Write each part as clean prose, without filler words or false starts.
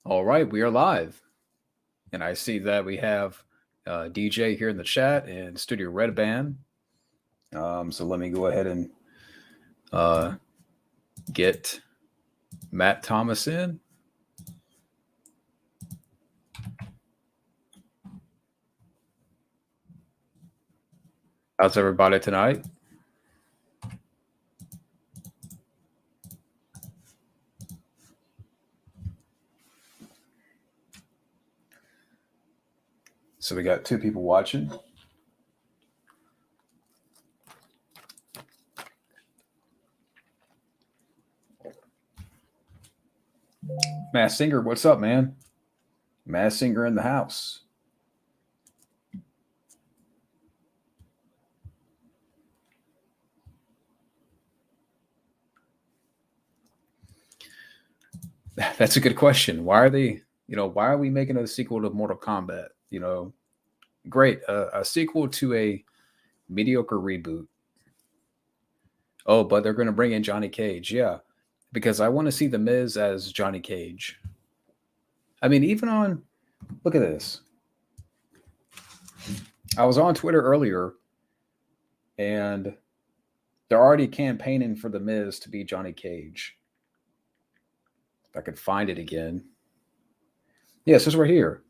All right, we are live. And I see that we have DJ here in the chat and Studio Red Band. So let me go ahead and uh, get Matt Thomas in. How's everybody tonight? So we got two people watching. Matt Singer, what's up, man? Matt Singer in the house. That's a good question. Why are we making a sequel to Mortal Kombat? Great. A sequel to a mediocre reboot. Oh, but they're going to bring in Johnny Cage. Yeah, because I want to see The Miz as Johnny Cage. I mean, look at this. I was on Twitter earlier, and they're already campaigning for The Miz to be Johnny Cage. If I could find it again. Yes, it's right here.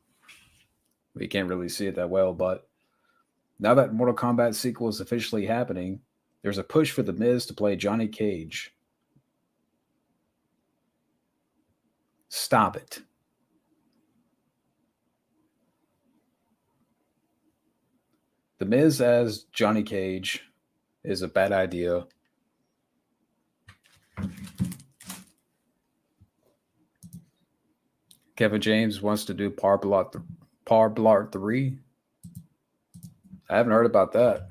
We can't really see it that well, but now that Mortal Kombat sequel is officially happening, there's a push for The Miz to play Johnny Cage. Stop it. The Miz as Johnny Cage is a bad idea. Kevin James wants to do Par Blar 3. I haven't heard about that.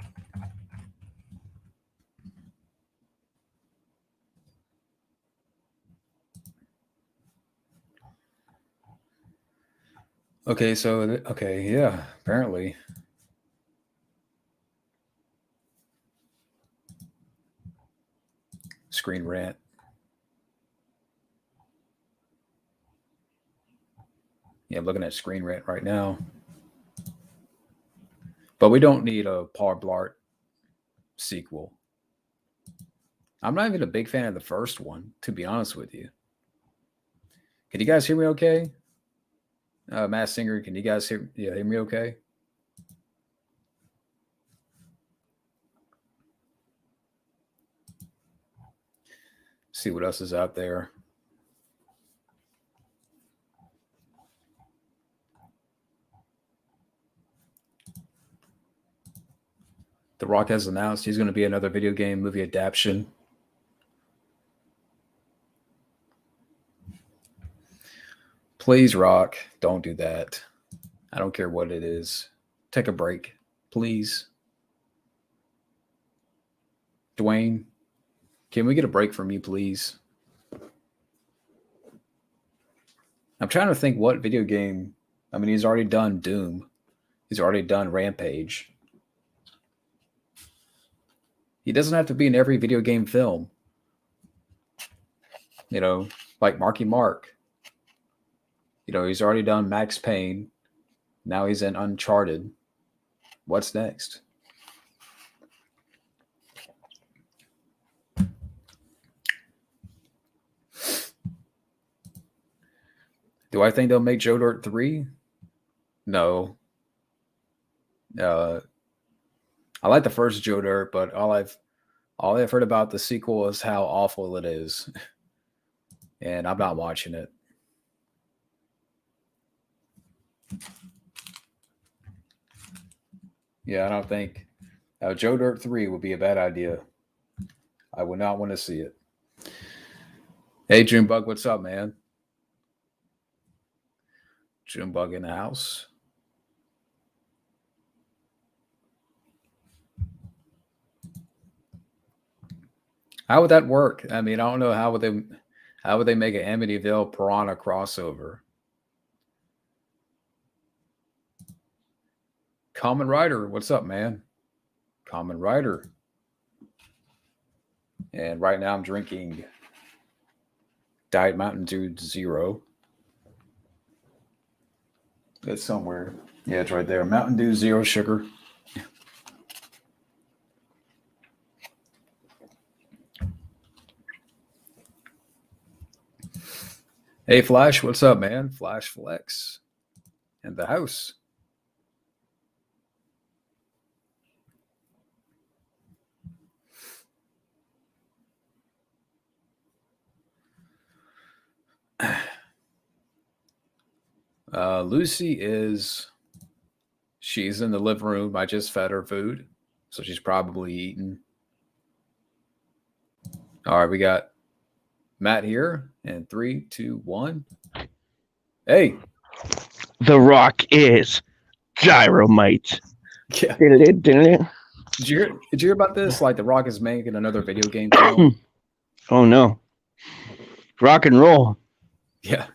Okay, yeah, apparently. Screen Rant. Yeah, I'm looking at Screen Rant right now. But we don't need a Par Blart sequel. I'm not even a big fan of the first one, to be honest with you. Can you guys hear me okay? Matt Singer, can you guys hear me okay? See what else is out there. The Rock has announced he's going to be another video game movie adaptation. Please, Rock, don't do that. I don't care what it is. Take a break, please. Dwayne, can we get a break from you, please? I'm trying to think what video game. I mean, he's already done Doom. He's already done Rampage. He doesn't have to be in every video game film. Like Marky Mark. He's already done Max Payne. Now he's in Uncharted. What's next? Do I think they'll make Joe Dirt 3? No. I like the first Joe Dirt, but all I've heard about the sequel is how awful it is. And I'm not watching it. Yeah, I don't think Joe Dirt 3 would be a bad idea. I would not want to see it. Hey, Joonbug, what's up, man? Joonbug in the house. How would that work? I mean, I don't know how would they make an Amityville Piranha crossover? Common Rider, what's up, man? Common Rider. And right now I'm drinking Diet Mountain Dew Zero. It's somewhere. Yeah, it's right there. Mountain Dew Zero Sugar. Hey, Flash, what's up, man? Flash Flex in the house. Lucy she's in the living room. I just fed her food, so she's probably eating. All right, we got Matt here, and 3, 2, 1. Hey, The Rock is Gyromite. yeah. Did Did you hear about this? Like, The Rock is making another video game film. Oh no! Rock and roll. Yeah.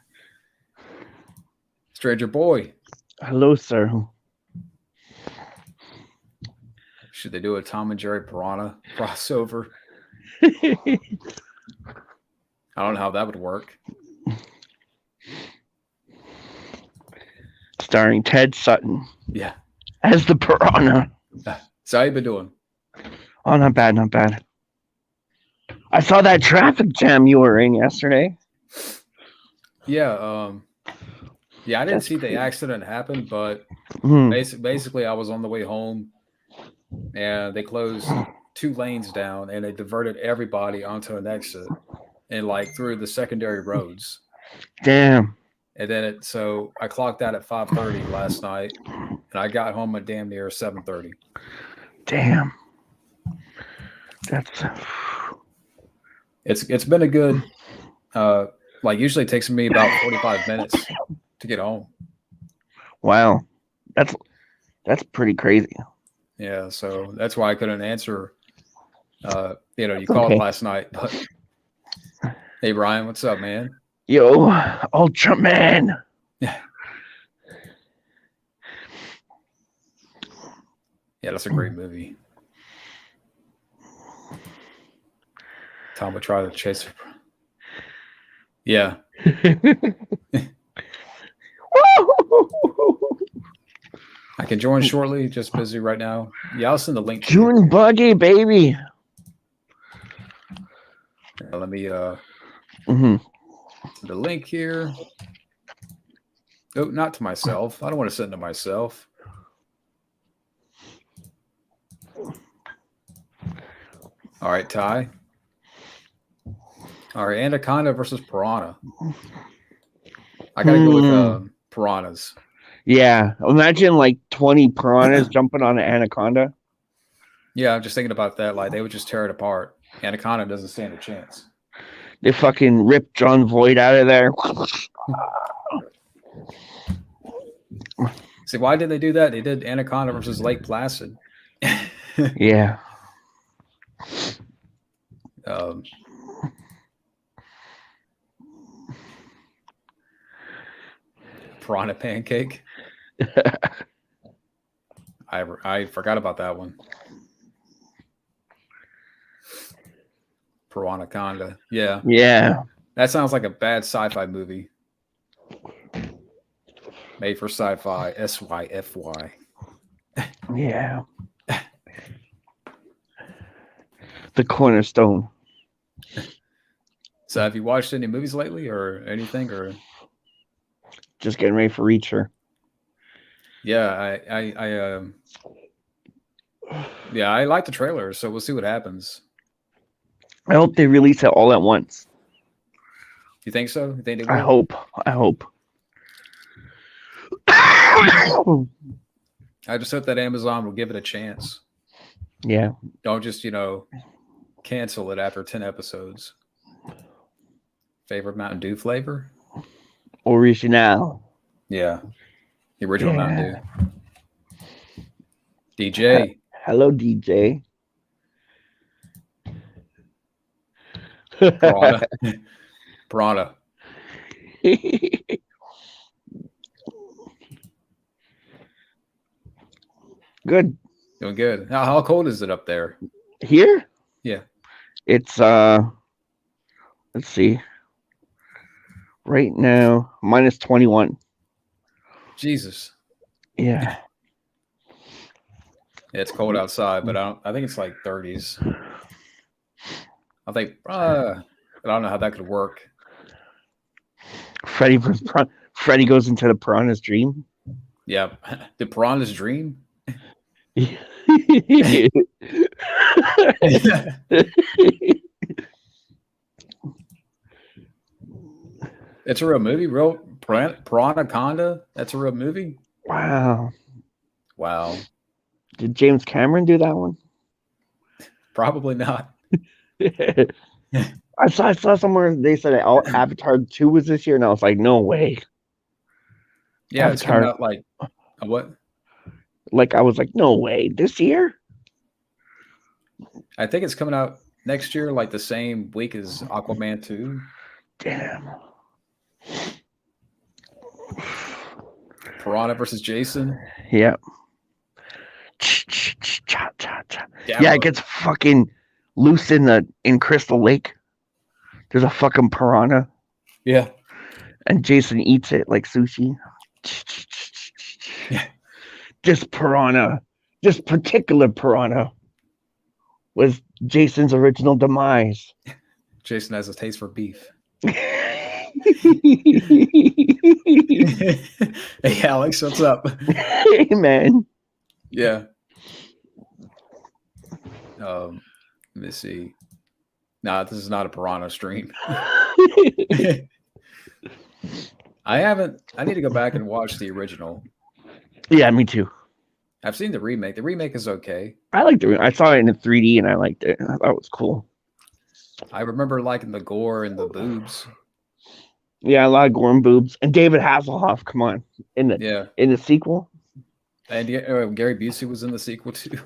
Stranger Boy. Hello, sir. Should they do a Tom and Jerry Piranha crossover? I don't know how that would work. Starring Ted Sutton. Yeah. As the Piranha. So how you been doing? Oh, not bad, not bad. I saw that traffic jam you were in yesterday. Yeah. Yeah, I didn't see the accident happen, but basically I was on the way home and they closed 2 lanes down and they diverted everybody onto an exit and like through the secondary roads. Damn. And then so I clocked out at 5:30 last night and I got home at damn near 7:30. Damn. That's It's been a good like usually it takes me about 45 minutes to get home. wow. That's pretty crazy. Yeah, so that's why I couldn't answer. You called last night, but hey, Brian, what's up, man? Yo, Ultraman. Yeah, that's a great movie. Tom would try to chase her. Yeah. I can join shortly. Just busy right now. Yeah, I'll send the link. Joonbug, baby. Let me the link here. Oh, not to myself. I don't want to send it to myself. All right, Ty. All right, Anaconda versus Piranha. I gotta go with piranhas. Yeah, imagine like 20 piranhas jumping on an anaconda. Yeah, I'm just thinking about that. Like they would just tear it apart. Anaconda doesn't stand a chance. They fucking rip John Voight out of there. See, why did they do that? They did Anaconda versus Lake Placid. Yeah. Piranha pancake. I forgot about that one. Piranaconda. Yeah. Yeah. That sounds like a bad sci-fi movie. Made for sci-fi. SYFY. Yeah. The cornerstone. So have you watched any movies lately or anything or just getting ready for Reacher? Yeah, I like the trailer, so we'll see what happens. I hope they release it all at once. You think so? You think they will? I hope. I just hope that Amazon will give it a chance. Yeah. Don't just, cancel it after 10 episodes. Favorite Mountain Dew flavor? Original. Yeah. The original Mountain Dew. DJ. Hello, DJ. Piranha. Good. Doing good. How cold is it up there? Here? Yeah. It's let's see. Right now, -21. Jesus. Yeah. It's cold outside, but I think it's like 30s. I think I don't know how that could work. Freddy goes into the piranha's dream. Yeah. The Piranha's dream? It's a real movie? Real Anaconda? That's a real movie? Wow. Wow. Did James Cameron do that one? Probably not. I saw somewhere they said Avatar 2 was this year, and I was like, no way. Yeah, it's coming out like what? Like I was like, no way, this year? I think it's coming out next year, like the same week as Aquaman 2. Damn. Piranha versus Jason. Yeah. Yeah, it gets fucking loose in Crystal Lake. There's a fucking piranha. Yeah. And Jason eats it like sushi. Yeah. This particular piranha was Jason's original demise. Jason has a taste for beef. Hey, Alex, what's up? Hey, man. Yeah. Let me see. Nah, this is not a Piranha stream. I need to go back and watch the original. Yeah, me too. I've seen the remake. The remake is okay. I liked it. I saw it in 3D and I liked it. I thought it was cool. I remember liking the gore and the boobs. Yeah, a lot of gore and boobs. And David Hasselhoff, come on. In the sequel. And Gary Busey was in the sequel too.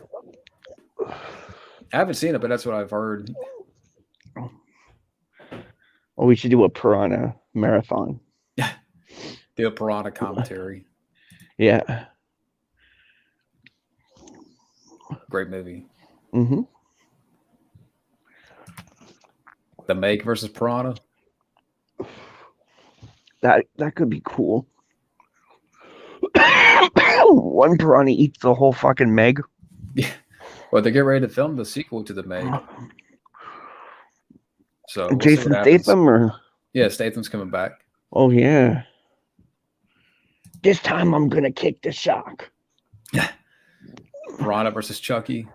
I haven't seen it, but that's what I've heard. Well, we should do a Piranha marathon. Do a Piranha commentary. Yeah. Great movie. Mm-hmm. The Meg versus Piranha. That could be cool. One piranha eats the whole fucking Meg. Yeah. Well, they get ready to film the sequel to the Meg. So we'll Jason Statham, or yeah, Statham's coming back. Oh yeah. This time I'm gonna kick the shark. Yeah. Piranha versus Chucky.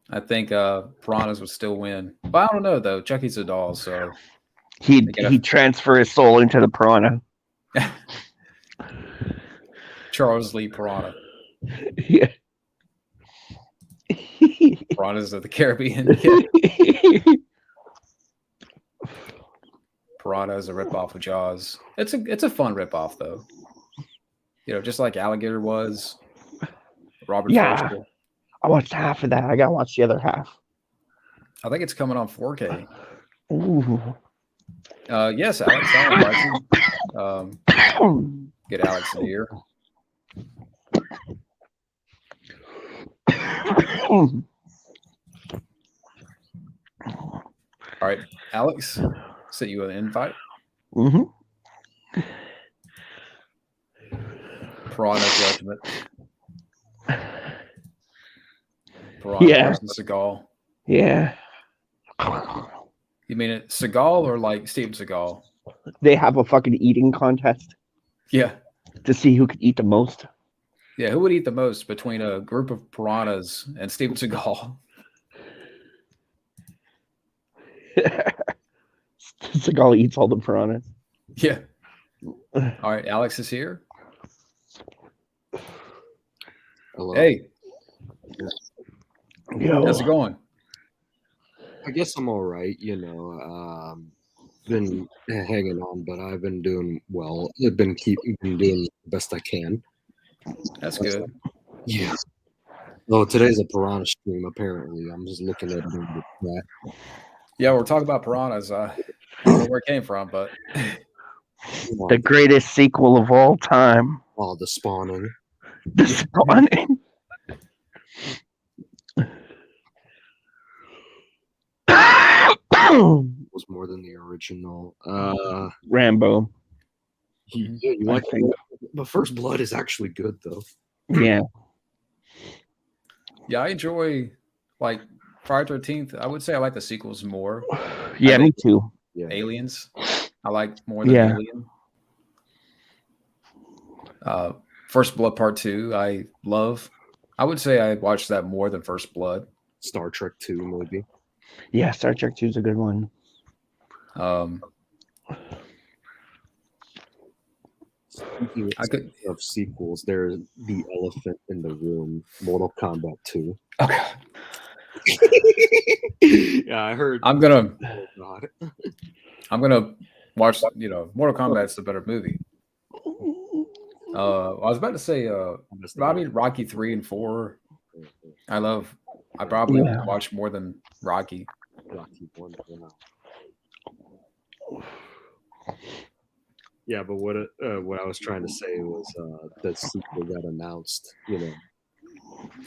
I think Piranhas would still win. But I don't know though. Chucky's a doll, so he'd transfer his soul into the piranha. Charles Lee Piranha. Yeah. Piranhas of the Caribbean. Yeah. Piranha is a ripoff of Jaws. It's a fun ripoff though. You know, just like Alligator was. Robert Forster. I watched half of that. I gotta watch the other half. I think it's coming on 4K. Ooh. Yes, Alex. I'll invite you. Get Alex in here. All right, Alex. Sent you an invite. Mm-hmm. Piranha Judgment. Piranha versus Seagal. Yeah. You mean it Seagal or like Steven Seagal? They have a fucking eating contest. Yeah. To see who could eat the most. Yeah, who would eat the most between a group of piranhas and Steven Seagal? Seagal eats all the piranhas. Yeah. All right, Alex is here. Hello. Hey. Yo. How's it going? I guess I'm all right. You know, been hanging on, but I've been doing well. I've been doing the best I can. That's good. Yeah. Oh, today's a piranha stream. Apparently, I'm just looking at that. Yeah, we're talking about piranhas. I don't know where it came from, but the greatest sequel of all time. Oh, The Spawning. The Spawning. was more than the original. Rambo. Yeah, you like it? But First Blood is actually good though. Yeah. Yeah, I enjoy like Friday 13th. I would say I like the sequels more. Yeah, me too. Yeah. Aliens, I like more than Alien. First Blood Part 2, I love. I would say I watched that more than First Blood. Star Trek 2, maybe. Yeah, Star Trek 2 is a good one. Speaking of sequels, there's the elephant in the room, Mortal Kombat 2. Okay. Yeah, I heard. I'm gonna watch. Mortal Kombat's the better movie. I was about to say, I mean, Rocky 3 and 4. I probably watch more than Rocky. Rocky 1. Yeah, but what I was trying to say was that sequel got announced.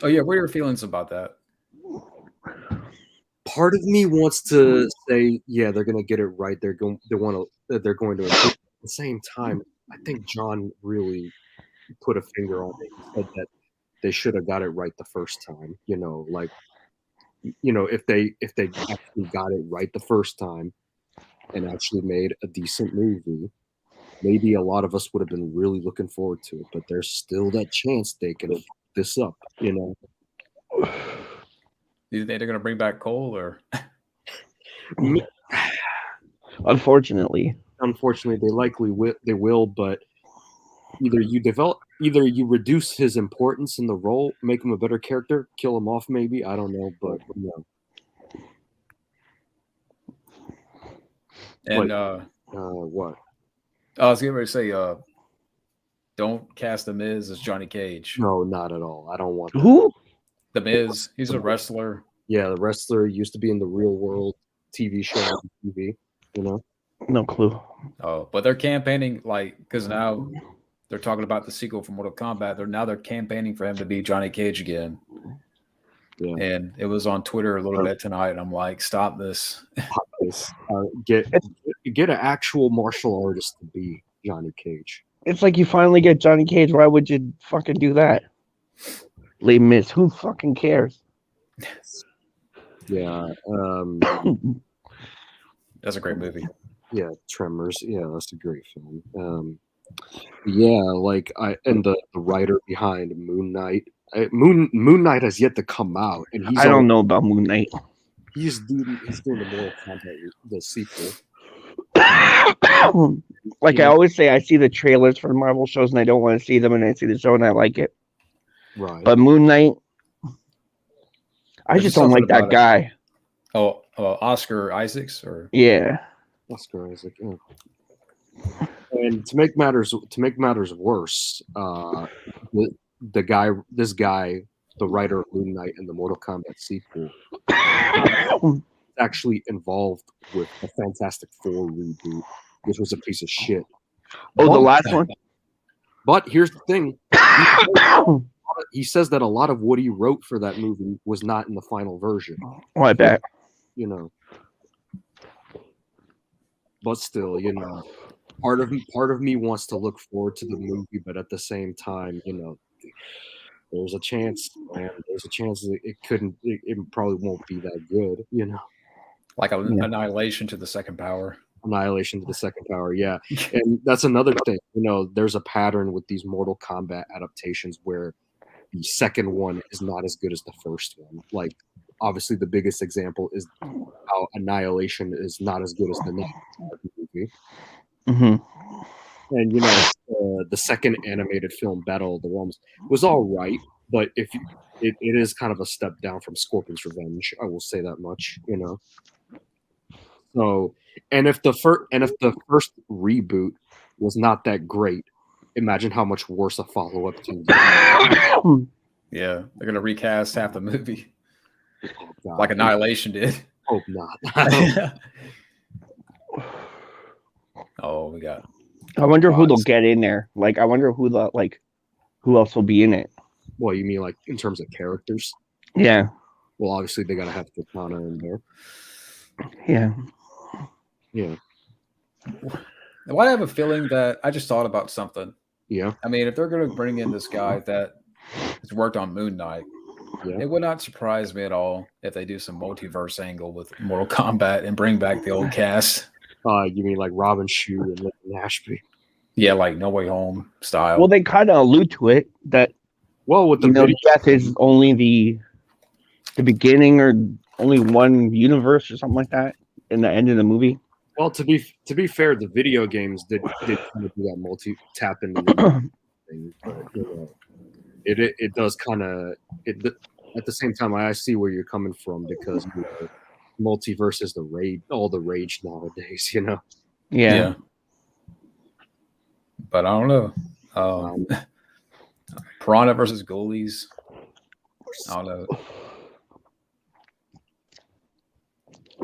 Oh yeah, what are your feelings about that? Part of me wants to say, yeah, they're gonna get it right. They're going to improve. At the same time, I think John really put a finger on it. He said that they should have got it right the first time. If they actually got it right the first time and actually made a decent movie, maybe a lot of us would have been really looking forward to it. But there's still that chance they could have this up. Do you think they're going to bring back Cole or? Unfortunately, they likely will. But either you reduce his importance in the role, make him a better character, kill him off, maybe. I don't know, but And what? I was getting ready to say, don't cast The Miz as Johnny Cage. No, not at all. I don't want that. Who? The Miz. He's a wrestler. Yeah, the wrestler used to be in the Real World TV show on TV. No clue. Oh, but they're campaigning because now they're talking about the sequel for Mortal Kombat. They're campaigning for him to be Johnny Cage again. Yeah. And it was on Twitter a little bit tonight, and I'm like, stop this. Get an actual martial artist to be Johnny Cage. It's like you finally get Johnny Cage. Why would you fucking do that? Les Mis. Who fucking cares? Yeah. That's a great movie. Yeah, Tremors. Yeah, that's a great film. And the writer behind Moon Knight. Moon Knight has yet to come out, and I don't know about Moon Knight. He's doing the Mortal Kombat, the sequel. Like I always say, I see the trailers for Marvel shows and I don't want to see them, and I see the show and I like it. Right. But Moon Knight, I just don't like that guy. Oh, Oscar Isaacs, or Oscar Isaac. Yeah. And to make matters worse, this guy, the writer of Moon Knight and the Mortal Kombat sequel, actually involved with a Fantastic Four reboot, which was a piece of shit. The last one? But here's the thing. He says that a lot of what he wrote for that movie was not in the final version. Oh, I bet. But still, part of me wants to look forward to the movie, but at the same time, there's a chance, man. There's a chance that it probably won't be that good, Like Annihilation to the Second Power. Annihilation to the Second Power, yeah. And that's another thing. There's a pattern with these Mortal Kombat adaptations where the second one is not as good as the first one. Like, obviously, the biggest example is how Annihilation is not as good as the next movie. Mm-hmm. And the second animated film, Battle of the Realms, was all right, but it is kind of a step down from Scorpion's Revenge. I will say that much. So, and if the first reboot was not that great, imagine how much worse a follow-up to. Yeah, they're gonna recast half the movie, like Annihilation did. Hope not. Oh, we got. I wonder who they'll get in there. Like, I wonder who else will be in it. Well, you mean like in terms of characters? Yeah. Well, obviously they gotta have Katana in there. Yeah. Yeah. Well, I have a feeling that I just thought about something. Yeah. I mean, if they're going to bring in this guy that has worked on Moon Knight, Yeah. it would not surprise me at all if they do some multiverse angle with Mortal Kombat and bring back the old cast. You mean like Robin Shue and Lincoln Ashby? Yeah, like No Way Home style. Well, they kind of allude to it that with the video, death is only the beginning or only one universe or something like that in the end of the movie. Well, to be fair, the video games did kind of do that multi-tap into the thing, but it does kind of at the same time. I see where you're coming from because multiverse is all the rage nowadays. Yeah. But I don't know. Piranha versus Ghoulies. I don't know.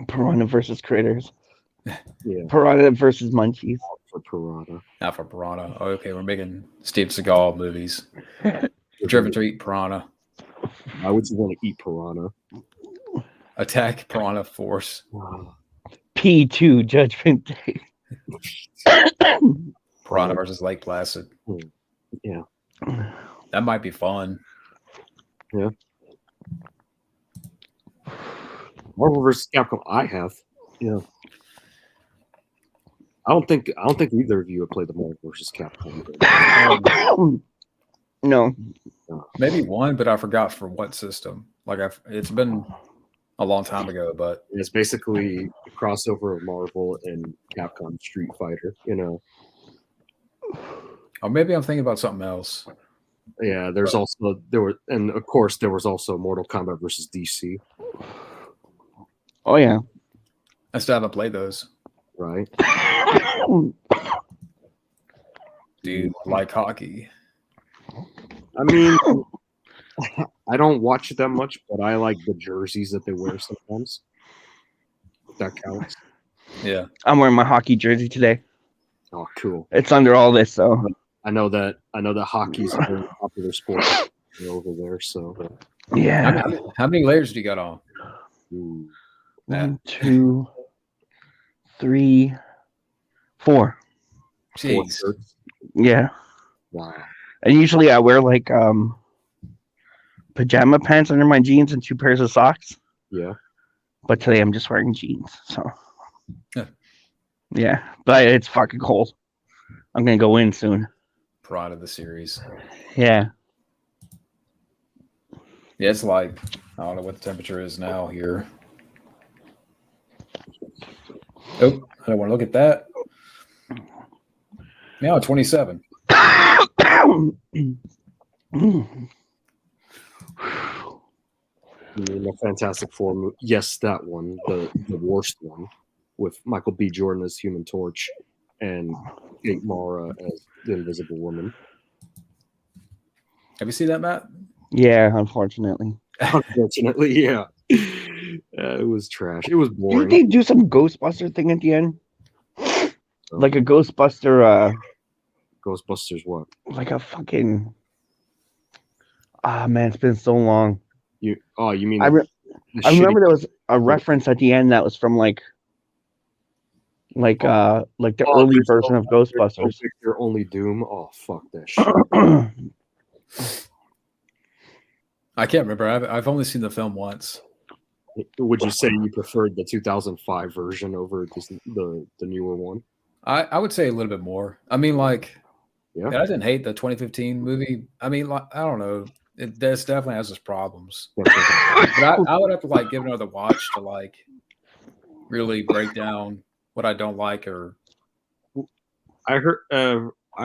Piranha versus Critters. Yeah. Piranha versus Munchies. For Piranha. Not for Piranha. Oh, okay, we're making Steve Seagal movies. Driven to eat Piranha. I would want to eat Piranha. Attack Piranha Force. P2 Judgment Day. Piranha versus Lake Placid. Yeah. That might be fun. Yeah. Marvel vs. Capcom. I have. Yeah. I don't think either of you have played the Marvel vs. Capcom. No. Maybe one, but I forgot for what system. It's been a long time ago, but It's basically a crossover of Marvel and Capcom Street Fighter. or maybe I'm thinking about something else. Yeah. There was also Mortal Kombat versus DC. Oh yeah. I still haven't played those. Right. Dude, I like hockey. I mean, I don't watch it that much, but I like the jerseys that they wear sometimes. If that counts. Yeah. I'm wearing my hockey jersey today. Oh, cool. It's under all this, so I know that hockey's a very popular sport over there. So yeah. How many layers do you got on? ooh. 1, 2, 3, 4. Jeez. Yeah. Wow. And usually I wear like pajama pants under my jeans and 2 pairs of socks. Yeah. But today I'm just wearing jeans. So Yeah. yeah. But it's fucking cold. I'm gonna go in soon. Pride of the series. Yeah. Yeah, it's like, I don't know what the temperature is now here. Oh, I don't want to look at that. Now 27. The Fantastic Four movie. Yes, that one, the worst one, with Michael B. Jordan as Human Torch and Kate Mara as the Invisible Woman. Have you seen that, Matt? Yeah, unfortunately. Unfortunately, yeah. It was trash. It was boring. Didn't they do some Ghostbuster thing at the end? Like a Ghostbuster, Ghostbusters what? like a fucking. Ah man, it's been so long. You mean I shitty- remember there was a reference at the end that was from like the early there's version no- of Ghostbusters. Victor Only Doom. Oh fuck that shit. I can't remember. I've only seen the film once. Would you say you preferred the 2005 version over the newer one? I would say a little bit more. I mean, like, Yeah. I didn't hate the 2015 movie. I mean, like, I don't know. This definitely has its problems. But I would have to like give it another watch to like really break down what I don't like or. I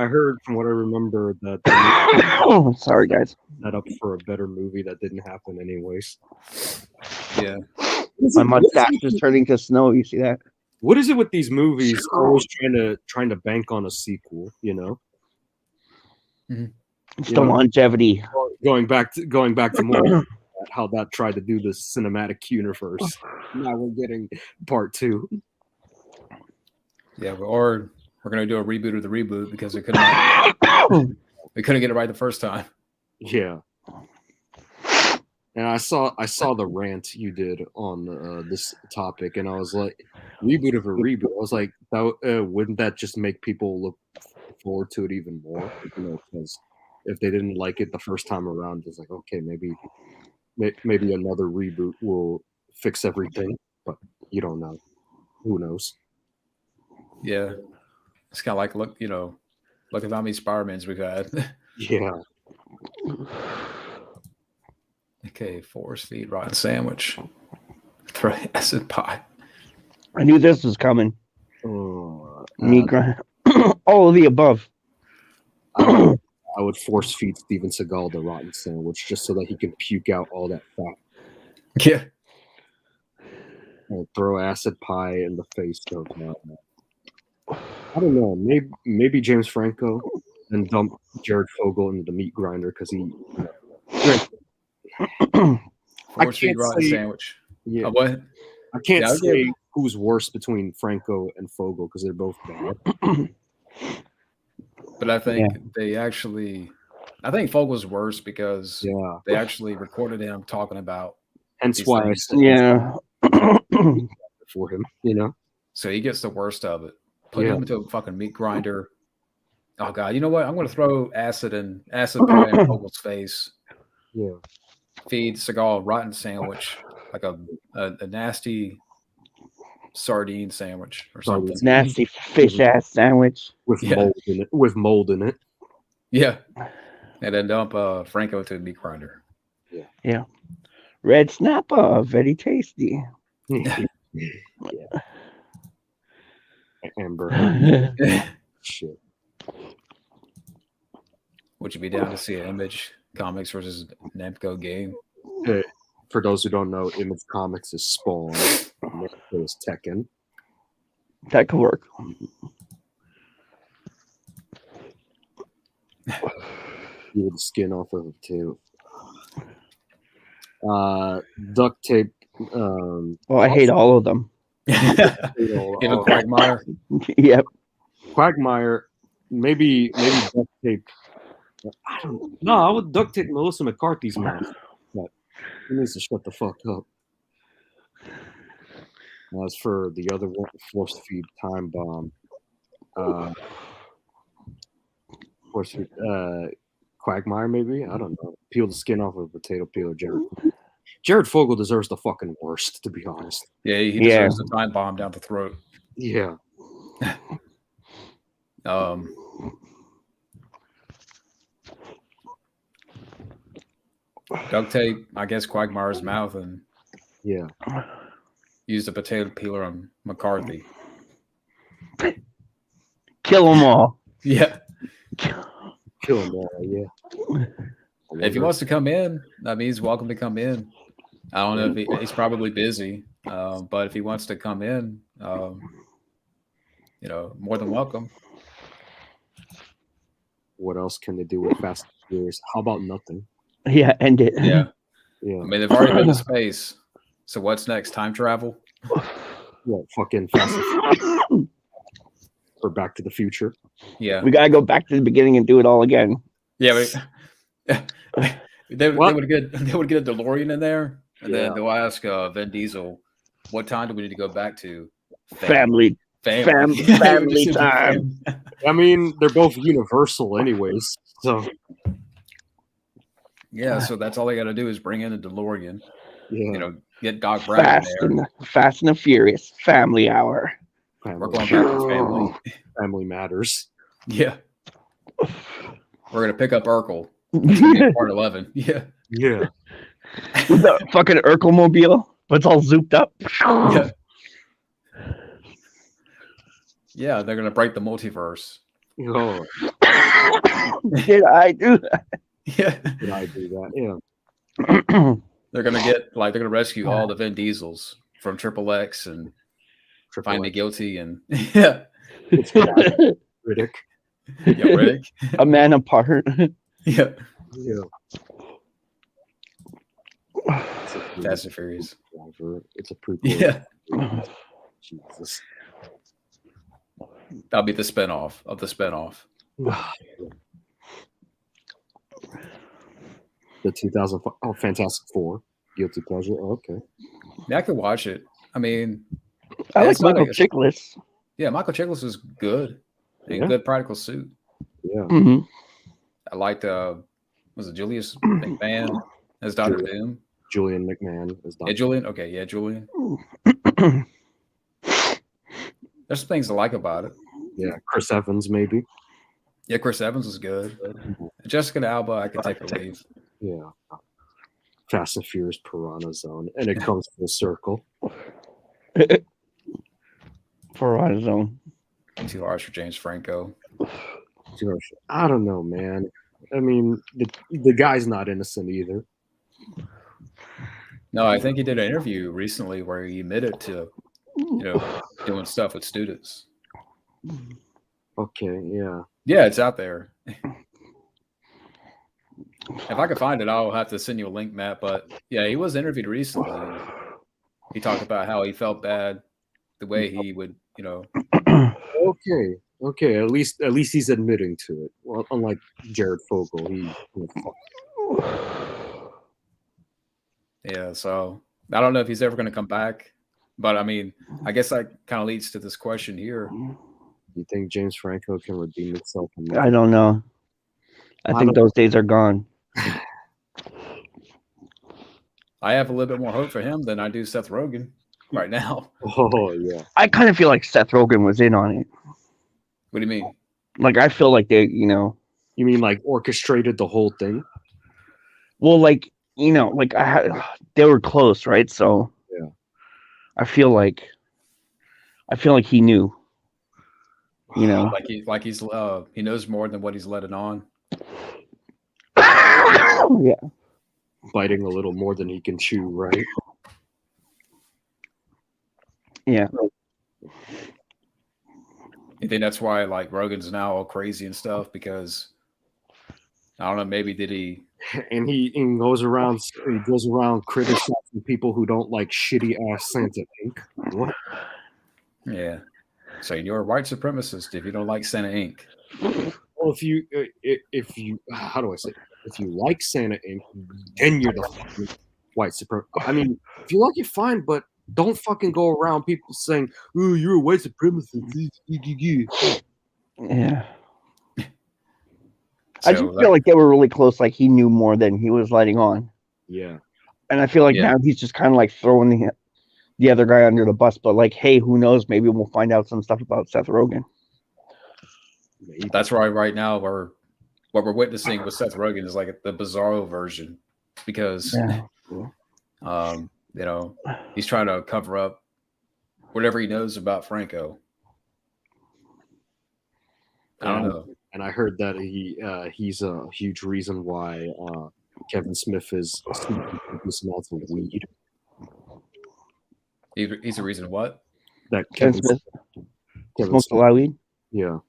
heard from what I remember that Sorry, guys. set up for a better movie that didn't happen anyways. Yeah. My mustache is turning to snow. You see that? What is it with these movies always trying to bank on a sequel, It's the longevity. Going back to more how that tried to do the cinematic universe. Now we're getting part 2. Yeah, or we're gonna do a reboot of the reboot because we couldn't get it right the first time. Yeah. And I saw the rant you did on this topic, and I was like, reboot of a reboot. I was like, wouldn't that just make people look forward to it even more? Because if they didn't like it the first time around, it's like, okay, maybe another reboot will fix everything, but you don't know. Who knows? Yeah, it's kind of like look at how many Spider-Mans we've had. Yeah. Okay, force feed rotten sandwich. Throw acid pie. I knew this was coming. All of the above. I would force feed Steven Seagal the rotten sandwich just so that he can puke out all that fat. Yeah. And throw acid pie in the face of I don't know, maybe James Franco, and dump Jared Fogle into the meat grinder because he. Force feed rotten sandwich. Yeah. What? I can't say who's worse between Franco and Fogle because they're both bad. But I think I think Fogle's worse because they actually recorded him talking about. Hence why I said for him, So he gets the worst of it. Put him into a fucking meat grinder. Oh God, you know what? I'm going to throw acid pie in Fogle's face. Yeah. Feed Seagal a rotten sandwich, like a nasty sardine sandwich or something. Nasty fish ass sandwich with mold in it. Yeah, and then dump Franco into the meat grinder. Yeah. Red snapper, very tasty. Yeah. Amber. Shit. Would you be down to see an Image Comics versus Namco game? For those who don't know, Image Comics is Spawn. Namco is Tekken. That could work. You would skin off of it too. Duct tape. I hate all of them. Even Quagmire. Yep. Quagmire. Maybe duct tape. I don't know. I would duct tape Melissa McCarthy's mouth, but he needs to shut the fuck up. As for the other one, force feed time bomb. Force feed Quagmire, maybe? I don't know. Peel the skin off of a potato peeler, Jared Fogle deserves the fucking worst, to be honest. Yeah, he deserves the time bomb down the throat. Yeah. Duct tape, I guess, Quagmire's mouth and use the potato peeler on McCarthy. Kill them all. Yeah. Kill them all, yeah. If he wants to come in, I mean, he's welcome to come in. I don't know if he's probably busy, but if he wants to come in, more than welcome. What else can they do with Fast and Furious? How about nothing? Yeah, end it. Yeah. Yeah. I mean, they've already been to space. So what's next? Time travel? Yeah, fucking Fast and Furious. Or Back to the Future. Yeah. We gotta go back to the beginning and do it all again. Yeah, they would get a DeLorean in there, and then they'll ask Vin Diesel, "What time do we need to go back to?" Family time. I mean, they're both universal, anyways. So yeah, so that's all they got to do is bring in a DeLorean. Yeah, get Doc Brown in there. Fast and the Furious Family Hour. We're going back to family. Family matters. Yeah. We're gonna pick up Urkel. Part 11. Yeah. Yeah. With the fucking Urkel-mobile, but it's all zooped up. Yeah. Yeah, they're gonna break the multiverse. Oh. Did I do that? Yeah. Did I do that? Yeah. They're gonna rescue all the Vin Diesels from Triple X and find me guilty and yeah. Riddick. Yeah, Riddick. A man apart. Yeah. Yeah. Fast and Furious. It's a prequel. Yeah. Jesus. That'll be the spinoff of the spinoff. The 2005 Fantastic Four. Guilty pleasure. Okay. Yeah, I could watch it. I mean, I like it's not Michael a- Chiklis. yeah, Michael Chiklis is good. And Yeah. good practical suit. Yeah. Mm-hmm. I liked was it Julius McMahon as Dr. Doom? Julian McMahon is Dr. Yeah, Julian. Okay, yeah, Julian. There's some things I like about it. Yeah, Chris Evans maybe. Yeah, Chris Evans was good. Jessica Alba, I could take or leave. Yeah. Fast and Furious Piranha Zone, and it comes full circle. Piranha Zone. 2 hours for James Franco. I don't know, man. I mean, the guy's not innocent either. No, I think he did an interview recently where he admitted to, doing stuff with students. Okay, yeah. Yeah, it's out there. If I could find it, I'll have to send you a link, Matt. But yeah, he was interviewed recently. He talked about how he felt bad, the way he would, Okay. At least he's admitting to it. Well, unlike Jared Fogle, Yeah, so I don't know if he's ever going to come back. But I mean, I guess that kind of leads to this question here. Do you think James Franco can redeem himself? I don't know. I think those days are gone. I have a little bit more hope for him than I do Seth Rogen right now. Oh, yeah. I kind of feel like Seth Rogen was in on it. What do you mean? Like, I feel like they, You mean like orchestrated the whole thing? well, like, they were close, right? So Yeah. I feel like he knew, like he's he knows more than what he's letting on. Yeah. Biting a little more than he can chew, right? Yeah. You think that's why like Rogan's now all crazy and stuff? Because I don't know, maybe did he? And he goes around criticizing people who don't like shitty ass Santa Inc. What? Yeah. So you're a white supremacist if you don't like Santa Inc. Well, if you how do I say it? If you like Santa Inc., then you're the fucking white supremacist. I mean, if you like it, fine, but don't fucking go around people saying, "Oh, you're a white supremacist." Yeah. So, I just feel like they were really close. Like he knew more than he was letting on. Yeah. And I feel like now he's just kind of like throwing the other guy under the bus. But like, hey, who knows? Maybe we'll find out some stuff about Seth Rogen. That's right now what we're witnessing with Seth Rogen is like the bizarro version because he's trying to cover up whatever he knows about Franco. I don't know. And I heard that he's a huge reason why Kevin Smith is this amounts of weed. He's a reason what? That Kevin Smith smokes a lot of weed? Yeah.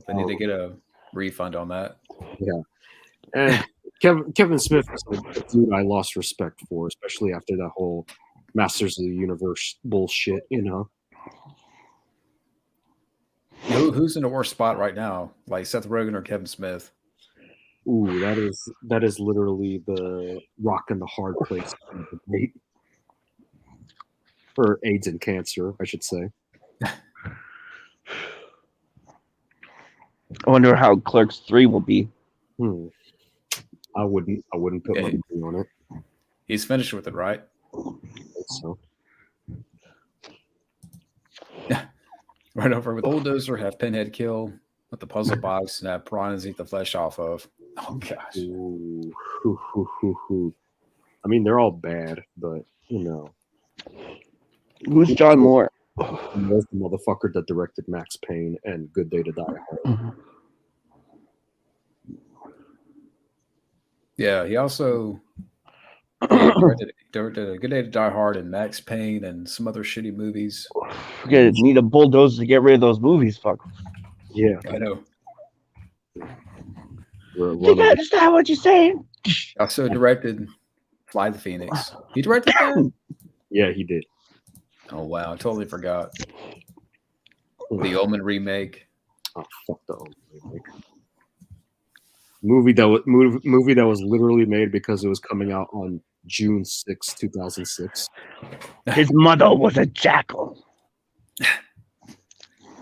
They need to get a refund on that. Yeah. And Kevin Smith is a dude I lost respect for, especially after that whole Masters of the Universe bullshit, Who's in a worse spot right now? Like Seth Rogen or Kevin Smith? Ooh, that is literally the rock and the hard place debate. For AIDS and cancer, I should say. I wonder how Clerks 3 will be. I wouldn't put money on it. He's finished with it, right? I think so. Right over with bulldozer, have Pinhead kill with the puzzle box, and have piranhas eat the flesh off of. Oh gosh. Ooh. I mean, they're all bad, but Who's John Moore? He was the motherfucker that directed Max Payne and Good Day to Die Hard. Yeah, he also directed A Good Day to Die Hard and Max Payne and some other shitty movies. Forget it. Need a bulldozer to get rid of those movies. Fuck. Yeah, I know. You understand what you're saying? Also directed Fly the Phoenix. He directed that? Yeah, he did. Oh wow, I totally forgot. The Omen remake. Oh, fuck the Omen remake. movie that was literally made because it was coming out on June 6, 2006. His mother was a jackal.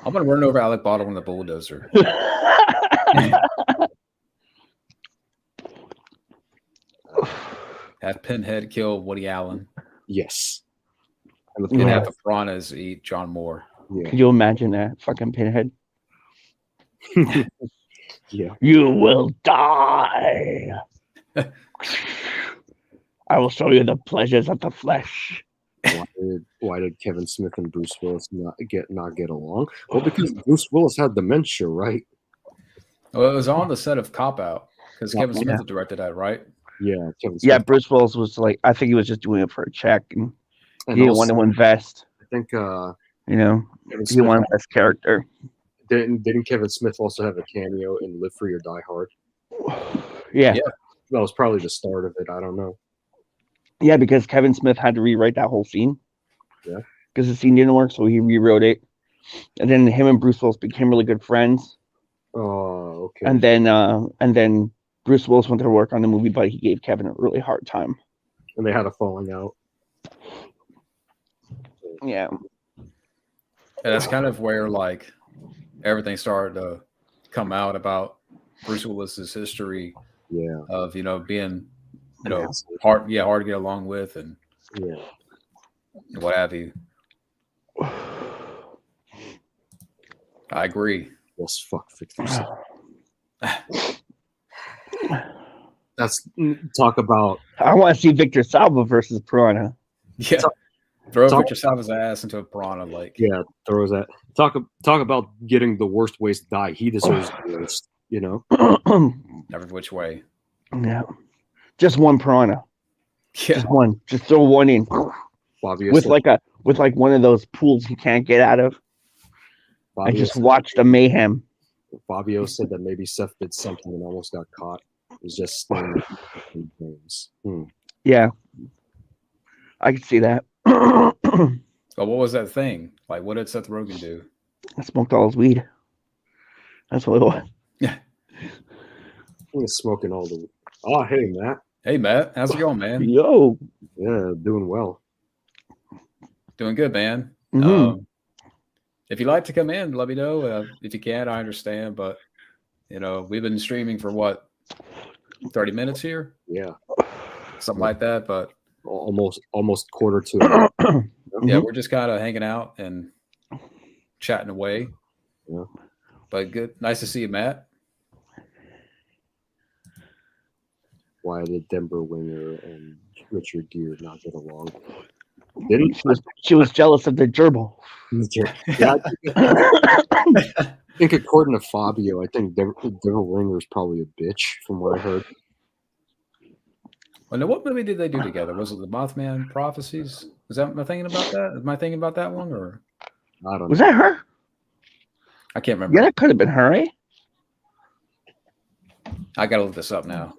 I'm gonna run over Alec Baldwin with a bulldozer. Have Pinhead kill Woody Allen. Yes. And have the piranhas eat John Moore. Yeah. Can you imagine that? Fucking Pinhead. Yeah. You will die. I will show you the pleasures of the flesh. Why did Kevin Smith and Bruce Willis not get along? Well, because Bruce Willis had dementia, right? Well, it was on the set of Cop Out because Kevin Smith directed that, right? Yeah, Kevin Smith. Yeah, Bruce Willis was like, I think he was just doing it for a check, and he didn't want to invest. I think he didn't want to invest character. Didn't Kevin Smith also have a cameo in Live Free or Die Hard? Yeah. That was probably the start of it. I don't know. Yeah, because Kevin Smith had to rewrite that whole scene. Yeah. Because the scene didn't work, so he rewrote it. And then him and Bruce Willis became really good friends. Oh, okay. And then Bruce Willis wanted to work on the movie, but he gave Kevin a really hard time. And they had a falling out. Yeah. And that's kind of where like everything started to come out about Bruce Willis's history. Yeah. Of being hard to get along with and what have you. I agree. Yes, fuck Victor. That's talk about. I want to see Victor Salva versus Piranha. Yeah, throw Victor Salva's ass into a piranha lake. Yeah, throws that. Talk about getting the worst ways to die. He deserves the worst. Every which way. Yeah, just one piranha. Yeah, just one. Just throw one in. Fabio with one of those pools he can't get out of. I just watch the mayhem. Fabio said that maybe Seth did something and almost got caught. He's just staying in games. Yeah, I can see that. But what was that thing? Like, what did Seth Rogen do? I smoked all his weed. That's what it was. Yeah, he was smoking all the. Oh, hey Matt. Hey Matt, how's it going, man? Yo. Yeah, doing well. Doing good, man. Mm-hmm. If you'd like to come in, let me know. If you can't, I understand. But we've been streaming for what, 30 minutes here? Yeah, something like that. But almost quarter to. Yeah, we're just kind of hanging out and chatting away. Yeah, but good, nice to see you, Matt. Why did Denver Winger and Richard Gere not get along? She was jealous of the gerbil. Yeah, I think according to Fabio, I think Denver Winger is probably a bitch from what I heard. Well, now, what movie did they do together? Was it the Mothman Prophecies? Am I thinking about that? Am I thinking about that one, or I don't know. Was that her? I can't remember. Yeah, that could have been her, eh? I gotta look this up now.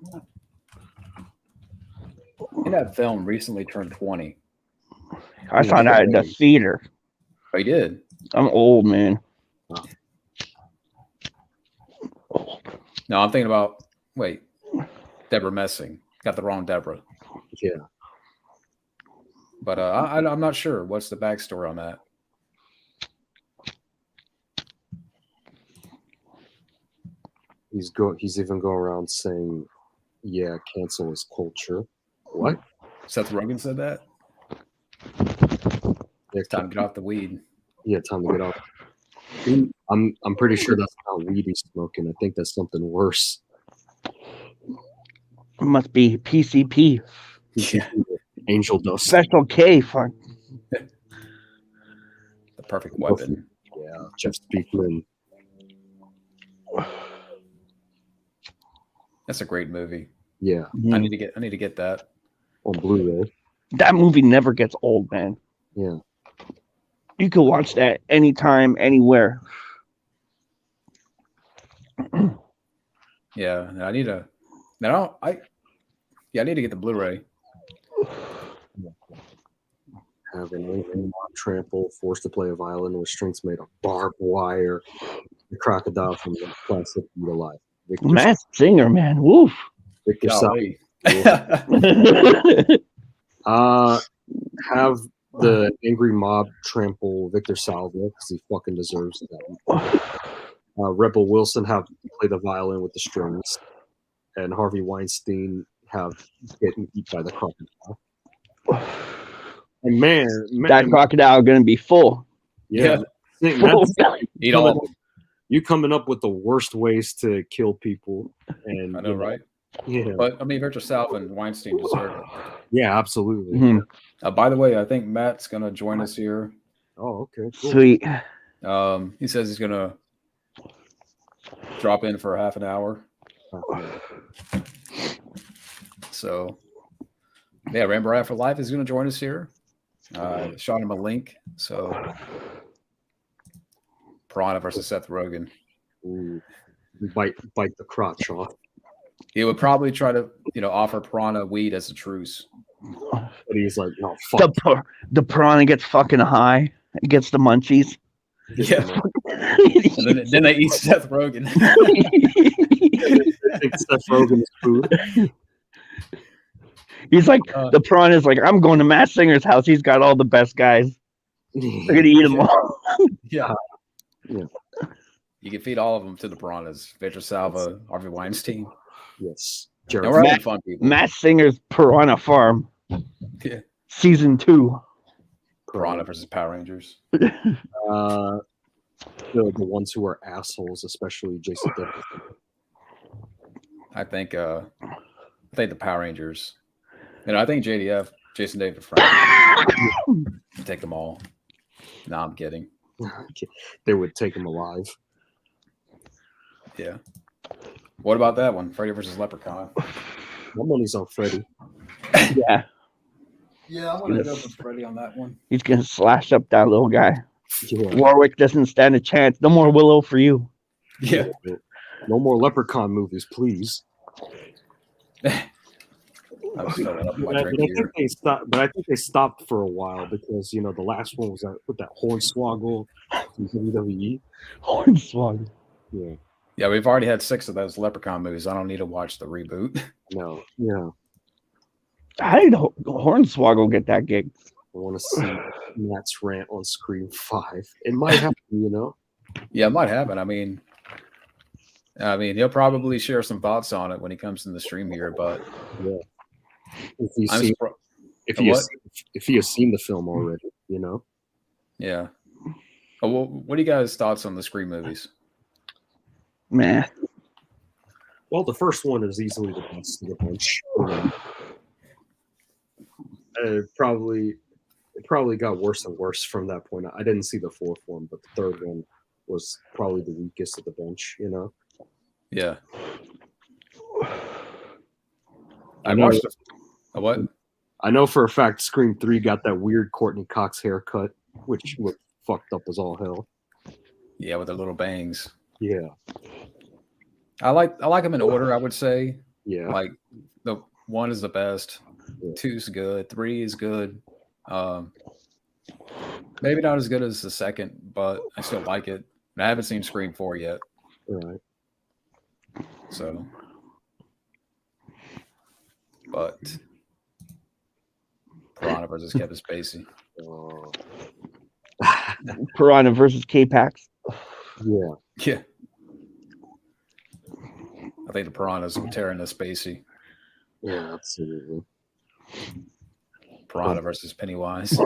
And that film recently turned 20. I found out in the theater. Oh, you did? I'm old, man. No, I'm thinking about, Deborah Messing. Got the wrong Deborah. Yeah. But I'm not sure. What's the backstory on that? He's even going around saying, yeah, cancel is culture. What? Seth Rogen said that? Yeah, time to get off the weed. Yeah, time to get off. I'm pretty sure that's not weed he's smoking. I think that's something worse. It must be PCP. Yeah. Angel dust. Special K, fuck. The perfect weapon. Yeah, Jeff Speakman. That's a great movie. Yeah. I need to get that on Blu-ray. That movie never gets old, man. Yeah. You can watch that anytime, anywhere. Yeah, I need to. Now I need to get the Blu-ray. Having a trample, forced to play a violin with strings made of barbed wire, the crocodile from the classic Eat Alive. Victor, Masked Singer, man. Woof. Victor Golly. have the angry mob trample Victor Salva because he fucking deserves that. Rebel Wilson have play the violin with the strings, and Harvey Weinstein have getting eaten by the crocodile. And man That crocodile gonna be full. yeah, Full that's, Eat all of them. you coming up with the worst ways to kill people, and I know, right? Yeah, But I mean, Victor Salva and Weinstein deserve it. yeah, absolutely. Mhm. By the way, I think Matt's gonna join us here. Oh, okay, cool. Sweet. He says he's gonna drop in for half an hour. So, yeah, Rainbow After Life is gonna join us here. Shot him a link. So, Piranha versus Seth Rogen. Ooh, bite the crotch off. He would probably try to, offer Piranha weed as a truce. But he's like, no, fuck. The piranha gets fucking high. It gets the munchies. Yeah. And then they eat Seth Rogen. I think Seth Rogen is food. He's like, the piranha's like, I'm going to Masked Singer's house. He's got all the best guys. They're gonna eat them all. Yeah. Yeah. You can feed all of them to the Piranhas. Victor Salva, Harvey Weinstein. Yes. And Jared. we're having fun, people. Masked Singer's Piranha Farm. Yeah. Season 2. Piranha versus Power Rangers. The ones who are assholes, especially Jason Davis. I think the Power Rangers. I think JDF, Jason David Frank, take them all. No, I'm kidding. They would take him alive. Yeah. What about that one? Freddy versus Leprechaun. My money's on Freddy. Yeah. Yeah, I want to go with Freddy on that one. He's gonna slash up that little guy. Yeah. Warwick doesn't stand a chance. No more Willow for you. Yeah. No more Leprechaun movies, please. I'm just filling up my But I drink think here. they stopped. But I think they stopped for a while because the last one was with that Hornswoggle from WWE. Hornswoggle. Yeah. Yeah, we've already had 6 of those Leprechaun movies. I don't need to watch the reboot. No. Yeah. How did Hornswoggle get that gig? I want to see Matt's rant on Scream 5. It might happen, Yeah, it might happen. I mean, he'll probably share some thoughts on it when he comes in the stream here. But Yeah. If he's I'm seen, surprised. if he has seen the film already, Yeah. Oh, well, what are you guys' thoughts on the Scream movies? Man. Well, the first one is easily the best of the bunch. It probably got worse and worse from that point. I didn't see the fourth one, but the third one was probably the weakest of the bunch. Yeah. I I know- watched what? I know for a fact Scream 3 got that weird Courtney Cox haircut, which looked fucked up as all hell. Yeah, with the little bangs. Yeah. I like them in order, I would say. Yeah. Like the 1 is the best, Yeah. 2's good, 3 is good. Maybe not as good as the second, but I still like it. And I haven't seen Scream 4 yet, All right. so. But Piranha versus Kevin Spacey. Piranha versus K-Pax. Yeah. Yeah. I think the Piranhas will tear into Spacey. Yeah, absolutely. Piranha versus Pennywise.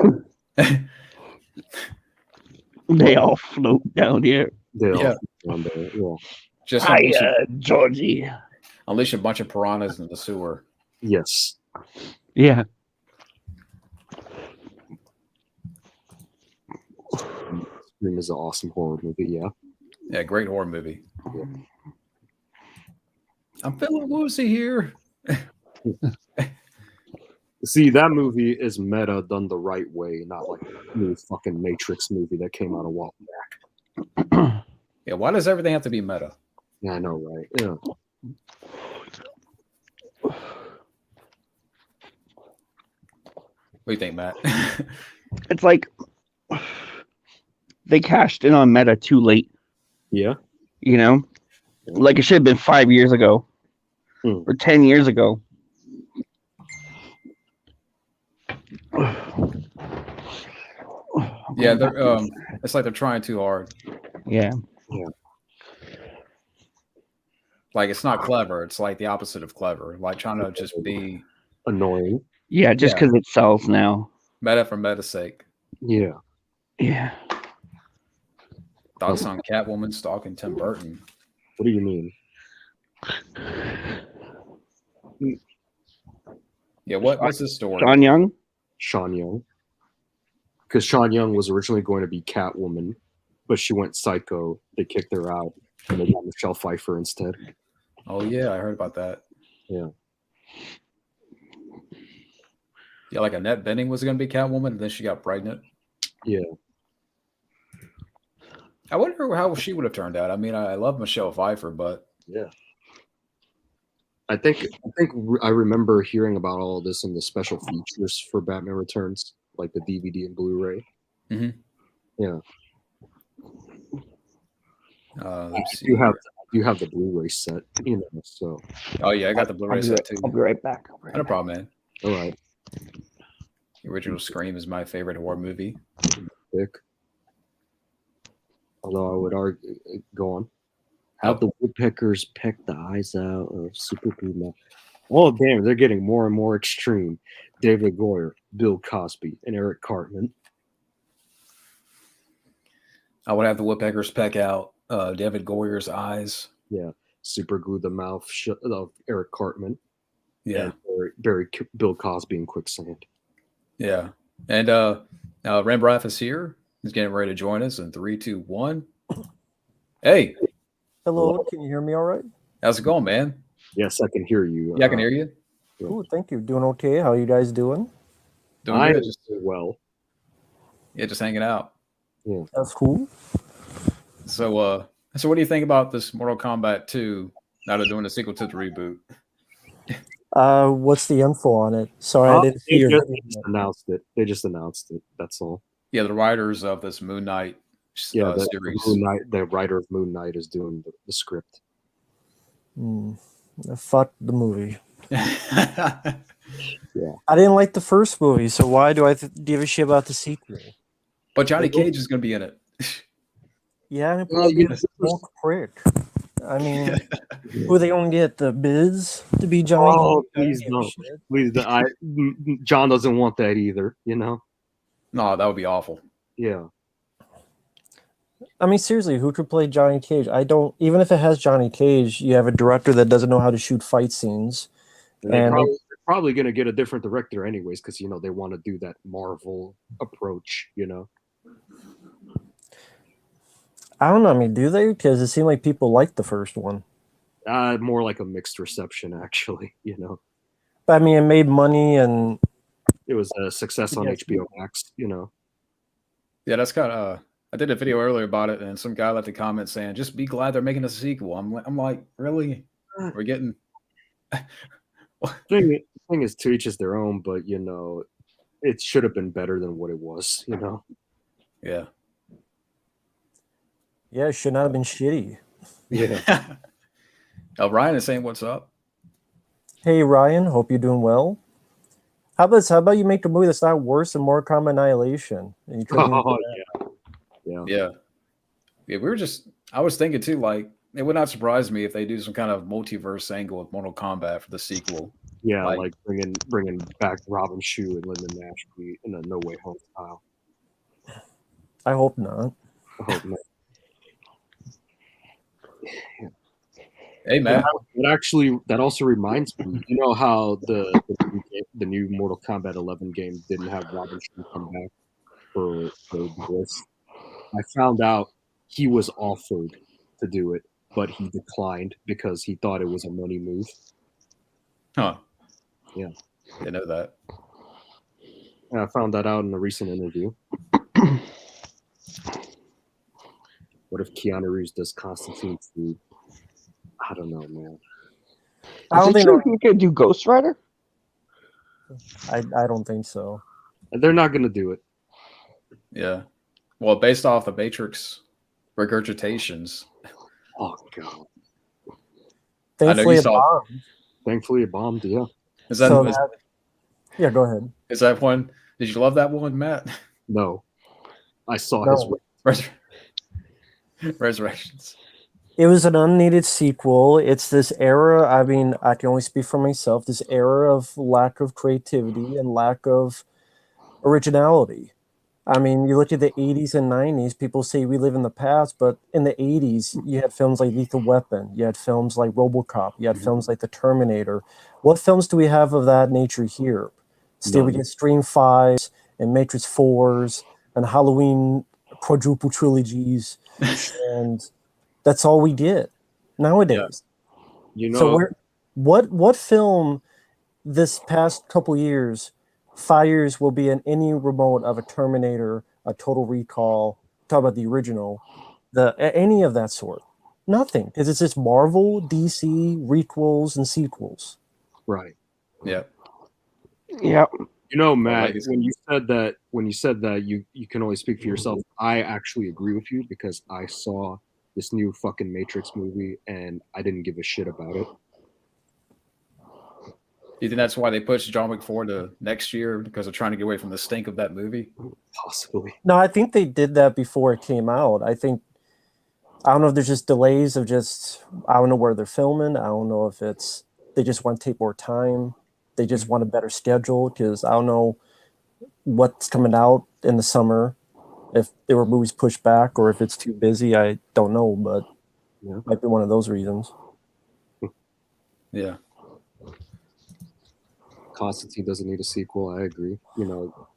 They all float down here. Yeah. Just Hiya, Georgie. unleash a bunch of piranhas in the sewer. Yes. Yeah. Scream is an awesome horror movie. Yeah. Yeah, great horror movie. Yeah. I'm feeling woozy here. See, that movie is meta done the right way, not like a new fucking Matrix movie that came out a while back. Yeah, why does everything have to be meta? Yeah, I know, right? Yeah. What do you think, Matt? It's like they cashed in on meta too late, Yeah. you know? Like it should have been 5 years ago or 10 years ago. Yeah, they're it's like they're trying too hard. Yeah. Like it's not clever. It's like the opposite of clever. Like trying to just be Annoying. Yeah, just because it sells now. meta for meta's sake. Yeah. Yeah. Thoughts on Catwoman stalking Tim Burton? What do you mean? Yeah, what's this story? Sean Young? Sean Young. Because Sean Young was originally going to be Catwoman, but she went psycho. They kicked her out, and they got Michelle Pfeiffer instead. Oh yeah, I heard about that. Yeah. Yeah, like Annette Bening was going to be Catwoman, and then she got pregnant. Yeah. I wonder how she would have turned out. I mean, I love Michelle Pfeiffer, but Yeah. I think I remember hearing about all of this in the special features for Batman Returns, like the DVD and Blu-ray. Mhm. Yeah. let's see You have here. you have the Blu-ray set, you know. So. Oh yeah, I got the Blu-ray set too. I'll be right back. No problem, man. All right. The original Scream is my favorite horror movie. Pick. Although I would argue, go on. Have the woodpeckers peck the eyes out of Super Puma. Oh, damn, they're getting more and more extreme. David Goyer, Bill Cosby, and Eric Cartman. I would have the woodpeckers peck out David Goyer's eyes. Yeah. Super glue the mouth shut of Eric Cartman. Yeah. And bury Bill Cosby in quicksand. Yeah. And Rembrandt is here. He's getting ready to join us in 3, 2, 1. Hey, Hello, can you hear me all right? how's it going, man? Yes, I can hear you. Yeah, I can hear you. Cool, thank you. Doing okay? How are you guys doing? Doing I good. just well. Yeah, just hanging out. Yeah. That's cool. So what do you think about this Mortal Kombat 2 now they're doing a sequel to the reboot? What's the info on it? Sorry, I didn't see your They video. just announced it. They just announced it. That's all. Yeah, the writers of this Moon Knight series. The writer of Moon Knight is doing the script. Fuck the movie. Yeah. I didn't like the first movie, so why do I give a shit about the sequel? But Johnny Cage is going to be in it. Yeah, and Well, you know, smoke prick. I mean, who are they going to get? The Biz to be Johnny? Oh, Cage? please I don't no. give a shit. Please, John doesn't want that either. You know. No, that would be awful. Yeah. I mean, seriously, who could play Johnny Cage? I don't. Even if it has Johnny Cage, you have a director that doesn't know how to shoot fight scenes. They're probably going to get a different director anyways, because they want to do that Marvel approach. I don't know. I mean, do they? Because it seemed like people liked the first one. More like a mixed reception, actually. But I mean, it made money, and It was a success on HBO Max. Yeah, that's kind of. I did a video earlier about it, and some guy left a comment saying, "Just be glad they're making a sequel." I'm like, really? We're getting. Thing is, to each is their own, but it should have been better than what it was. Yeah. yeah, it should not have been shitty. Yeah. Ryan is saying, "What's up?" Hey Ryan, hope you're doing well. How about you make a movie that's not worse than Mortal Kombat Annihilation? And you couldn't even do that. Yeah. I was thinking too, like, it would not surprise me if they do some kind of multiverse angle with Mortal Kombat for the sequel. Yeah, like bringing back Robin Shue and Lyndon Nash in a No Way Home style. I hope not. I hope not. Hey, Matt. That also reminds me, how the new Mortal Kombat 11 game didn't have Robin Shue come back for this. I found out he was offered to do it, but he declined because he thought it was a money move. Huh. Yeah. I know that. And I found that out in a recent interview. What if Keanu Reeves does Constantine 2? I don't know, man. I don't think he could do Ghost Rider. I don't think so. They're not going to do it. Yeah. Well, based off the Matrix regurgitations. Oh, God. Thankfully, you it saw- bombed. Thankfully, it bombed. Yeah. Is that, So is, yeah, go ahead. is that one? Did you love that one, Matt? No, I saw No. Resurrections. It was an unneeded sequel. It's this era. I mean, I can only speak for myself. This era of lack of creativity and lack of originality. I mean, you look at the 80s and 90s, people say we live in the past, but in the 80s, you had films like Lethal Weapon, you had films like Robocop, you had films like The Terminator. What films do we have of that nature here? Still, we None. get Scream 5s and Matrix 4s and Halloween quadruple trilogies, and that's all we get nowadays. You know, So what film this past couple years, 5 years will be in any remote of a Terminator, a Total Recall, talk about the original, any of that sort? Nothing, because it's just Marvel, DC, requels, and sequels. right. Yeah. Yeah. You know, Matt, legacy. when you said that you can only speak for yourself, I actually agree with you because I saw this new fucking Matrix movie and I didn't give a shit about it. You think that's why they pushed John Wick 4 to next year because they're trying to get away from the stink of that movie? Possibly. No, I think they did that before it came out. I don't know if there's just delays of I don't know where they're filming. I don't know if it's they just want to take more time. They just want a better schedule because I don't know what's coming out in the summer. If there were movies pushed back or if it's too busy, I don't know, but Yeah. it might be one of those reasons. Yeah. Constantine doesn't need a sequel. I agree. You know,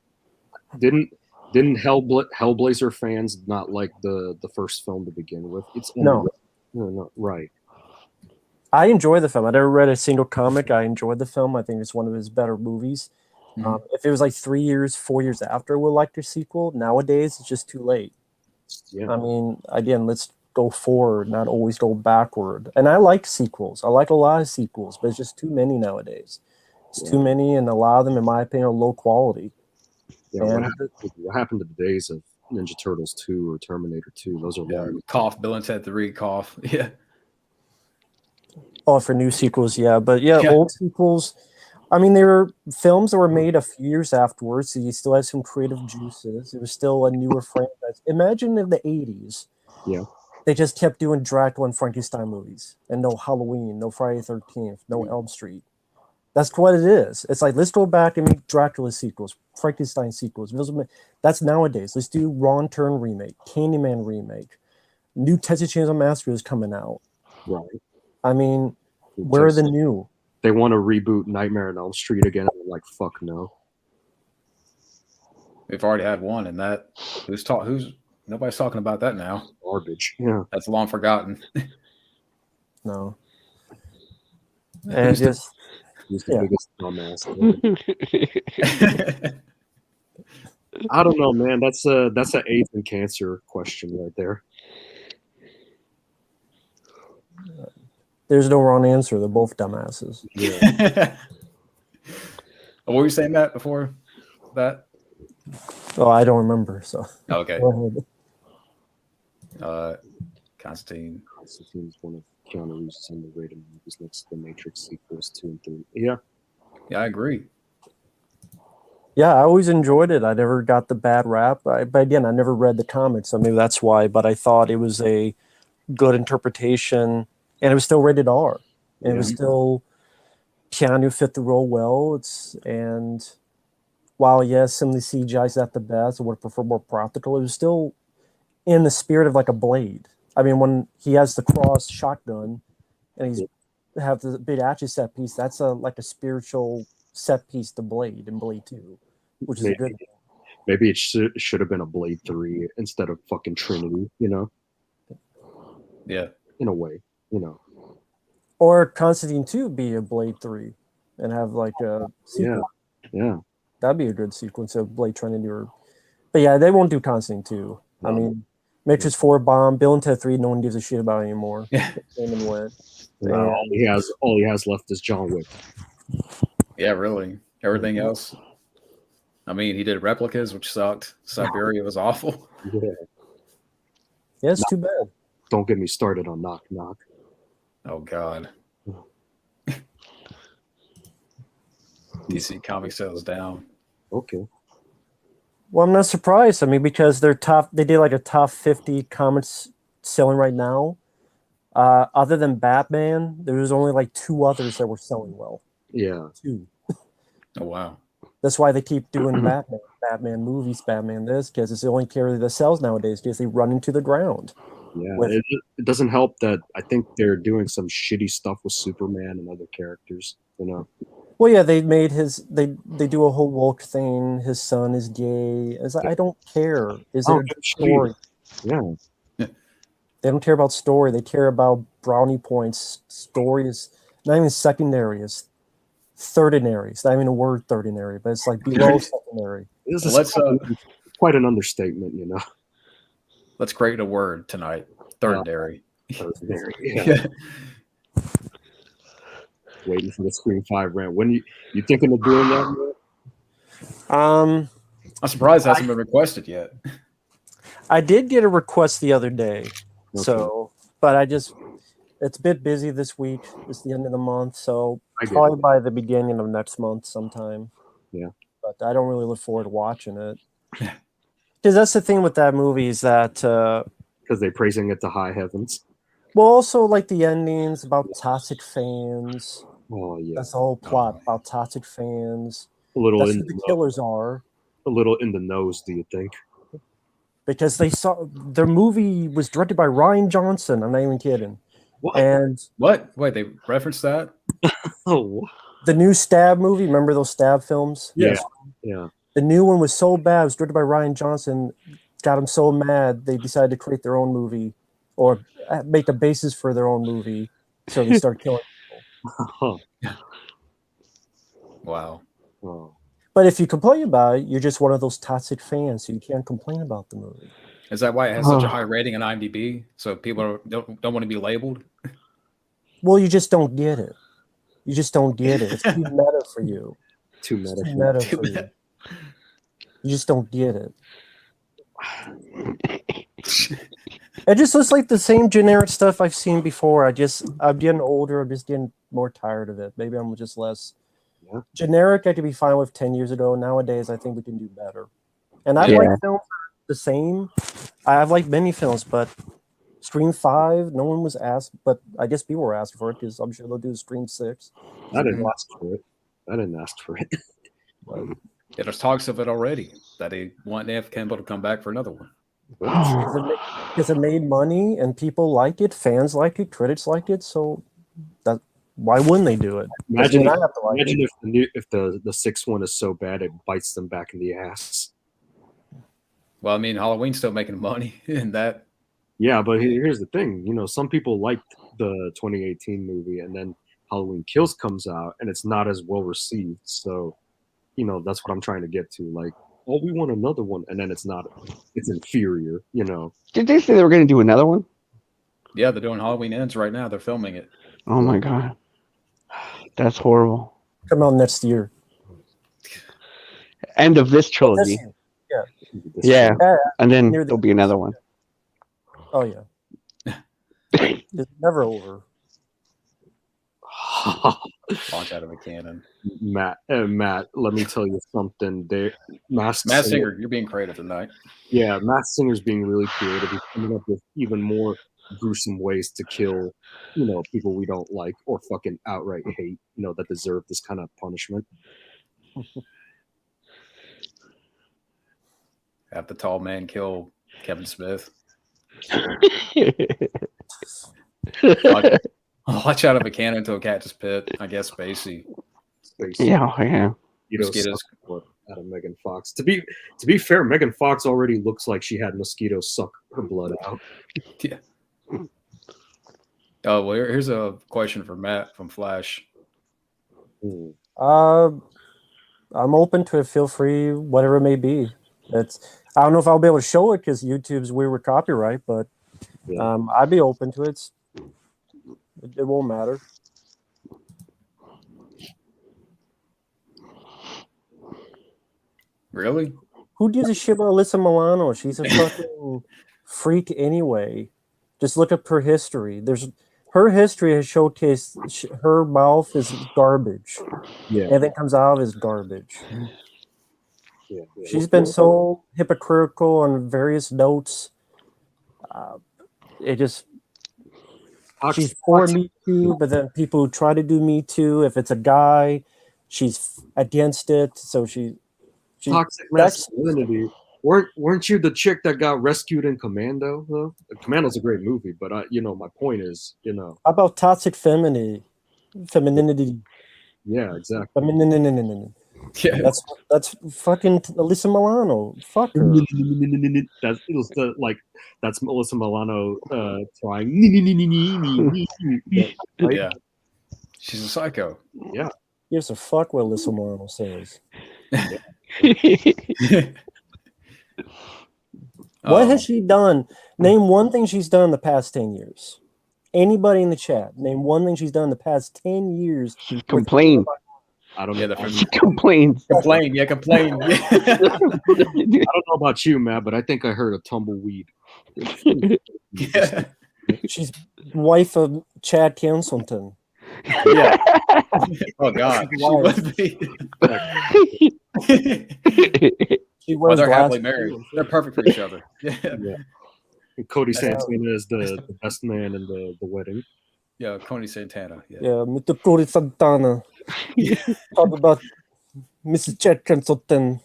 didn't Hellblazer fans not like the first film to begin with? It's only no, right. I enjoy the film. I never read a single comic. I enjoyed the film. I think it's one of his better movies. Mhm. If it was like 3 years, 4 years after, we'll like the sequel. Nowadays, it's just too late. Yeah. I mean, again, let's go forward, not always go backward. And I like sequels. I like a lot of sequels, but it's just too many nowadays. It's too many, and a lot of them, in my opinion, are low quality. Yeah. And What happened to the days of Ninja Turtles 2 or Terminator 2? Those are Yeah. long. Cough, Bill and Ted 3, cough. Yeah. for new sequels, yeah. But yeah, Yeah. old sequels, I mean, they were films that were made a few years afterwards, so you still had some creative juices. It was still a newer franchise. Imagine in the 80s, Yeah. they just kept doing Dracula and Frankenstein movies, and no Halloween, no Friday the 13th, no Elm Street. That's what it is. It's like, let's go back and make Dracula sequels, Frankenstein sequels. That's nowadays. Let's do Wrong Turn remake, Candyman remake, new Texas Chainsaw Massacre is coming out. Right. I mean, where are the new? They want to reboot Nightmare on Elm Street again. And they're like, fuck no. We've already had one, and that nobody's talking about that now. Garbage. Yeah. That's long forgotten. No. And just Who's the Yeah. biggest dumbass? I don't know, man. That's an AIDS and cancer question right there. there's no wrong answer. They're both dumbasses. Yeah. What were you saying, Matt, before that? Oh, I don't remember. So Okay. go ahead. Constantine. Constantine is one of Keanu Reeves' underrated movies next to the Matrix sequels 2 and 3. Yeah. Yeah, I agree. Yeah, I always enjoyed it. I never got the bad rap. But again, I never read the comics, so maybe that's why. But I thought it was a good interpretation, and it was still rated R. And it was still Keanu fit the role well. And while yes, some of the CGI is not the best, I would prefer more practical. It was still in the spirit of like a Blade. I mean, when he has the cross shotgun, and he's have the big action set piece, that's like a spiritual set piece to Blade in Blade 2, which is a good thing. Maybe it should have been a Blade 3 instead of fucking Trinity, you know? Yeah. In a way, you know. Or Constantine 2 be a Blade 3 and have like a sequel. Yeah. That'd be a good sequence of Blade Trinity. But yeah, they won't do Constantine 2. No. I mean, Matrix 4 bomb, Bill and Ted 3, no one gives a shit about anymore. Yeah. Came and went. All he has left is John Wick. Yeah, really. Everything else. I mean, he did Replicas, which sucked. Siberia was awful. Yeah. Yeah, it's too bad. Don't get me started on Knock Knock. Oh God. DC comic sales down. Okay. Well, I'm not surprised. I mean, because they did like a top 50 comics selling right now. Other than Batman, there was only like 2 others that were selling well. Yeah. 2. Oh wow. That's why they keep doing Batman movies, Batman this, because it's the only character that sells nowadays because they run into the ground. Yeah. With- It doesn't help that I think they're doing some shitty stuff with Superman and other characters. You know. Well, yeah, they made they do a whole woke thing. His son is gay. It's like, I don't care. Is it a good story? Yeah. They don't care about story. They care about brownie points. Story is not even secondary. It's thirdinary. It's not even a word thirdinary, but it's like below secondary. This is quite an understatement, you know. Let's create a word tonight. Thirdary. Thirdary. Yeah. Waiting for the Scream 5 rant. When you thinking of doing that? I'm surprised it hasn't been requested yet. I did get a request the other day. Okay. So, but it's a bit busy this week. It's the end of the month, so I get probably it. by the beginning of next month sometime. Yeah. But I don't really look forward to watching it. Because that's the thing with that movie is that Because they're praising it to high heavens. well, also like the endings about toxic fans. Oh yeah. That's the whole plot about toxic fans. A little That's in who the killers are. a little in the nose, do you think? Because they saw their movie was directed by Ryan Johnson. I'm not even kidding. What? And What? Wait, they referenced that? Oh. the new Stab movie, remember those Stab films? Yeah. Yeah. The new one was so bad. It was directed by Ryan Johnson. Got them so mad they decided to create their own movie or make the basis for their own movie. So they started killing people. Wow. Oh. But if you complain about it, you're just one of those toxic fans, so you can't complain about the movie. Is that why it has such a high rating on IMDb? So people don't want to be labeled? Well, you just don't get it. You just don't get it. It's too meta for you. Too It's meta. too meta for you. You just don't get it. It just looks like the same generic stuff I've seen before. I'm getting older. I'm just getting more tired of it. Maybe I'm just less generic. I could be fine with 10 years ago. Nowadays, I think we can do better. And I like films the same. I've liked many films, but Scream 5, no one was asked, but I guess people were asked for it because I'm sure they'll do Scream 6. I didn't ask for it. Yeah, there's talks of it already that they want Neve Campbell to come back for another one. Because it made money and people like it, fans like it, critics like it. So why wouldn't they do it? Imagine They not have to like it. if the sixth one is so bad it bites them back in the ass. Well, I mean, Halloween's still making money in that. Yeah, but here's the thing. You know, some people liked the 2018 movie, and then Halloween Kills comes out, and it's not as well received. So, you know, that's what I'm trying to get to. Like, oh, we want another one, and then it's not. It's inferior. You know. Did they say they were going to do another one? Yeah, they're doing Halloween Ends right now. They're filming it. Oh my god, that's horrible. Come out next year. End of this trilogy. Yeah, and then there'll be another one. Oh yeah. It's never over. Launch out of a cannon. Matt, let me tell you something. Masked Matt Singer, you're being creative tonight. Yeah, Masked Singer's being really creative. He's coming up with even more gruesome ways to kill, you know, people we don't like or fucking outright hate, you know, that deserve this kind of punishment. Have the tall man kill Kevin Smith. Watch out of a cannon to a cactus pit. I guess Spacey. Yeah. Mosquitoes out of Megan Fox. To be fair, Megan Fox already looks like she had mosquitoes suck her blood out. Yeah. Oh well, here's a question for Matt from Flash. I'm open to it. Feel free, whatever it may be. I don't know if I'll be able to show it because YouTube's weird with copyright, but I'd be open to it. It won't matter. Really? Who gives a shit about Alyssa Milano? She's a fucking freak anyway. Just look up her history. her history has showcased her mouth is garbage. Yeah. Everything comes out of is garbage. Yeah. She's been so hypocritical on various notes. It just she's for Me Too, but then people who try to do Me Too, if it's a guy, she's against it. So she toxic masculinity. Weren't you the chick that got rescued in Commando? Though Commando's a great movie, but my point is, How about toxic femininity? Yeah, exactly. Femininity. Yeah. That's fucking Alyssa Milano. Fuck her. That's Alyssa Milano trying. Right? Yeah. She's a psycho. Yeah. Here's a fuck what Alyssa Milano says. What has she done? Name one thing she's done in the past 10 years. Anybody in the chat, name one thing she's done in the past 10 years. She's complained. I don't know. Yeah, She complains. Complain. Yeah, complain. Yeah. I don't know about you, Matt, but I think I heard a tumbleweed. Yeah. She's wife of Chad Kensington. Yeah. Oh God. She would be. She Well, wears they're happily glasses. married. They're perfect for each other. Yeah. Yeah. And Cody Santana is the best man in the wedding. Yeah, Coney Santana. Yeah. Yeah, Mr. Cody Santana. Talk about Mrs. Chad Kensington,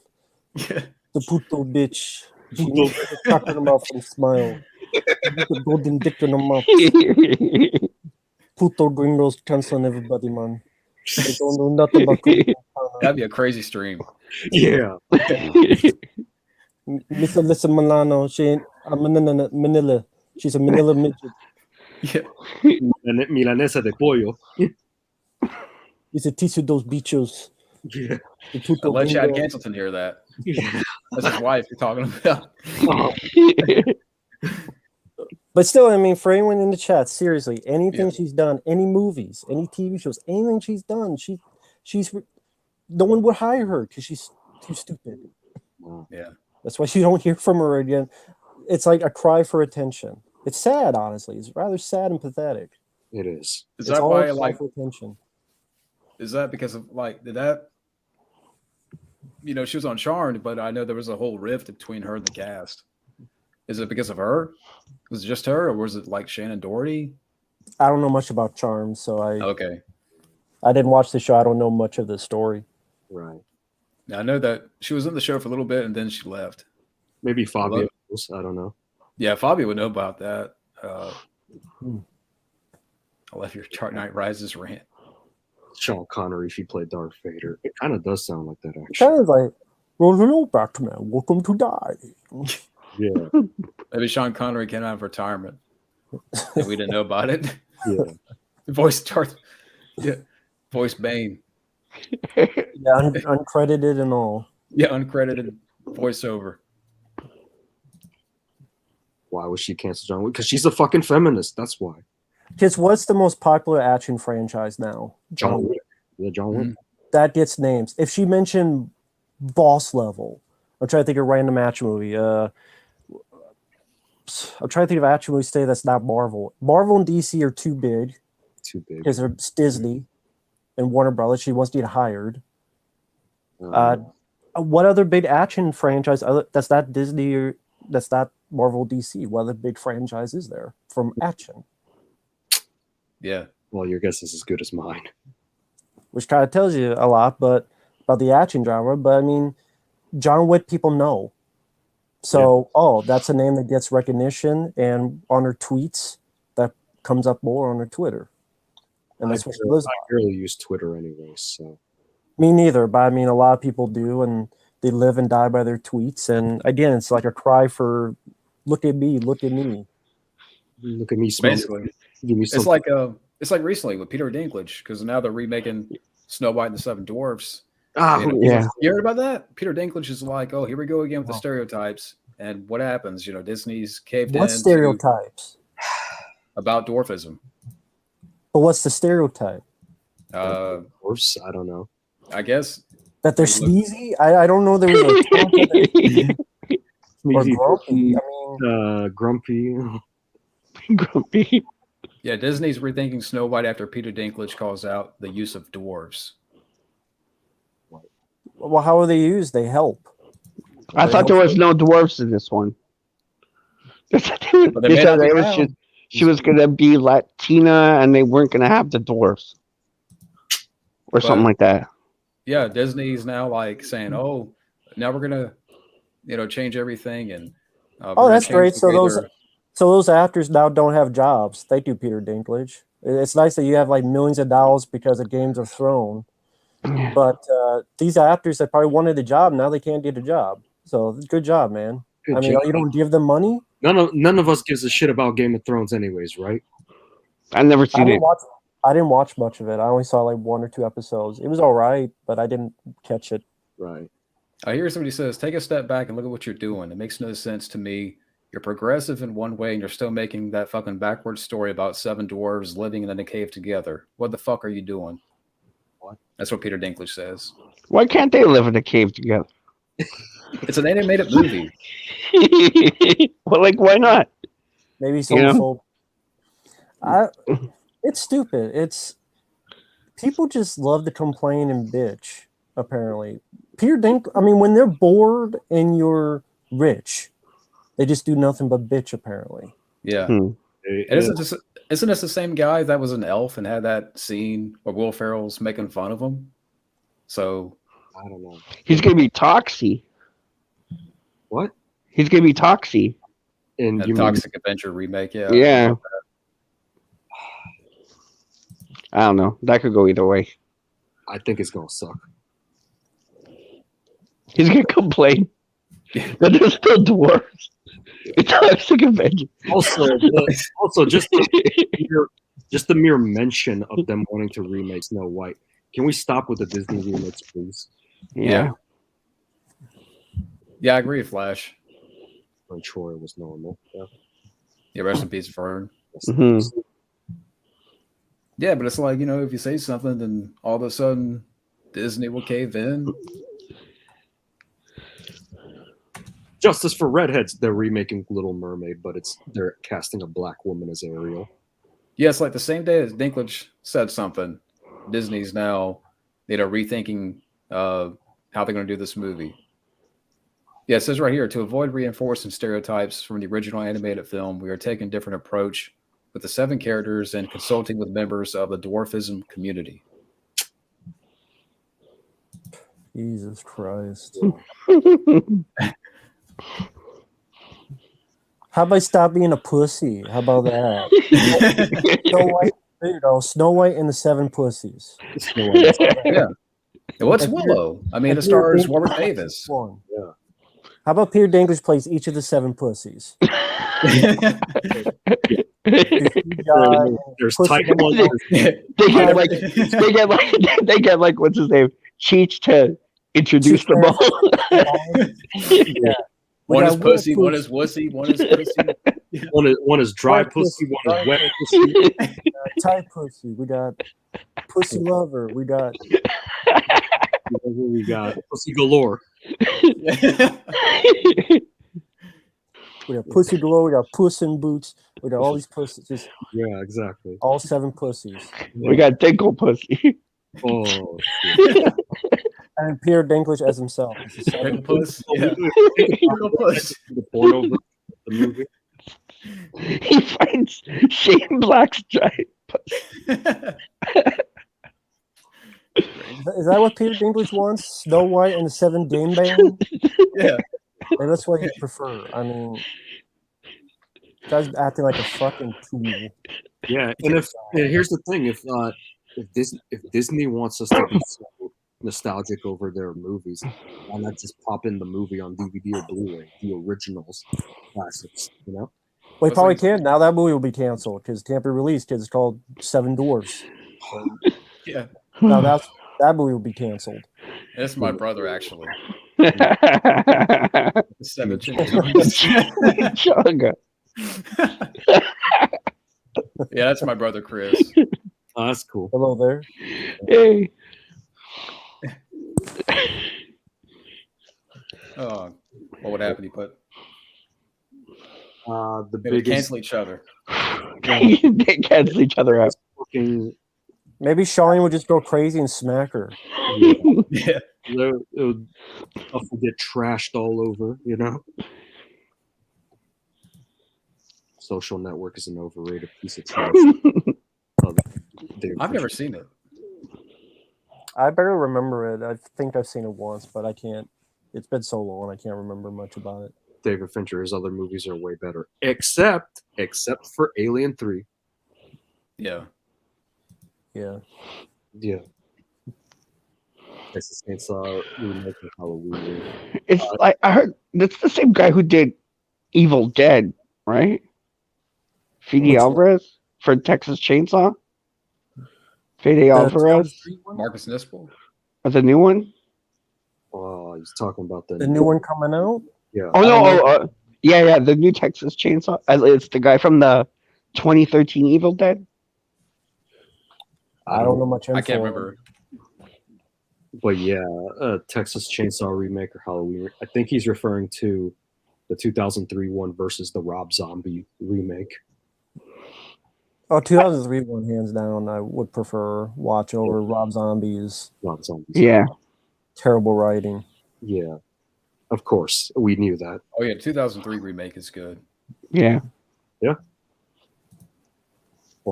Yeah. the puto bitch. She needs to put a cock in her mouth and smile. Put a golden dick in her mouth. Puto gringos canceling everybody, man. They don't know nothing about Cody Santana. That'd be a crazy stream. Yeah. Miss Alyssa Milano, she ain't a Manila. She's a Manila midget. Yeah. Milanesa de pollo. He's a teach you those bichos. Yeah. The puto I'll let Chad gringo. Cancelton hear that. That's his wife you're talking about. But still, I mean, for anyone in the chat, seriously, anything she's done, any movies, any TV shows, anything she's done, she's no one would hire her because she's too stupid. Yeah. That's why you don't hear from her again. It's like a cry for attention. It's sad, honestly. It's rather sad and pathetic. It is. Is It's that all why a cry like for attention? is that because of like did that she was on Charmed, but I know there was a whole rift between her and the cast. Is it because of her? Was it just her, or was it like Shannon Doherty? I don't know much about Charms, so Okay. I didn't watch the show. I don't know much of the story. Right. Now, I know that she was in the show for a little bit and then she left. Maybe Fabio. I don't know. Yeah, Fabio would know about that. I'll let your Dark Knight Rises rant. Sean Connery, she played Darth Vader. It kind of does sound like that, It actually. sounds like, well, hello, Batman. Welcome to die. Yeah. Maybe Sean Connery came out of retirement and we didn't know about it. Yeah. Voice Bane. Yeah, uncredited and all. Yeah, uncredited voiceover. Why was she canceled, John Wick? Because she's a fucking feminist. That's why. Because what's the most popular action franchise now? John Wick. Yeah, John Wick. That gets names. If she mentioned Boss Level, I'm trying to think of a random action movie. I'm trying to think of action movies today that's not Marvel. Marvel and DC are too big Too big. because it's Disney and Warner Brothers. She wants to get hired. What other big action franchise that's not Disney or that's not Marvel DC? What other big franchise is there from action? Yeah. Well, your guess is as good as mine. Which kind of tells you a lot, but about the action genre. But I mean, John Wick people know. So, that's a name that gets recognition, and on her tweets, that comes up more on her Twitter. And that's what she lives I barely use Twitter anyway, so. Me neither, but I mean, a lot of people do, and they live and die by their tweets. And again, it's like a cry for, look at me, look at me. Look at me, smell me. Basically. Give me It's something. like recently with Peter Dinklage, because now they're remaking Snow White and the Seven Dwarfs. Yeah. You heard about that? Peter Dinklage is like, oh, here we go again with the stereotypes. And what happens? Disney's caved in. What stereotypes? About dwarfism. But what's the stereotype? Dwarfs? I don't know. I guess. That they're sleazy? I don't know there was a term for that. Or Sneezy, grumpy. I mean, grumpy. Grumpy. Yeah, Disney's rethinking Snow White after Peter Dinklage calls out the use of dwarves. Well, how are they used? They help. I thought there was no dwarfs in this one. They said she was going to be Latina and they weren't going to have the dwarfs. Or something like that. Yeah, Disney's now like saying, "Oh, now we're gonna, change everything." And that's great. So those actors now don't have jobs. Thank you, Peter Dinklage. It's nice that you have like millions of dollars because of Games of Thrones, but these actors that probably wanted a job now they can't get a job. So good job, man. You don't give them money. None of us gives a shit about Game of Thrones, anyways, right? I've never seen it. I didn't watch much of it. I only saw like 1 or 2 episodes. It was all right, but I didn't catch it. Right. I hear somebody says, take a step back and look at what you're doing. It makes no sense to me. You're progressive in one way, and you're still making that fucking backwards story about 7 dwarves living in a cave together. What the fuck are you doing? What? That's what Peter Dinklage says. Why can't they live in a cave together? It's an animated movie. Well, like, why not? Maybe sold. It's stupid. It's people just love to complain and bitch. Apparently, when they're bored and you're rich, they just do nothing but bitch. Apparently, yeah. Isn't this the same guy that was an elf and had that scene where Will Ferrell's making fun of him? So I don't know. He's gonna be Toxie. What? He's gonna be Toxie in Toxic Avenger remake. Yeah. Yeah. I don't know. That could go either way. I think it's gonna suck. He's gonna complain that there's still dwarves. It's Toxic Avenger. Also, just the mere mention of them wanting to remake Snow White. Can we stop with the Disney remakes, please? Yeah. Yeah, I agree, Flash. When Troy was normal. Yeah, rest in peace, Fern. Mm-hmm. Yeah, but it's like, if you say something, then all of a sudden Disney will cave in. Justice for redheads. They're remaking Little Mermaid, but they're casting a black woman as Ariel. Yeah, it's like the same day as Dinklage said something, Disney's now, rethinking how they're going to do this movie. Yeah, it says right here, to avoid reinforcing stereotypes from the original animated film, we are taking a different approach with the 7 characters and consulting with members of the dwarfism community. Jesus Christ. How about stop being a pussy? How about that? Snow White and the 7 pussies. Yeah. What's Willow? It stars Warwick Davis. Yeah. How about Peter Dinklage plays each of the 7 pussies? There's type one. They get like what's his name? Cheech to introduce them all. Yeah. One is pussy, one is wussy, one is pussy. One is dry pussy, one is wet pussy. Tight pussy. We got pussy lover. We got pussy galore. We got pussy galore. We got puss in boots. We got all these pussies. Just exactly. All 7 pussies. We got Dinkle pussy. Oh. And Peter Dinklage as himself. Dinkle puss. Yeah. Dinkle puss. The porno of the movie. He finds Shane Black's giant pussy. Is that what Peter Dinklage wants? Snow White and the 7 Dame Band? Yeah. And that's what he prefer. Guy's acting like a fucking tool. Yeah, and here's the thing: if Disney wants us to be so nostalgic over their movies, why not just pop in the movie on DVD or Blu-ray, the originals, classics? Well, he probably can. Now that movie will be canceled because it can't be released because it's called 7 Dwarfs. Yeah. Now that movie will be canceled. That's my brother, actually. 7 Chunga. Yeah, that's my brother, Chris. Oh, that's cool. Hello there. Hey. Oh, what would happen? He put the they biggest cancel each other. They cancel each other out. Maybe Shawnee would just go crazy and smack her. Yeah. It would get trashed all over, you know? Social Network is an overrated piece of trash. I've never seen it. I barely remember it. I think I've seen it once, but I can't. It's been so long, I can't remember much about it. David Fincher, his other movies are way better, except for Alien 3. Yeah. Yeah. Texas Chainsaw Remake of Halloween. It's like I heard that's the same guy who did Evil Dead, right? Fede Alvarez for Texas Chainsaw. Fede Alvarez, Marcus Nispel. The new one. Oh, he's talking about the new one coming out. Yeah. Oh no! Yeah, the new Texas Chainsaw. It's the guy from the 2013 Evil Dead. I don't know much info. I can't remember. But yeah, Texas Chainsaw Remake or Halloween. I think he's referring to the 2003 one versus the Rob Zombie remake. Oh, 2003 one, hands down. I would prefer watch over Rob Zombie's. Rob Zombie. Yeah. Terrible writing. Yeah. Of course, we knew that. Oh yeah, 2003 remake is good. Yeah.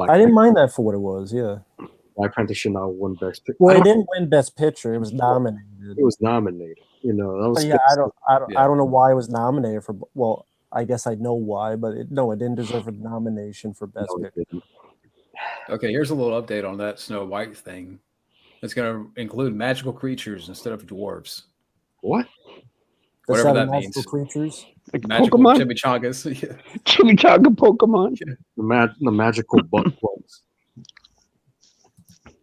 I didn't mind that for what it was. Yeah. Black Panther should not win Best Picture. Well, it didn't win Best Picture. It was nominated. It was nominated. You know, that was. But yeah, I don't know why it was nominated for. Well, I guess I know why, but it didn't deserve a nomination for Best Picture. Okay, here's a little update on that Snow White thing. It's going to include magical creatures instead of dwarves. What? Whatever that means. Magical creatures? Like magical Pokemon? chimichangas. Yeah. Chimichanga Pokemon? Yeah. The magical butt plugs.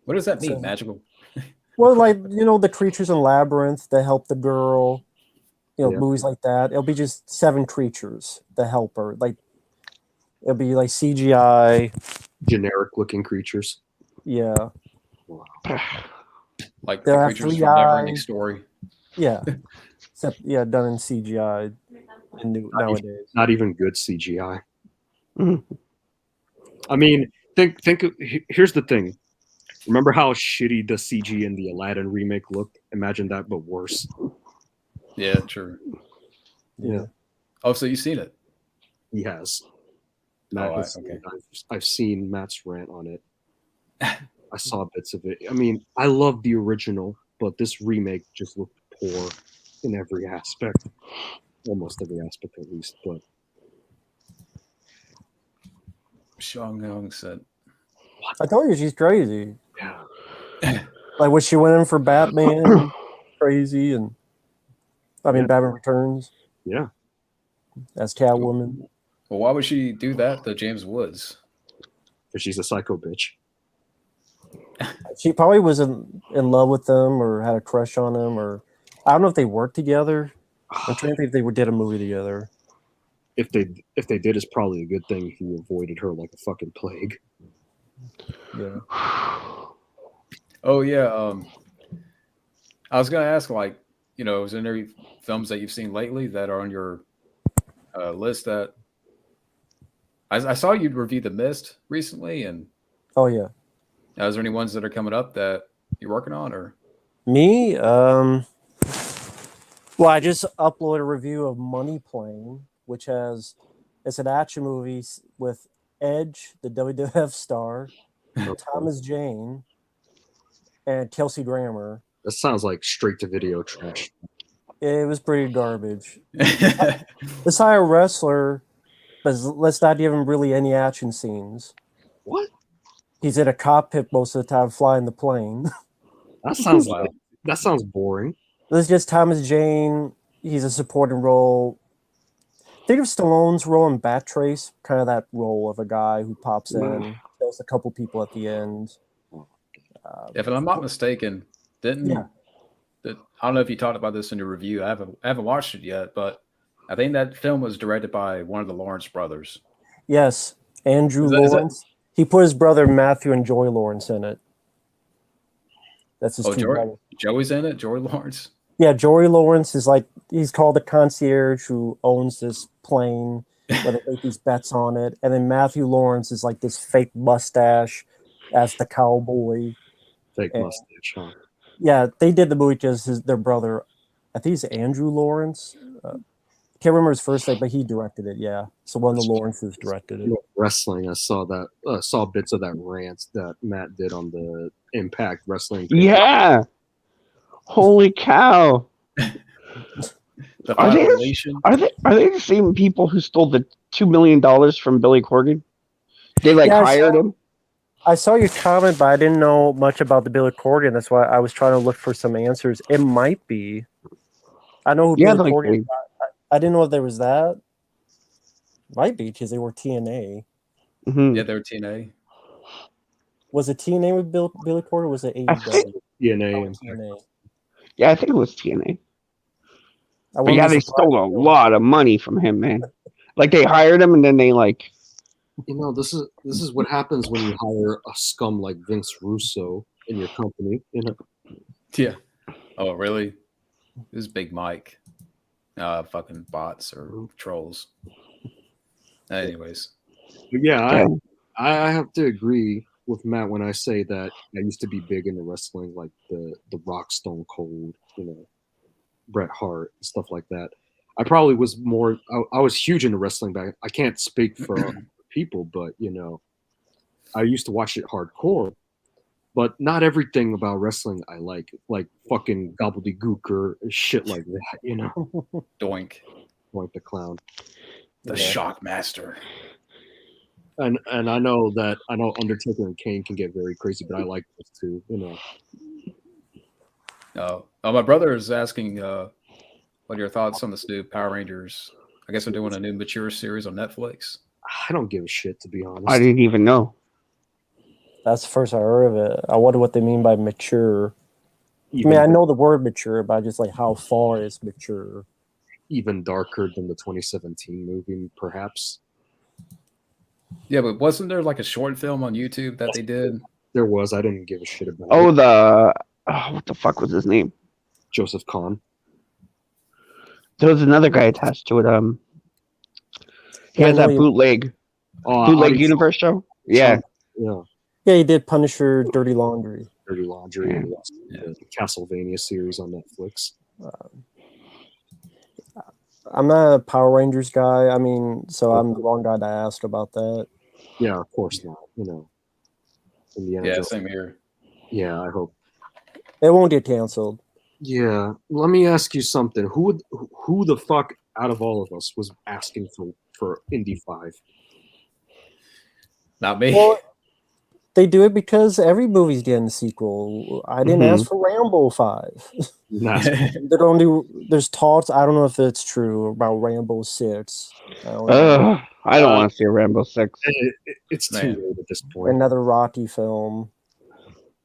What does that mean, magical? Well, like, the creatures in Labyrinth that help the girl, movies like that. It'll be just 7 creatures that help her. Like, it'll be like CGI. Generic looking creatures. Yeah. Wow. Like the creatures from Neverending Story. Yeah. Except, done in CGI nowadays. Not even good CGI. I mean, here's the thing. Remember how shitty the CG in the Aladdin remake looked? Imagine that, but worse. Yeah, true. Yeah. Oh, so you've seen it? He has. Okay. I've seen Matt's rant on it. I saw bits of it. I mean, I love the original, but this remake just looked poor in every aspect. Almost every aspect, at least. But Sean Young said, I told you she's crazy. yeah. Like when she went in for Batman, crazy, and Batman Returns. Yeah. As Catwoman. Well, why would she do that to James Woods? Because she's a psycho bitch. She probably was in love with him or had a crush on him, or I don't know if they worked together. I'm trying to think if they did a movie together. If they did, it's probably a good thing he avoided her like a fucking plague. Yeah. Oh yeah. I was gonna ask, like, is there any films that you've seen lately that are on your list that I saw you review The Mist recently, and oh yeah. Is there any ones that are coming up that you're working on, or me? Well, I just uploaded a review of Money Plane, which it's an action movie with Edge, the WWF star, Thomas Jane, and Kelsey Grammer. That sounds like straight to video trash. It was pretty garbage. Let's hire a wrestler, but let's not give him really any action scenes. What? He's in a cockpit most of the time flying the plane. That sounds boring. This is just Thomas Jane. He's a supporting role. Think of Stallone's role in Bat Trace, kind of that role of a guy who pops in, kills a couple people at the end. If I'm not mistaken, I don't know if you talked about this in your review. I haven't watched it yet, but I think that film was directed by one of the Lawrence brothers. Yes, Andrew Lawrence. He put his brother Matthew and Joey Lawrence in it. That's his two brothers. Joey's in it? Joey Lawrence? Yeah, Joey Lawrence is he's called the concierge who owns this plane. where they make these bets on it, and then Matthew Lawrence is like this fake mustache as the cowboy. Fake mustache, huh? Yeah, they did the movie because their brother, I think it's Andrew Lawrence. Can't remember his first name, but he directed it. Yeah, so one of the Lawrences directed it. Wrestling, I saw that. Saw bits of that rant that Matt did on the Impact Wrestling. Yeah. Holy cow. The Are they the same people who stole the $2 million from Billy Corgan? They hired him. I saw your comment, but I didn't know much about the Billy Corgan. That's why I was trying to look for some answers. It might be. I know who Billy Corgan. I didn't know if there was that. Might be because they were TNA. Mm-hmm. Yeah, they were TNA. Was it TNA with Billy Corgan? Or was it AEW? TNA. Yeah, I think it was TNA. But yeah, they stole a lot of money from him, man. They hired him and then they this is what happens when you hire a scum like Vince Russo in your company. Yeah. Oh, really? This is Big Mike. Fucking bots or trolls. Anyways. But yeah, I have to agree with Matt when I say that I used to be big into wrestling, like the Rock, Stone Cold, Bret Hart, stuff like that. I probably was more. I was huge into wrestling back. I can't speak for other people, but I used to watch it hardcore. But not everything about wrestling I like fucking gobbledygook or shit like that, Doink. Doink the clown. The Shock Master. And I know Undertaker and Kane can get very crazy, but I like this too, Oh, my brother is asking what are your thoughts on this new Power Rangers? I guess they're doing a new mature series on Netflix. I don't give a shit, to be honest. I didn't even know. That's the first I heard of it. I wonder what they mean by mature. I know the word mature, but just how far is mature? Even darker than the 2017 movie, perhaps. Yeah, but wasn't there a short film on YouTube that they did? There was. I didn't give a shit about it. What the fuck was his name? Joseph Kahn. There was another guy attached to it. He has that bootleg universe show. Yeah. Yeah, he did Punisher, Dirty Laundry. Dirty Laundry, and the Castlevania series on Netflix. I'm not a Power Rangers guy. So I'm the wrong guy to ask about that. Yeah, of course not. Indiana Jones. Same here. Yeah, I hope it won't get canceled. Yeah, let me ask you something. Who the fuck out of all of us was asking for Indy 5? Not me. Well, they do it because every movie's getting a sequel. I didn't ask for Rambo 5. There's talks. I don't know if it's true about Rambo 6. I don't want to see a Rambo 6. It's too late at this point. Another Rocky film.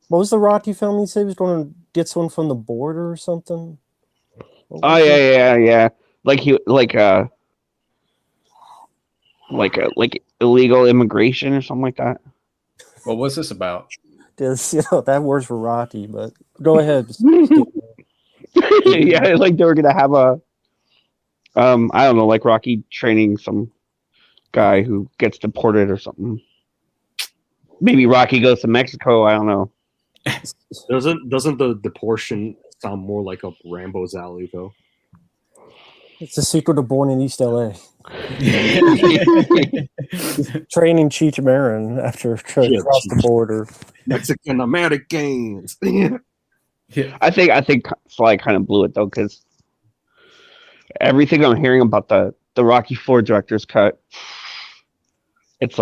What was the Rocky film he said he was going to get someone from the border or something? Oh yeah. Illegal immigration or something like that. What was this about? That word's for Rocky, but go ahead. Yeah, they were gonna have a I don't know, Rocky training some guy who gets deported or something. Maybe Rocky goes to Mexico, I don't know. Doesn't the portion sound more like up Rambo's alley though? It's a sequel to Born in East LA. Training Cheech Marin after trying to cross the border. Mexican Americans. I think Sly kind of blew it though, because everything I'm hearing about the Rocky IV director's cut, it's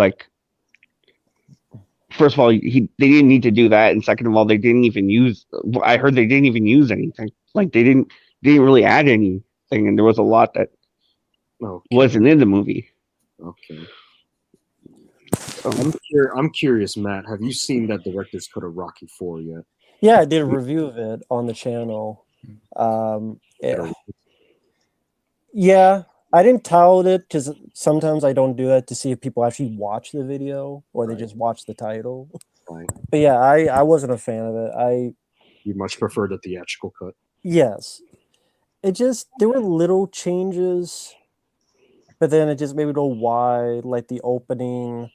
first of all, they didn't need to do that, and second of all, they didn't even use. I heard they didn't even use anything. They didn't really add anything, and there was a lot that wasn't in the movie. Okay. I'm curious, Matt. Have you seen that director's cut of Rocky IV yet? Yeah, I did a review of it on the channel. Yeah, I didn't tout it because sometimes I don't do that to see if people actually watch the video or they just watch the title. Right. But yeah, I wasn't a fan of it. You much prefer the theatrical cut? Yes. There were little changes but then it just made me go, why? Like the opening.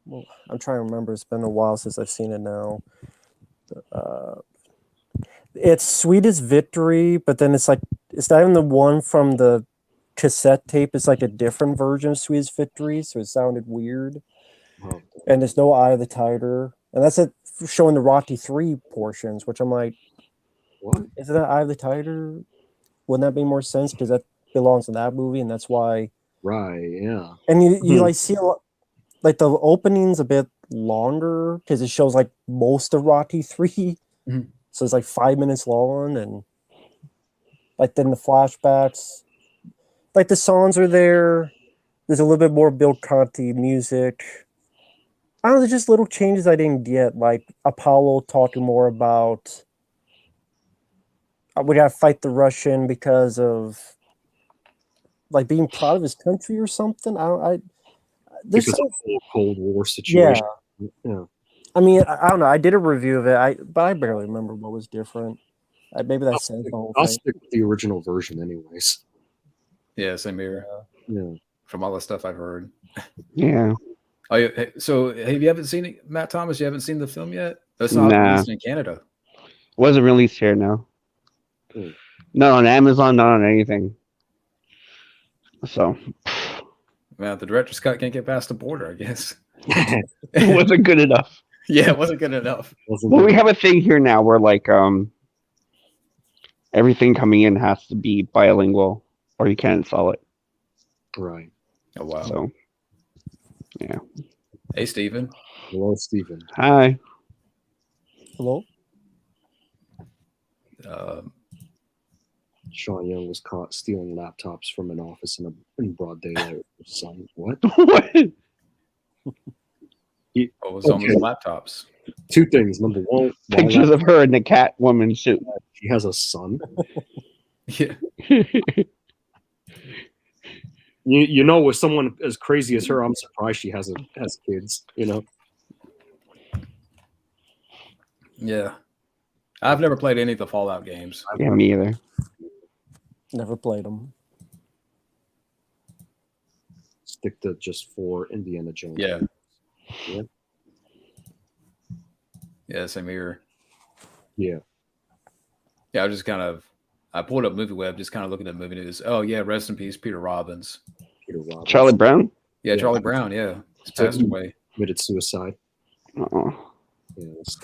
Well, I'm trying to remember. It's been a while since I've seen it now. It's Sweet as Victory, but then it's like it's not even the one from the cassette tape. It's like a different version of Sweet as Victory, so it sounded weird. Oh, And there's no Eye of the Tiger, and that's it showing the Rocky 3 portions, which I'm like, what? isn't that Eye of the Tiger? Wouldn't that make more sense? Because that belongs in that movie, and that's why. Right, yeah. And you like see a lot, like the opening's a bit longer because it shows like most of Rocky 3. Mhm. So it's like 5 minutes long, and like then the flashbacks, like the songs are there. There's a little bit more Bill Conti music. I don't know, there's just little changes I didn't get, like Apollo talking more about we gotta fight the Russian because of like being proud of his country or something. There's Because some, of the whole Cold War situation. Yeah. I mean, I don't know. I did a review of it, but I barely remember what was different. Maybe that says the whole I'll thing. stick with the original version anyways. Yeah, same here. Yeah. From all the stuff I've heard. Yeah. Oh, yeah. So have you haven't seen it, Matt Thomas? You haven't seen the film yet? That's not Nah. released in Canada. Wasn't released here, no. Not on Amazon, not on anything. So Well, the director's cut can't get past the border, I guess. it wasn't good enough. Yeah, it wasn't good enough. Well, we have a thing here now where like everything coming in has to be bilingual or you can't install it. Right. Oh wow. So yeah. Hey Stephen. Hello, Stephen. Hi. Hello? Sean Young was caught stealing laptops from an office in broad daylight. Son, what? What? What was on those laptops? Two things. Number one, Pictures of her in the Catwoman suit. she has a son. Yeah. You know, with someone as crazy as her, I'm surprised she has kids. You know. Yeah. I've never played any of the Fallout games. Yeah, me either. Never played them. Stick to just 4 Indiana Jones. Yeah. Yeah. Yeah, same here. Yeah. Yeah, I pulled up Movie Web, just kind of looking at movie news. Oh yeah, rest in peace, Peter Robbins. Peter Robbins. Charlie Brown? Yeah, Yeah. Charlie Brown, yeah. He's passed away. Committed suicide. Oh. Yeah, that's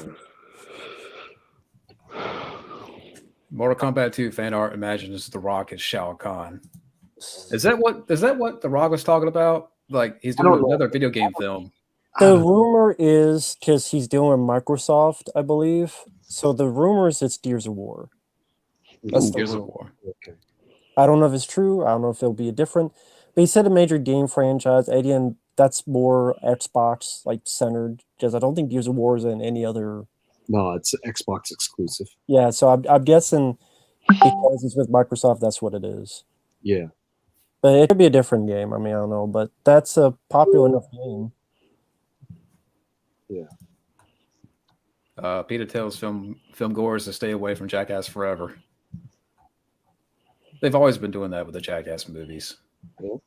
Mortal Kombat 2 fan art imagines The Rock as Shao Kahn. Is that what The Rock was talking about? Like he's doing another video game film. The rumor is because he's dealing with Microsoft, I believe. So the rumor is it's Gears of War. That's the Gears of rumor. War. Okay. I don't know if it's true. I don't know if it'll be a different. But he said a major game franchise. Again, that's more Xbox like centered. Because I don't think Gears of War is in any other. No, it's Xbox exclusive. Yeah, so I'm guessing because it's with Microsoft, that's what it is. Yeah. But it could be a different game. I mean, I don't know. But that's a popular enough game. Yeah. PETA tells film goers to stay away from Jackass forever. They've always been doing that with the Jackass movies. Yeah.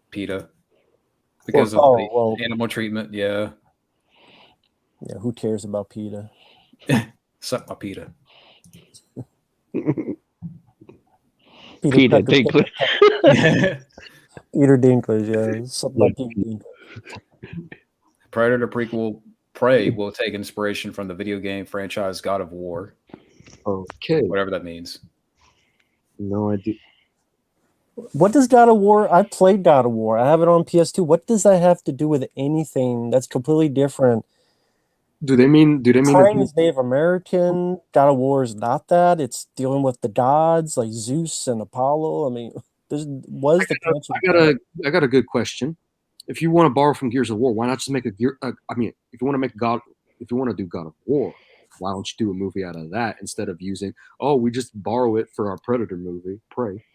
PETA. Because of the animal treatment, yeah. Yeah, who cares about PETA? Suck my PETA. Peter Dinklage. Peter Dinklage, yeah. Something like Peter Dinklage. Predator prequel Prey will take inspiration from the video game franchise God of War. Okay. Whatever that means. No idea. What does God of War? I played God of War. I have it on PS2. What does that have to do with anything that's completely different? Do they mean Prime is Native American. God of War is not that. It's dealing with the gods like Zeus and Apollo. I mean, I got a good question. If you want to borrow from Gears of War, why not just make if you want to do God of War, why don't you do a movie out of that instead of using, we just borrow it for our Predator movie, Prey.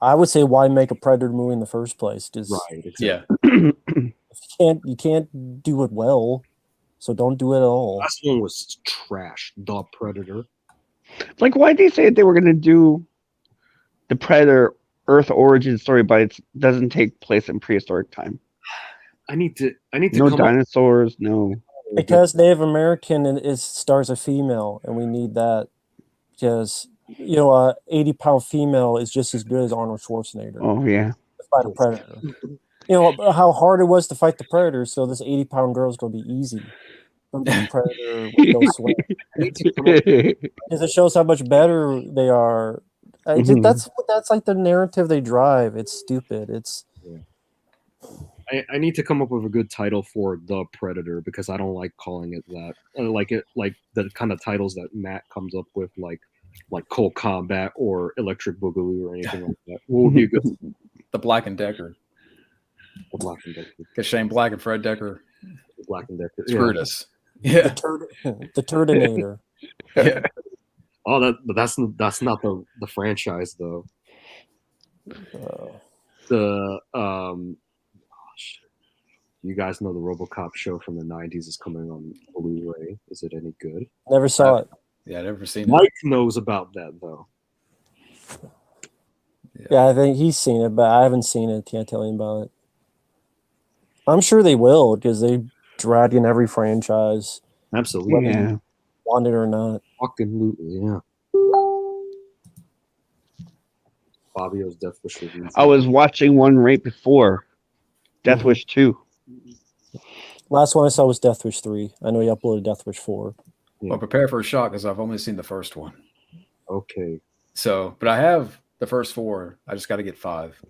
I would say why make a Predator movie in the first place? Right. Exactly. Yeah. You can't do it well, so don't do it at all. Last one was trash. The Predator. Like, why did they say they were going to do the Predator Earth origin story, but it doesn't take place in prehistoric time. I need to No come dinosaurs, no. Because Native American stars a female, and we need that because you know, 80-pound female is just as good as Arnold Schwarzenegger Oh yeah. to fight a predator. You know how hard it was to fight the predator, so this 80-pound girl is going to be easy. From the predator with no sweat. Because it shows how much better they are. That's like the narrative they drive. It's stupid. It's. I need to come up with a good title for The Predator because I don't like calling it that. Like the kind of titles that Matt comes up with, like Cold Combat or Electric Boogaloo or anything like that. What would be a good? The Black and Decker. The Black and Decker. Because Shane Black and Fred Decker Black and Decker screwed us. Yeah. The Turdinator. Yeah. Oh, that's not the franchise though. You guys know the RoboCop show from the 90s is coming on Blu-ray. Is it any good? Never saw it. Yeah, never seen it. Mike knows about that though. Yeah, I think he's seen it, but I haven't seen it. Can't tell him about it. I'm sure they will because they drag in every franchise. Absolutely. Yeah. Want it or not. Fucking yeah. Fabio's Death Wish review. I was watching one right before Death Wish 2. Last one I saw was Death Wish 3. I know he uploaded Death Wish 4. Yeah. Well, prepare for a shock because I've only seen the first one. Okay. So, but I have the first 4. I just got to get 5.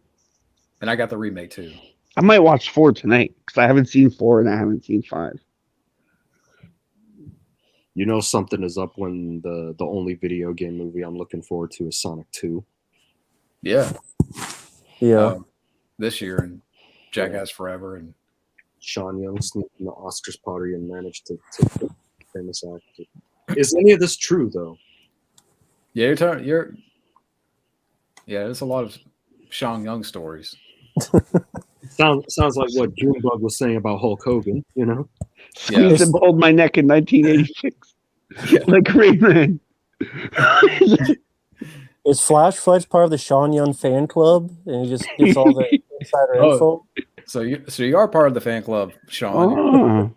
And I got the remake too. I might watch 4 tonight because I haven't seen 4 and I haven't seen 5. You know something is up when the only video game movie I'm looking forward to is Sonic 2. Yeah. Yeah. This year and Jackass Forever and Sean Young sneaked in the Oscars party and managed to get famous actor. Is any of this true though? yeah, there's a lot of Sean Young stories. Sounds like what Joonbug was saying about Hulk Hogan, you know? Squeeze and hold my neck in 1986. Like Rayman. Is Flash part of the Sean Young fan club? And he just gets all the insider info? So you are part of the fan club, Sean. Oh.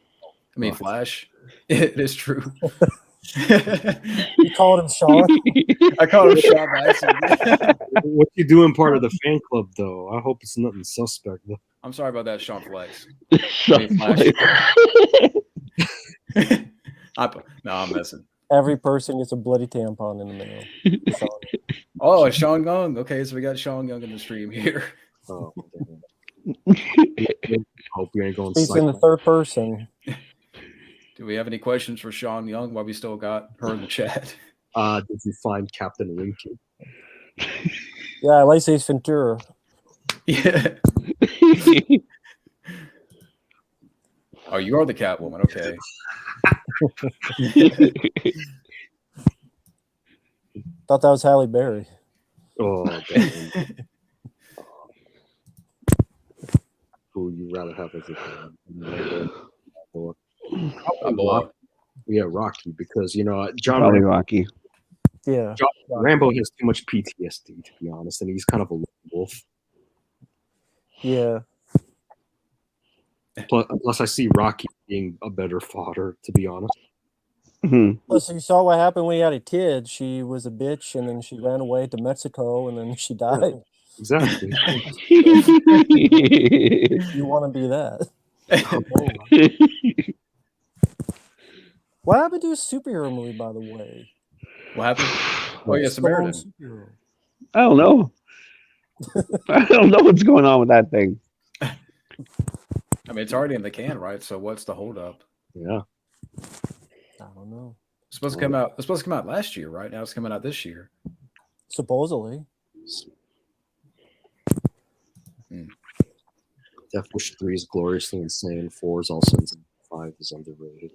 I mean, Flash. It is true. You called him Sean? I called him Sean by accident. What you doing part of the fan club though? I hope it's nothing suspect though. I'm sorry about that, Sean Flex. Sean Flex. No, I'm messing. Every person gets a bloody tampon in the mail. Sean. Oh, Sean Young. Okay, so we got Sean Young in the stream here. Oh, hope you ain't going. He's in the third person. Do we have any questions for Sean Young while we still got her in the chat? Did you find Captain Winky? Yeah, I like Ace Ventura. Yeah. Oh, you are the Catwoman. Okay. Thought that was Halle Berry. Oh, damn. Who would you rather have as a Yeah, Rocky, because John Probably Rocky. Yeah. Rambo has too much PTSD, to be honest, and he's kind of a wolf. Yeah. Plus, I see Rocky being a better fodder, to be honest. Mm-hmm. Plus, you saw what happened when he had a kid. She was a bitch, and then she ran away to Mexico, and then she died. Exactly. You want to be that? What happened to a superhero movie, by the way? What happened? Oh, yeah, Samaritan. I don't know. I don't know what's going on with that thing. I mean, it's already in the can, right? So what's the holdup? Yeah. I don't know. It's supposed to come out. It's supposed to come out last year, right? Now it's coming out this year. Supposedly. Death Wish 3 is gloriously insane. 4 is also insane. 5 is underrated.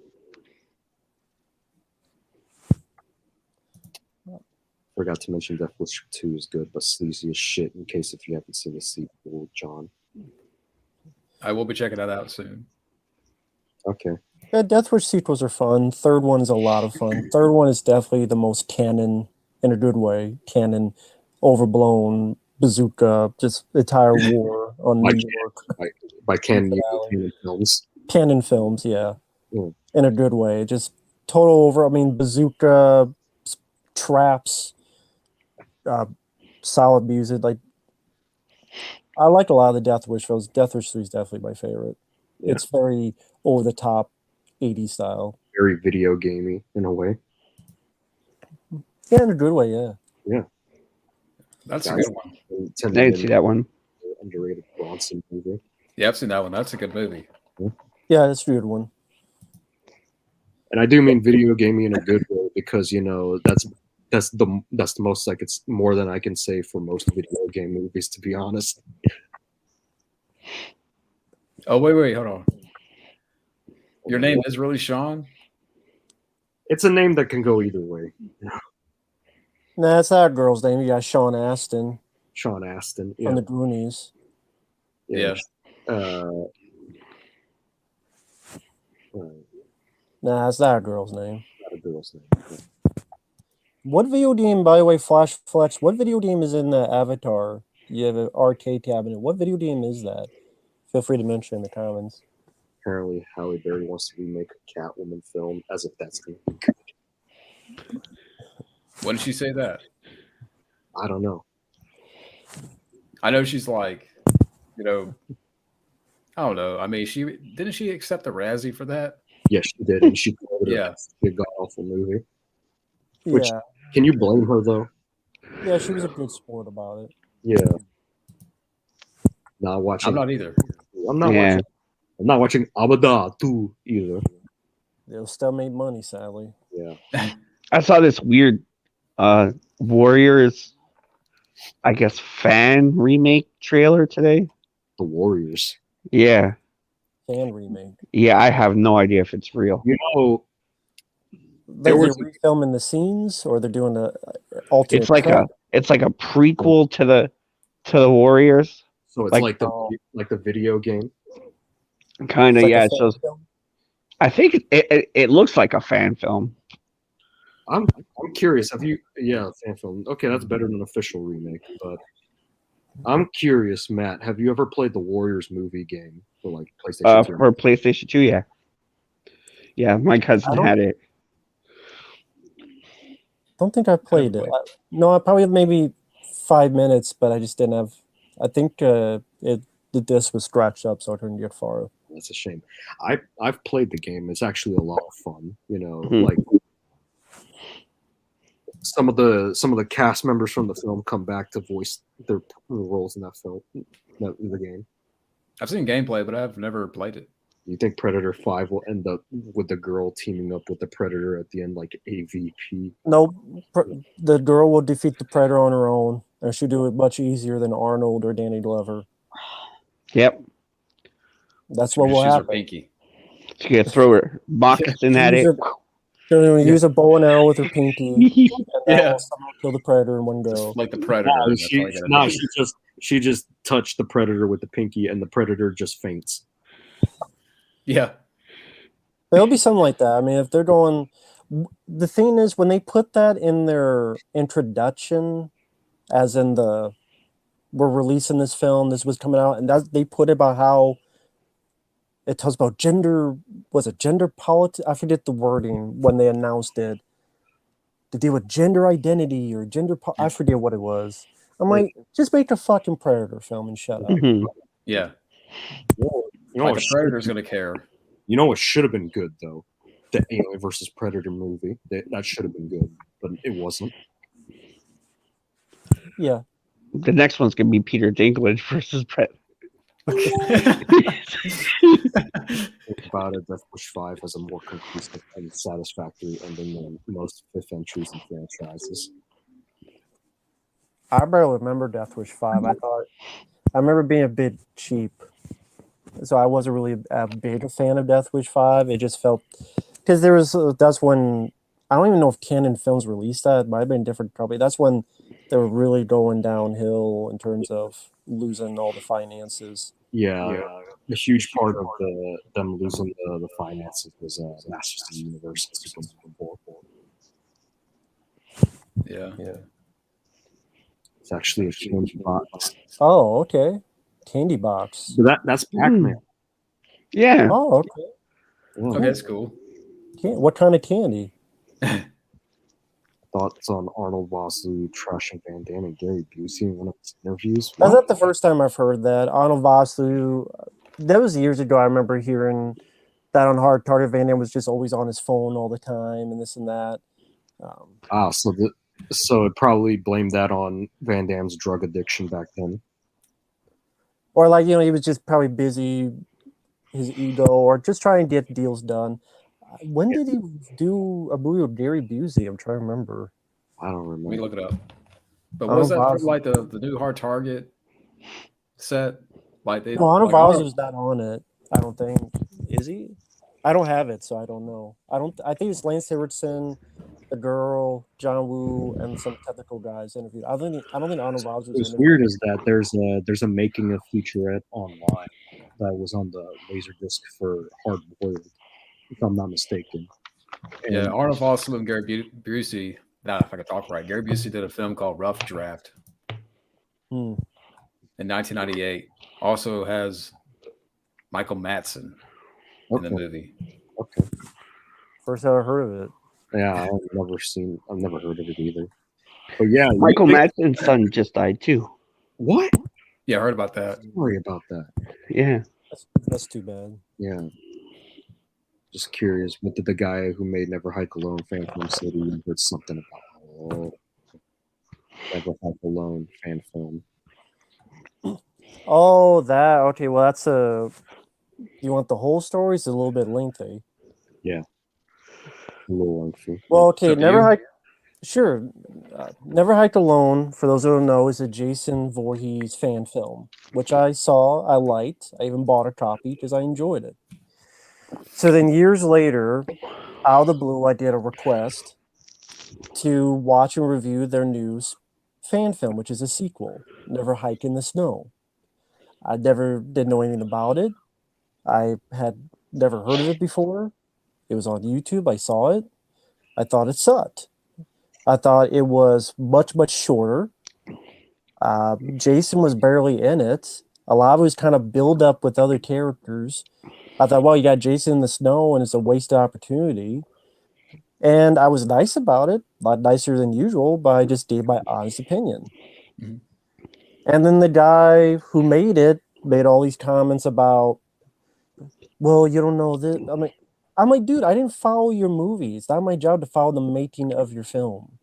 Forgot to mention Death Wish 2 is good, but sleazy as shit in case if you haven't seen the sequel, John. I will be checking that out soon. Okay. Yeah, Death Wish sequels are fun. Third one is a lot of fun. Third one is definitely the most canon, in a good way, canon overblown bazooka, just entire war on New York. By Cannon Films. Cannon Films, yeah. Mm. In a good way. Just total over. I mean, bazooka, traps, solid music. Like, I like a lot of the Death Wish films. Death Wish 3 is definitely my favorite. Yeah. It's very over the top, 80s style. Very video gamey in a way. Yeah, in a good way. Yeah. Yeah. That's a good one. I didn't see that one. Underrated Bronson movie. Yeah, I've seen that one. That's a good movie. Yeah, that's a good one. And I do mean video gaming in a good way because that's the most like it's more than I can say for most video game movies, to be honest. Oh wait, hold on. Your name is really Sean? It's a name that can go either way. Nah, it's that girl's name. You got Sean Astin. Sean Astin, from the Goonies. Yeah. Nah, it's that girl's name. Not a girl's name. Yeah. What video game, by the way, Flash Flex, what video game is in the Avatar? You have an arcade cabinet. What video game is that? Feel free to mention in the comments. Apparently, Halle Berry wants to remake a Catwoman film, as if that's going to be good. When did she say that? I don't know. I know she's like, I don't know. I mean, didn't she accept the Razzie for that? Yes, she did, and she called it a god awful movie. Which, can you blame her though? Yeah, she was a good sport about it. Yeah. Not watching. I'm not either. I'm not watching. I'm not watching Abada 2 either. They'll still make money, sadly. Yeah. I saw this weird Warriors, I guess, fan remake trailer today. The Warriors. Yeah. Fan remake. Yeah, I have no idea if it's real. They're refilming the scenes, or they're doing the alternate. It's like a prequel to the Warriors. So it's like the video game. Kind of, yeah. So I think it looks like a fan film. I'm curious. Have you? Yeah, fan film. Okay, that's better than an official remake. But I'm curious, Matt. Have you ever played the Warriors movie game for like PlayStation 2? For PlayStation 2, yeah. Yeah, my cousin had it. Don't think I played it. No, I probably had maybe 5 minutes, but I just didn't have. I think the disc was scratched up, so I couldn't get far. That's a shame. I've played the game. It's actually a lot of fun. Like some of the cast members from the film come back to voice their roles in that film, the game. I've seen gameplay, but I've never played it. You think Predator 5 will end up with the girl teaming up with the Predator at the end, like AVP? No, the girl will defeat the Predator on her own, and she'll do it much easier than Arnold or Danny Glover. Yep. That's what will happen. Her pinky. She's going to throw her moccasin at it. She's going to use a bow and arrow with her pinky. And kill the Predator in one go. Just like the Predator. She just touched the Predator with the pinky, and the Predator just faints. Yeah. There'll be something like that. I mean, if they're going... The thing is, when they put that in their introduction, as in we're releasing this film, this was coming out, and they put it about how it talks about gender politics? I forget the wording when they announced it. To deal with gender identity or I forget what it was. I'm like, just make a fucking Predator film and shut up. Mm-hmm. Yeah. The Predator's gonna care. You know what should have been good though? The Alien versus Predator movie. That should have been good, but it wasn't. Yeah. The next one's gonna be Peter Dinklage versus Predator. Think about it, Death Wish 5 has a more conclusive and satisfactory ending than most fifth entries in franchises. I barely remember Death Wish 5. I remember being a bit cheap. So I wasn't really a big fan of Death Wish 5. It just felt... Because that's when... I don't even know if Canon Films released that. It might have been a different company. That's when they were really going downhill in terms of losing all the finances. Yeah. A huge part of them losing the finances was Masters of the Universe. Yeah. It's actually a candy box. Oh, okay. Candy box. So that's Pac-Man. Yeah. Oh, okay. Yeah. Okay, that's cool. What kind of candy? Thoughts on Arnold Vosloo trashing Van Damme and Gary Busey in one of his interviews? That's not the first time I've heard that. Arnold Vosloo, that was years ago. I remember hearing that on Hard Target. Van Damme was just always on his phone all the time and this and that. So it probably blamed that on Van Damme's drug addiction back then. Or like, he was just probably busy, his ego, or just trying to get deals done. When did he do a movie with Gary Busey? I'm trying to remember. I don't remember. Let me look it up. But was that for like the new Hard Target set? Like they Arnold Vosloo's not on it, I don't think. Is he? I don't have it, so I don't know. I think it's Lance Henriksen, the girl, John Woo, and some technical guys interviewed. I don't think Arnold Vosloo. What's weird is that there's a making of featurette online that was on the Laserdisc for Hard Boiled, if I'm not mistaken. Yeah, Arnold Vosloo and Gary Busey. Now, if I could talk right, Gary Busey did a film called Rough Draft in 1998. Also has Michael Madsen in the movie. Okay. First I ever heard of it. Yeah, I've never heard of it either. But yeah, Michael Madsen's son just died too. What? Yeah, I heard about that. Sorry about that. Yeah. That's too bad. Yeah. Just curious, what did the guy who made Never Hike Alone fan film say? He heard something about Never Hike Alone fan film. Oh, that. Okay, well, that's a... You want the whole story? It's a little bit lengthy. Yeah. A little lengthy. Well, okay, Never Hike... Sure. Never Hike Alone, for those who don't know, is a Jason Voorhees fan film, which I saw, I liked. I even bought a copy because I enjoyed it. So then years later, out of the blue, I did a request to watch and review their new fan film, which is a sequel, Never Hike in the Snow. I never did know anything about it. I had never heard of it before. It was on YouTube. I saw it. I thought it sucked. I thought it was much, much shorter. Jason was barely in it. A lot of it was kind of build up with other characters. I thought, well, you got Jason in the snow, and it's a wasted opportunity. And I was nice about it, a lot nicer than usual, but I just gave my honest opinion. Mm-hmm. And then the guy who made it made all these comments about, well, you don't know this. I'm like, dude, I didn't follow your movie. It's not my job to follow the making of your film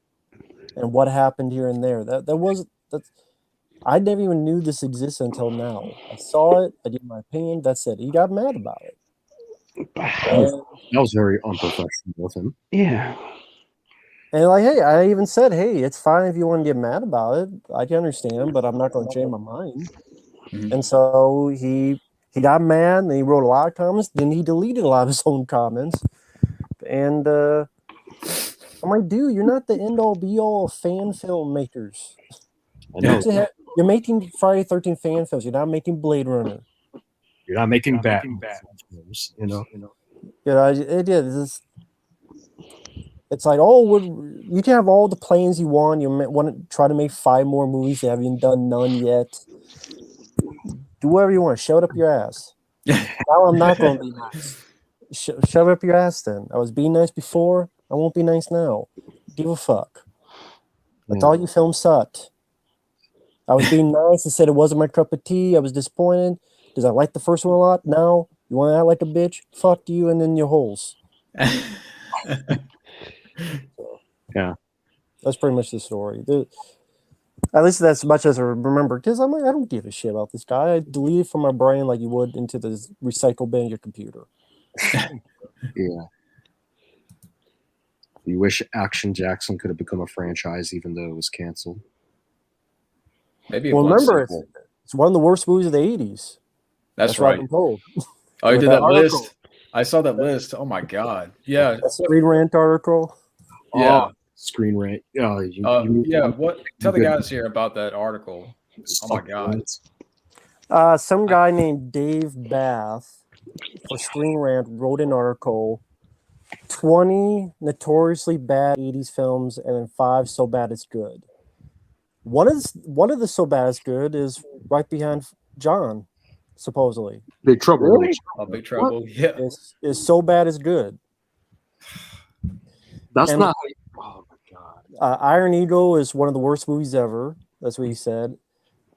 and what happened here and there. I never even knew this existed until now. I saw it. I gave my opinion. That's it. He got mad about it. That was very unprofessional of him. Yeah. And like, hey, I even said, hey, it's fine if you want to get mad about it. I can understand, but I'm not going to change my mind. Mm-hmm. And so he got mad, and he wrote a lot of comments. Then he deleted a lot of his own comments. And I'm like, dude, you're not the end-all, be-all of fan filmmakers. I know. You're making Friday the 13th fan films. You're not making Blade Runner. You're not making Batman films, you know. It is. It's like, oh, you can have all the plans you want. You want to try to make 5 more movies. You haven't done none yet. Do whatever you want. Shove it up your ass. Now I'm not going to be nice. Shove it up your ass then. I was being nice before. I won't be nice now. Give a fuck. I thought your film sucked. I was being nice and said it wasn't my cup of tea. I was disappointed because I liked the first one a lot. Now you want to act like a bitch? Fuck you and then your holes. Yeah. That's pretty much the story. At least that's as much as I remember, because I'm like, I don't give a shit about this guy. I delete it from my brain like you would into the recycle bin of your computer. Yeah. You wish Action Jackson could have become a franchise even though it was canceled. Maybe well, remember, it's one of the worst movies of the 80s. That's right. What I'm told. Oh, you did that list? I saw that list. Oh, my God. Yeah. That's the Screen Rant article. Yeah. Screen Rant. Yeah. Tell the guys here about that article. Oh, my God. Some guy named Dave Bath for Screen Rant wrote an article, 20 notoriously bad 80s films and then 5 so bad it's good. One of the So Bad Is Good is right behind John, supposedly. Big Trouble. Really? Big Trouble. What? Yeah. Is So Bad Is Good. That's and, not how you, oh my god. Iron Eagle is one of the worst movies ever. That's what he said.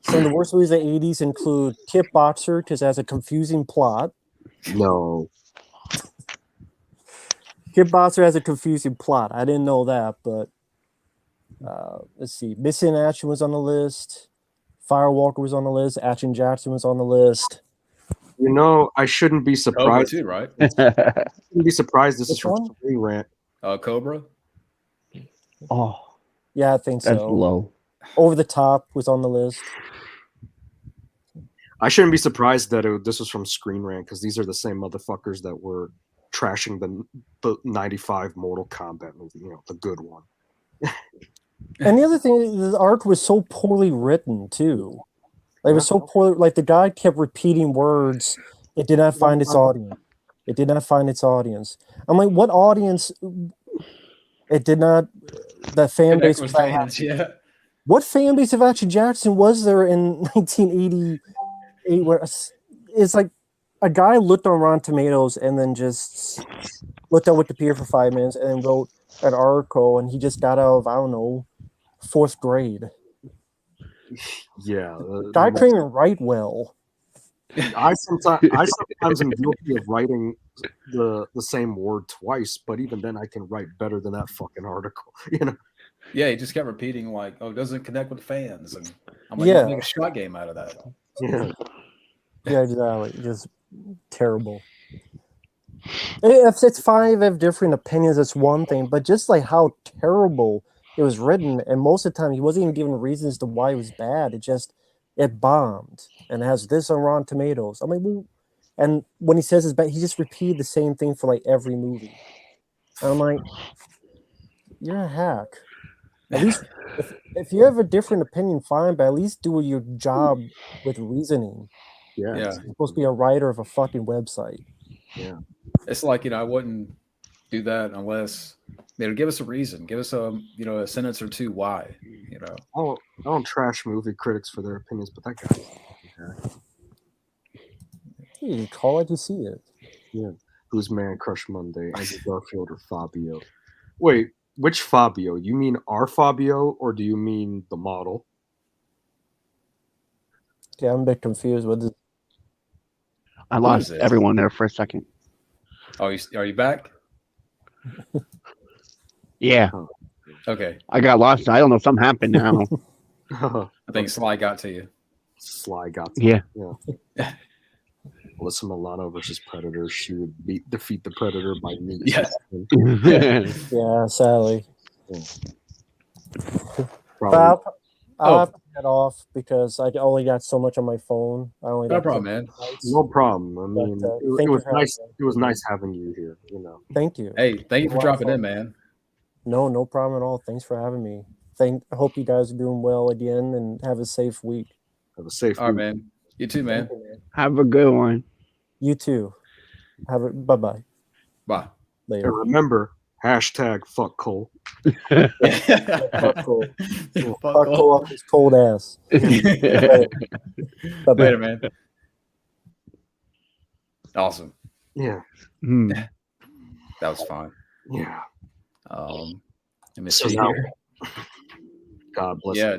Some of the worst movies of the 80s include Kickboxer because it has a confusing plot. No. Kickboxer has a confusing plot. I didn't know that, but let's see. Missing in Action was on the list. Firewalker was on the list. Action Jackson was on the list. You know, I shouldn't be surprised. Cobra too, right? I shouldn't be surprised. This is from Screen Rant. Cobra? Oh. Yeah, I think so. That's low. Over the Top was on the list. I shouldn't be surprised that this was from Screen Rant because these are the same motherfuckers that were trashing the 95 Mortal Kombat movie, you know, the good one. And the other thing, the art was so poorly written too. Like, it was so poorly. Like, the guy kept repeating words. It did not find its audience. It did not find its audience. I'm like, what audience? It did not. That fan base was fans. Yeah. What fan base of Action Jackson was there in 1988? Where it's like a guy looked on Rotten Tomatoes and then just looked at Wikipedia for 5 minutes and then wrote an article, and he just got out of, I don't know, 4th grade. Yeah, guy couldn't even write well. I sometimes am guilty of writing the same word twice, but even then, I can write better than that fucking article. You know. Yeah, he just kept repeating like, "Oh, it doesn't connect with fans," and I'm like, "Make a shot game out of that." Yeah. Yeah, exactly. Just terrible. If it's fine, if different opinions, it's one thing, but just like how terrible it was written, and most of the time he wasn't even given reasons to why it was bad. It bombed and has this on Rotten Tomatoes. I'm like, well, and when he says it's bad, he just repeated the same thing for like every movie. And I'm like, you're a hack. At least if you have a different opinion, fine, but at least do your job with reasoning. Yeah. You're supposed to be a writer of a fucking website. Yeah. It's like, I wouldn't do that unless give us a reason. Give us a sentence or two why. I don't trash movie critics for their opinions, but that guy. You call it, you see it. Yeah. Who's Man Crush Monday? Andrew Garfield or Fabio? Wait, which Fabio? You mean our Fabio or do you mean the model? Yeah, I'm a bit confused with this. I lost everyone there for a second. Oh, are you back? Yeah. Okay. I got lost. I don't know. Something happened now. I think Sly got to you. Sly got to you. Yeah. Alyssa Milano versus Predator. She would defeat the Predator by meat. Yeah. Yeah, sadly. Yeah. I'll have to get off because I only got so much on my phone. No problem, man. No problem. I mean, it was nice. It was nice having you here. Thank you. Hey, thank you for dropping in, man. No problem at all. Thanks for having me. I hope you guys are doing well again and have a safe week. Have a safe week. All right, man. You too, man. Have a good one. You too. Bye-bye. Bye. Later. And remember, #fuck Cole. Fuck Cole. Fuck Cole off his cold ass. Later, man. Awesome. Yeah. That was fun. Yeah. Let me see here. God bless. Yeah.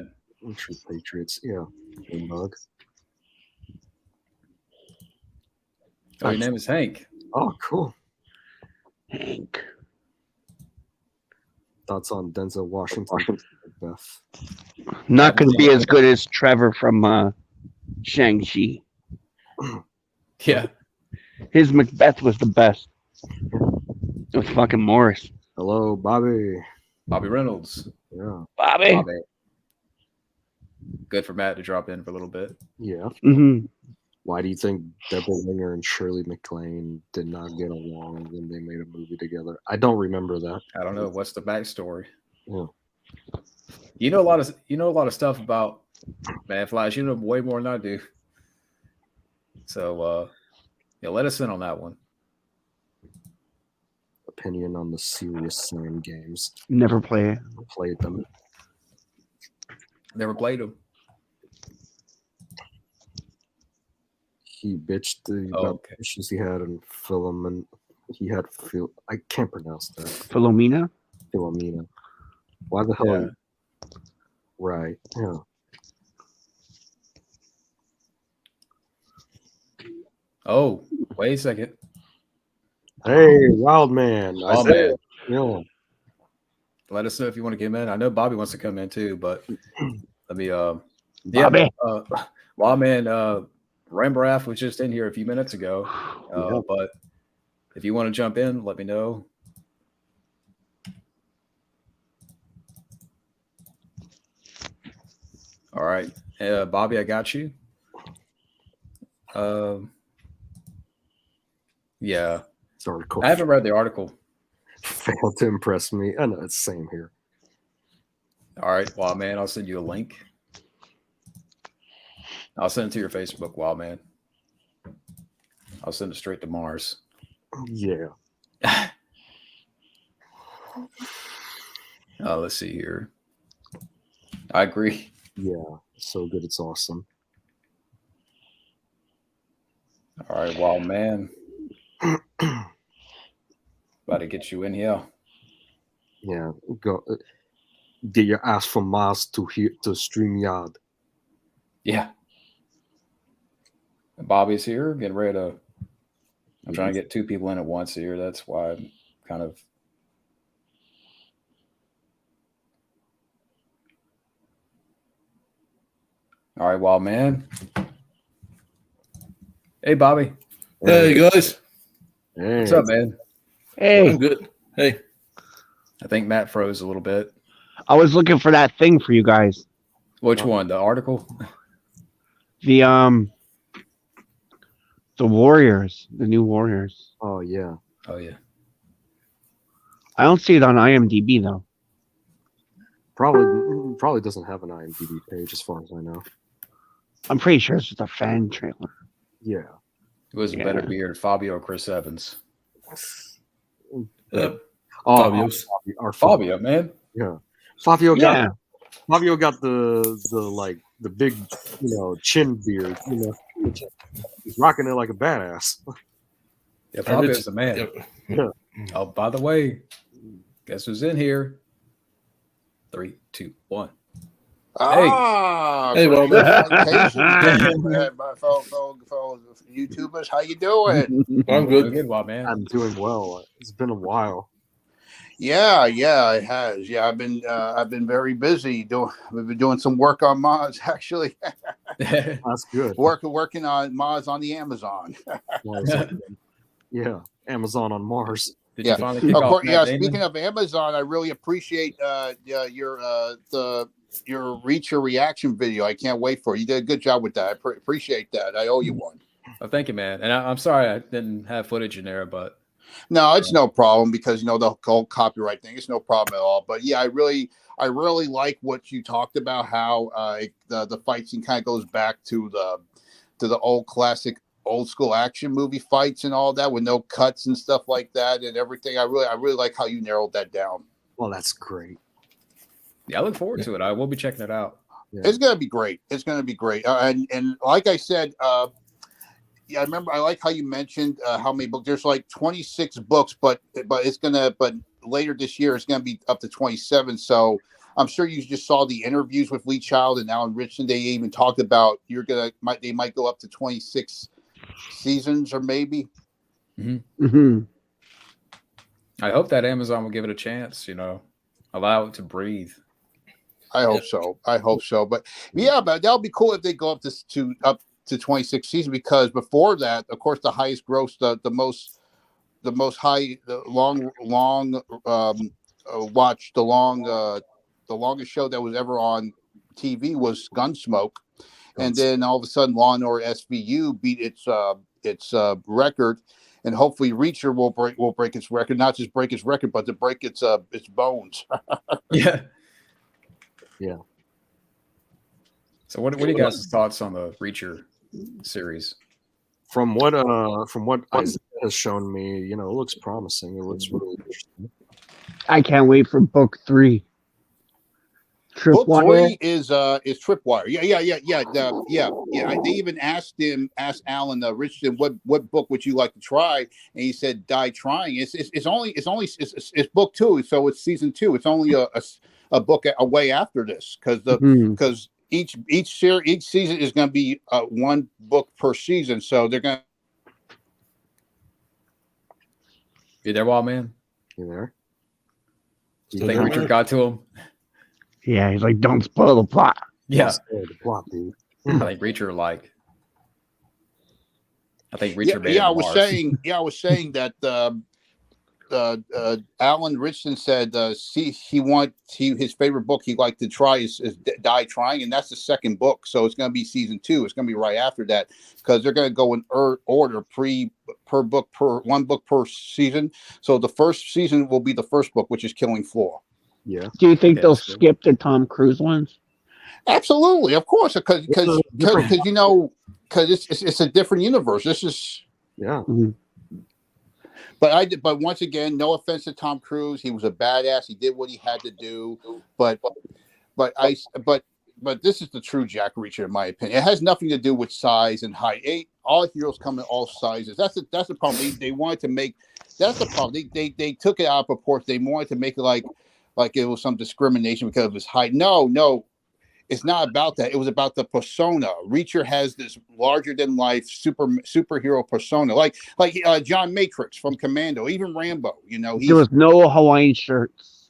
True Patriots. Yeah. Joonbug. Oh, your name is Hank. Oh, cool. Hank. Thoughts on Denzel Washington? Beth. Not going to be as good as Trevor from Shang-Chi. Yeah. His Macbeth was the best. It was fucking Morris. Hello, Bobby. Bobby Reynolds. Yeah. Bobby. Good for Matt to drop in for a little bit. Yeah. Mm-hmm. Why do you think Deborah Winger and Shirley MacLaine did not get along when they made a movie together? I don't remember that. I don't know. What's the backstory? Yeah. You know a lot of stuff about Man Flash. You know way more than I do. So let us in on that one. Opinion on the Serious Sam games. Never play it. Played them. Never played them. He bitched about the issues he had in film, and he had I can't pronounce that. Philomena. Why the hell? Yeah. Right. Yeah. Oh, wait a second. Hey, Wild Man. Oh, man. Yeah. Let us know if you want to come in. I know Bobby wants to come in too, but let me Bobby. Wild Man Rembrandt was just in here a few minutes ago. But if you want to jump in, let me know. All right. Bobby, I got you. Yeah. Sorry, I haven't read the article. Failed to impress me. I know, it's the same here. All right, Wild Man, I'll send you a link. I'll send it to your Facebook, Wild Man. I'll send it straight to Mars. Yeah. Let's see here. I agree. Yeah, so good. It's awesome. All right, Wild Man. About to get you in here. Yeah, go get your ass from Mars to StreamYard. Yeah. Bobby's here, getting ready to. I'm trying to get two people in at once here. That's why I'm kind of. All right, Wild Man. Hey, Bobby. Hey, guys. Hey. What's up, man? Hey. I'm good. Hey. I think Matt froze a little bit. I was looking for that thing for you guys. Which one? The article? The Warriors, the new Warriors. Oh yeah. Oh yeah. I don't see it on IMDb though. Probably doesn't have an IMDb page as far as I know. I'm pretty sure it's just a fan trailer. Yeah. It was a better beard, Fabio or Chris Evans. Fabio's. Fabio, man. Yeah. Fabio got the big, chin beard, He's rocking it like a badass. Yeah, Fabio's the man. Yeah. Oh, by the way, guess who's in here? 3, 2, 1. Hey, well, my fellow YouTubers, how you doing? I'm good. Good, Wild Man. I'm doing well. It's been a while. Yeah, it has. Yeah, I've been very busy. We've been doing some work on mods actually. That's good. Working on mods on the Amazon. Yeah, Amazon on Mars. Did you finally kick off? Speaking of Amazon, I really appreciate your Reacher reaction video. I can't wait for it. You did a good job with that. I appreciate that. I owe you one. Oh, thank you, man. And I'm sorry I didn't have footage in there, but no, it's no problem because the whole copyright thing. It's no problem at all. But yeah, I really like what you talked about. How the fight scene kind of goes back to the old classic, old school action movie fights and all that with no cuts and stuff like that and everything. I really like how you narrowed that down. Well, that's great. Yeah, I look forward to it. I will be checking it out. Yeah. It's gonna be great. And like I said, I remember. I like how you mentioned how many books. There's like 26 books, but later this year it's gonna be up to 27. So I'm sure you just saw the interviews with Lee Child and now in Richmond. They even talked about they might go up to 26 seasons or maybe. Mm-hmm. Mm-hmm. I hope that Amazon will give it a chance. Allow it to breathe. I hope so. But yeah, but that'll be cool if they go up to 26 seasons, because before that, of course, the highest gross, the longest show that was ever on TV was Gunsmoke, and then all of a sudden, Law and Order SVU beat its record, and hopefully, Reacher will break its record, not just break its record, but to break its bones. Yeah. Yeah. So what are you guys' thoughts on the Reacher series? From what Isaiah has shown me, it looks promising. It looks really interesting. I can't wait for book 3. Book Tripwire? 3 is Tripwire. They even asked Alan Richardson, what book would you like to try? And he said, Die Trying. It's book 2, so it's season 2. It's only a book away after this because each season is going to be one book per season. So they're going to. You there, Wild Man? You there? You think Richard got to him? Yeah, he's like, don't spoil the plot. Yeah. The plot, dude. I think Reacher made I it was hard. saying that Alan Richardson said his favorite book he'd like to try is Die Trying, and that's the second book. So it's going to be season 2. It's going to be right after that because they're going to go in order one book per season. So the first season will be the first book, which is Killing Floor. Yeah. Do you think they'll skip the Tom Cruise ones? Absolutely, of course, because it's a different universe. This is Mm-hmm. But once again, no offense to Tom Cruise, he was a badass. He did what he had to do. But this is the true Jack Reacher, in my opinion. It has nothing to do with size and height. All heroes come in all sizes. That's the problem. They wanted to make. That's the problem. They took it out of proportion. They wanted to make it like it was some discrimination because of his height. No. It's not about that. It was about the persona. Reacher has this larger than life superhero persona, like John Matrix from Commando, even Rambo. There was no Hawaiian shirts.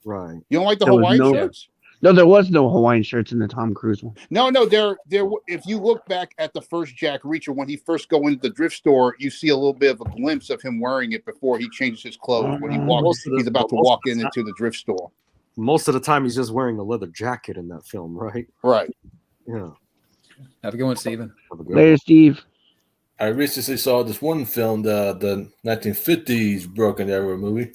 Right. You don't like the Hawaiian shirts? No, there was no Hawaiian shirts in the Tom Cruise one. No. There. If you look back at the first Jack Reacher, when he first go into the thrift store, you see a little bit of a glimpse of him wearing it before he changes his clothes. When he's about to walk into the thrift store. Most of the time, he's just wearing a leather jacket in that film, right? Right. Yeah. Have a good one, Steven. Later, Steve. I recently saw this one film, the 1950s Broken Arrow movie.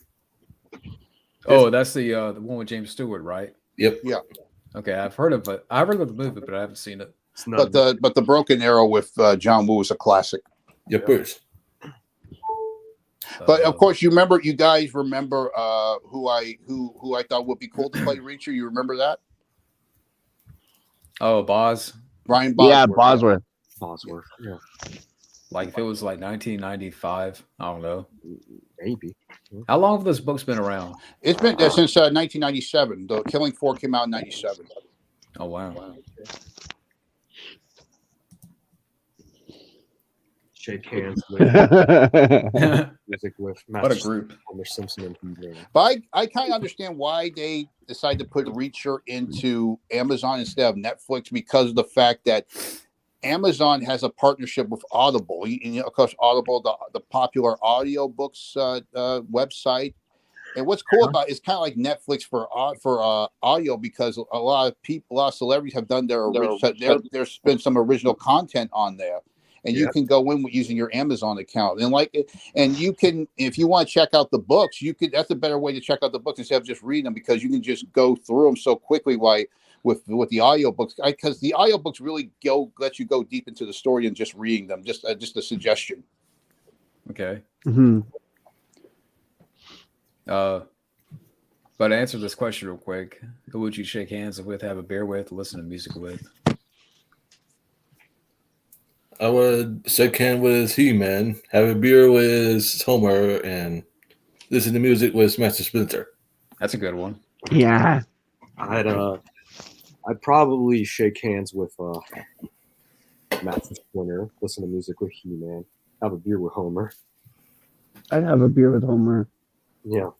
Oh, that's the one with James Stewart, right? Yep. Yeah. Okay, I've heard of it. I've heard of the movie, but I haven't seen it. But the Broken Arrow with John Woo is a classic. Yep. Bruce. But of course, you guys remember who I thought would be cool to play Reacher. You remember that? Oh, Boz. Brian Bosworth. Yeah, Bosworth. Bosworth. Yeah. Like if it was like 1995, I don't know. Maybe. How long have those books been around? It's been there since 1997. The Killing Floor came out in 97. Oh, wow. Shake hands with music with What a group. Homer Simpson and He-Man. But I kind of understand why they decided to put Reacher into Amazon instead of Netflix, because of the fact that Amazon has a partnership with Audible. And, of course, Audible, the popular audiobooks website. And what's cool about it is kind of like Netflix for audio, because a lot of celebrities have done there's been some original content on there. And you can go in using your Amazon account, and you can, if you want to check out the books, that's a better way to check out the books instead of just reading them, because you can just go through them so quickly. With the audiobooks, because the audiobooks really let you go deep into the story and just reading them. Just a suggestion. Okay. Mm-hmm. But to answer this question real quick, who would you shake hands with, have a beer with, listen to music with? I would shake hands with He-Man, have a beer with Homer, and listen to music with Master Splinter. That's a good one. Yeah. I'd probably shake hands with Master Splinter, listen to music with He-Man, have a beer with Homer. I'd have a beer with Homer. Yeah.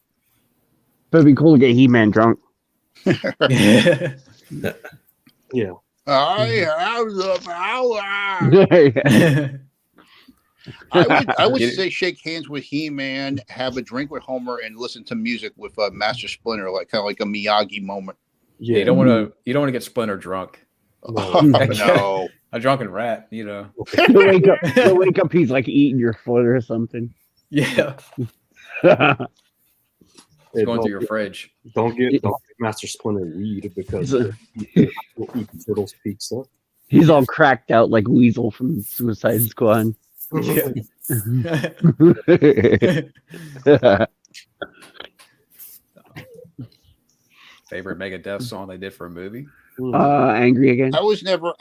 But it'd be cool to get He-Man drunk. Yeah. Yeah. I have the power. I would say shake hands with He-Man, have a drink with Homer, and listen to music with Master Splinter, kind of like a Miyagi moment. Yeah, you don't want to get Splinter drunk. No. A drunken rat, you know. You'll wake up, he's like eating your foot or something. Yeah. It's going through your fridge. Don't get Master Splinter weed, because he'll eat the Turtles pizza. He's all cracked out like Weasel from Suicide Squad. Yeah. Favorite Megadeth song they did for a movie? Angry Again. I was never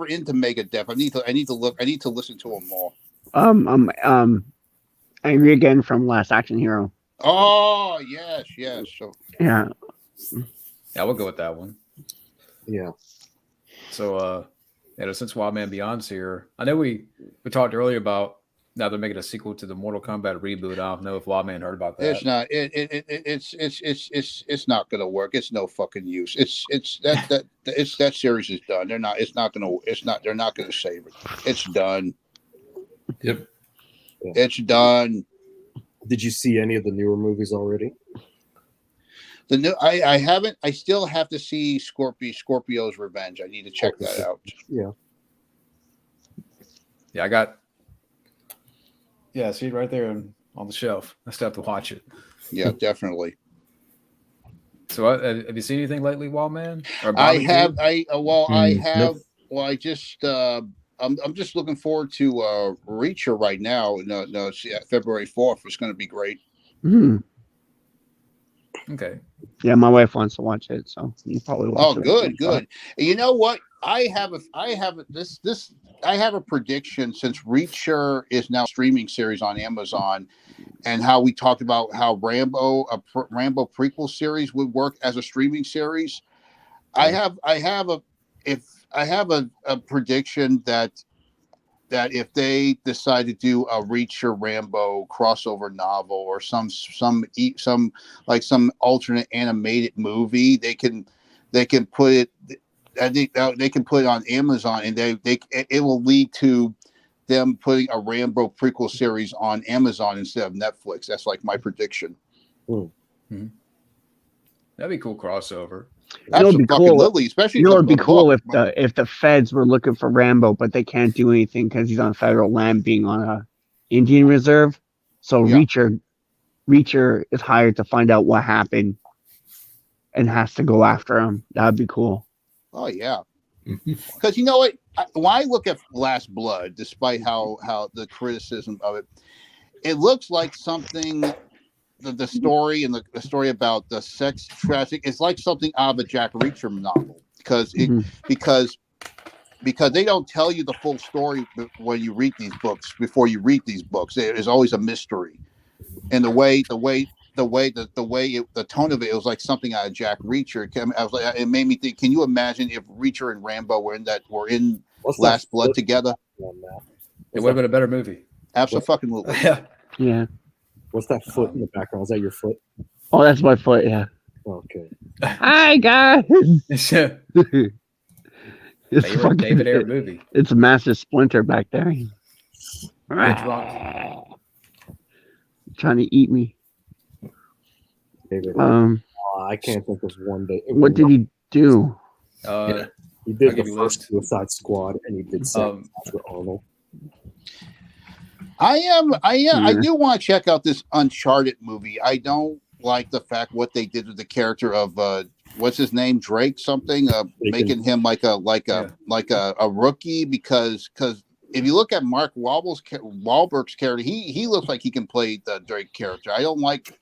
into Megadeth. I need to listen to them more. Angry Again from Last Action Hero. Oh yes. So Yeah. Yeah, we'll go with that one. Yeah. So, since Wildman Beyond's here, I know we talked earlier about now they're making a sequel to the Mortal Kombat reboot. I don't know if Wildman heard about that. it's not. It's not gonna work. It's no fucking use. That series is done. They're not gonna save it. It's done. Yep. It's done. Did you see any of the newer movies already? The new I haven't. I still have to see Scorpio's Revenge. I need to check that out. Yeah. Yeah, I got. Yeah, see it right there on the shelf. I still have to watch it. Yeah, definitely. So, have you seen anything lately, Wildman? I have. I just. I'm just looking forward to Reacher right now. No, it's February 4th. It's going to be great. Okay. Yeah, my wife wants to watch it, so you probably watch it. Oh, good. You know what? I have a prediction since Reacher is now a streaming series on Amazon, and how we talked about how Rambo prequel series would work as a streaming series. I have a prediction that if they decide to do a Reacher Rambo crossover novel or some alternate animated movie, they can put it. I think they can put it on Amazon, and it will lead to them putting a Rambo prequel series on Amazon instead of Netflix. That's like my prediction. Mm-hmm. That'd be a cool crossover. It'd be cool. Especially it'd be cool if the feds were looking for Rambo, but they can't do anything because he's on federal land, being on a Indian reserve. So Reacher is hired to find out what happened and has to go after him. That'd be cool. Oh yeah, because you know what? When I look at Last Blood, despite how the criticism of it, it looks like something. The story and the story about the sex traffic is like something out of a Jack Reacher novel because they don't tell you the full story when you read these books. Before you read these books, there's always a mystery, and the tone of it was like something out of Jack Reacher. It made me think. Can you imagine if Reacher and Rambo were in Last Blood together? It would have been a better movie. Absolutely. Yeah. What's that foot in the background? Is that your foot? Oh, that's my foot. Yeah. Okay. Hi guys. It's favorite David Ayer movie. It's a massive Splinter back there. Trying to eat me. David, I can't think of one day. What did he do? He did the first Suicide Squad, and he did with Arnold. I do want to check out this Uncharted movie. I don't like the fact what they did with the character of what's his name, Drake something, making him like a rookie because if you look at Mark Wahlberg's character, he looks like he can play the Drake character. I don't like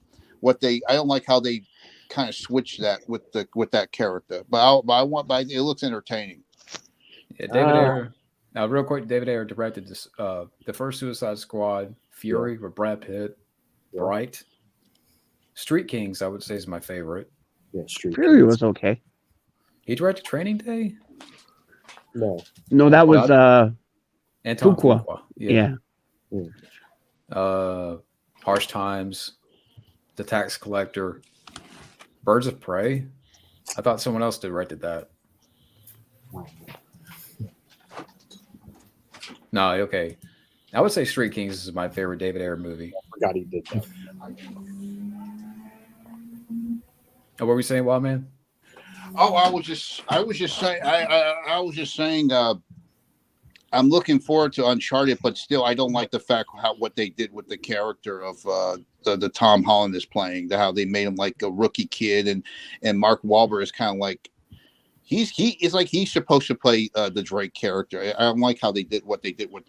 how they kind of switched that with that character. But it looks entertaining. Yeah, David Ayer. Now, real quick, David Ayer directed this, the first Suicide Squad, Fury with Brad Pitt, Bright, Street Kings. I would say is my favorite. Yeah, Street Fury Kings was okay. He directed Training Day. No, that was Anton Fuqua. Yeah. Mm. Harsh Times, The Tax Collector, Birds of Prey. I thought someone else directed that. No, okay. I would say Street Kings is my favorite David Ayer movie. I forgot he did that. Oh, what were we saying, Wildman? Oh, I was just saying. I'm looking forward to Uncharted, but still, I don't like the fact what they did with the character of the Tom Holland is playing. How they made him like a rookie kid, and Mark Wahlberg is kind of like. He's supposed to play the Drake character. I don't like how they did what they did with.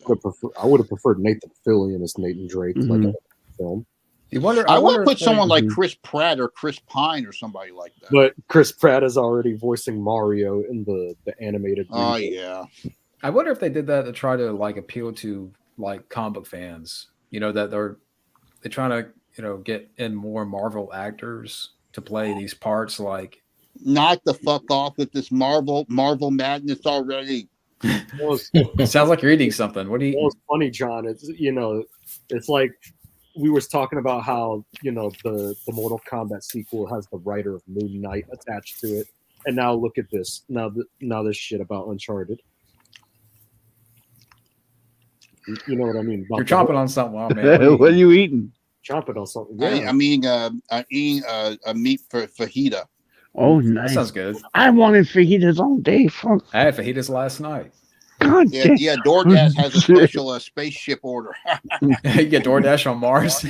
I would have preferred Nathan Fillion as Nathan Drake, like a film. I want to put someone like Chris Pratt or Chris Pine or somebody like that. But Chris Pratt is already voicing Mario in the animated. Oh yeah. I wonder if they did that to try to like appeal to like comic book fans. You know that they're trying to get in more Marvel actors to play these parts. Like, knock the fuck off with this Marvel madness already. It sounds like you're eating something. What do you? Well, it's funny, John. It's like we was talking about how the Mortal Kombat sequel has the writer of Moon Knight attached to it, and now look at this. Now this shit about Uncharted. You know what I mean? You're chomping on something, man. What are you eating? Chomping on something. Yeah. I'm eating a meat for fajita. Oh, nice. That sounds good. I wanted fajitas all day. Fuck. I had fajitas last night. God damn. Yeah, DoorDash has a special spaceship order. You get DoorDash on Mars.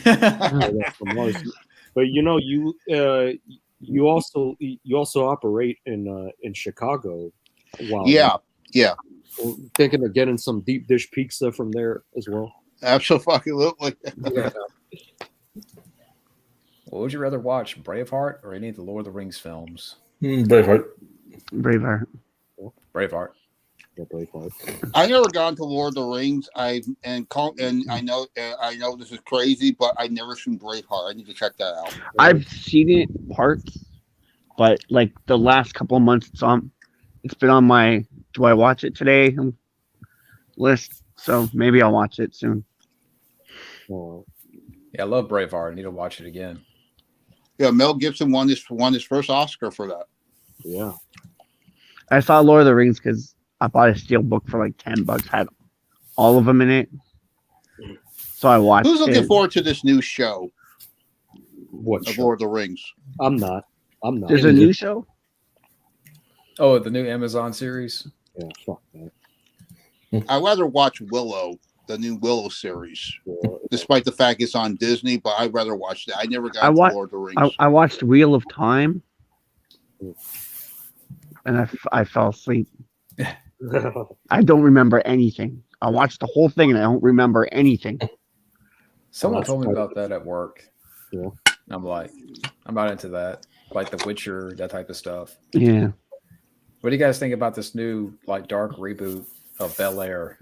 But you also operate in Chicago. Yeah. Thinking of getting some deep dish pizza from there as well. Absolutely. Yeah. What would you rather watch, Braveheart or any of the Lord of the Rings films? Braveheart. Braveheart. Braveheart. Yeah, Braveheart. I never got into Lord of the Rings. I know this is crazy, but I never seen Braveheart. I need to check that out. I've seen it parts, but like the last couple of months, it's been on my do I watch it today list. So maybe I'll watch it soon. Yeah, I love Braveheart. I need to watch it again. Yeah, Mel Gibson won his first Oscar for that. Yeah. I saw Lord of the Rings because I bought a steel book for like $10. Had all of them in it. So I watched. Who's looking forward to this new show? What of show? Lord of the Rings? I'm not. There's a new show? Oh, the new Amazon series? Yeah, fuck that. I'd rather watch Willow, the new Willow series, despite the fact it's on Disney, but I'd rather watch that. I never got into Lord of the Rings. I watched Wheel of Time, and I fell asleep. I don't remember anything. I watched the whole thing, and I don't remember anything. Someone told me about that at work. Yeah. I'm like, I'm not into that. Like The Witcher, that type of stuff. Yeah. What do you guys think about this new like dark reboot of Bel Air?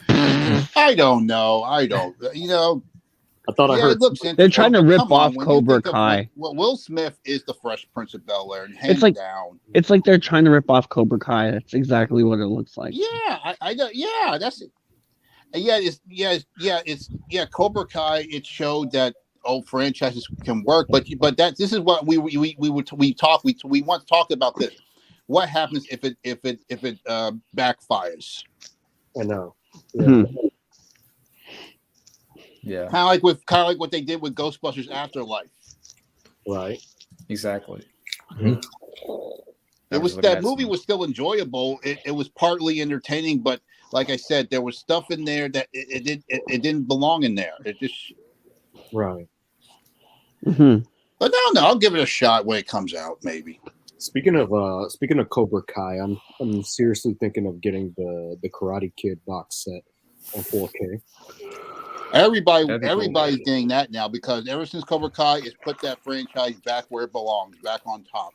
I don't know. I thought I heard they're trying to rip off Cobra Kai. Will Smith is the Fresh Prince of Bel Air, and it's like they're trying to rip off Cobra Kai. That's exactly what it looks like. Yeah, I know. Yeah, that's it. Yeah, Cobra Kai. It showed that old franchises can work, but this is what we want to talk about this. What happens if it backfires? I know. Yeah. Mm-hmm. Yeah. Kind of like what they did with Ghostbusters Afterlife. Right. Exactly. Mm-hmm. That movie was still enjoyable. It was partly entertaining, but like I said, there was stuff in there that it didn't belong in there. It just right. Mm-hmm. But no, I'll give it a shot when it comes out. Maybe. Speaking of Cobra Kai, I'm seriously thinking of getting the Karate Kid box set on 4K. Everybody's getting that now because ever since Cobra Kai, it's put that franchise back where it belongs, back on top.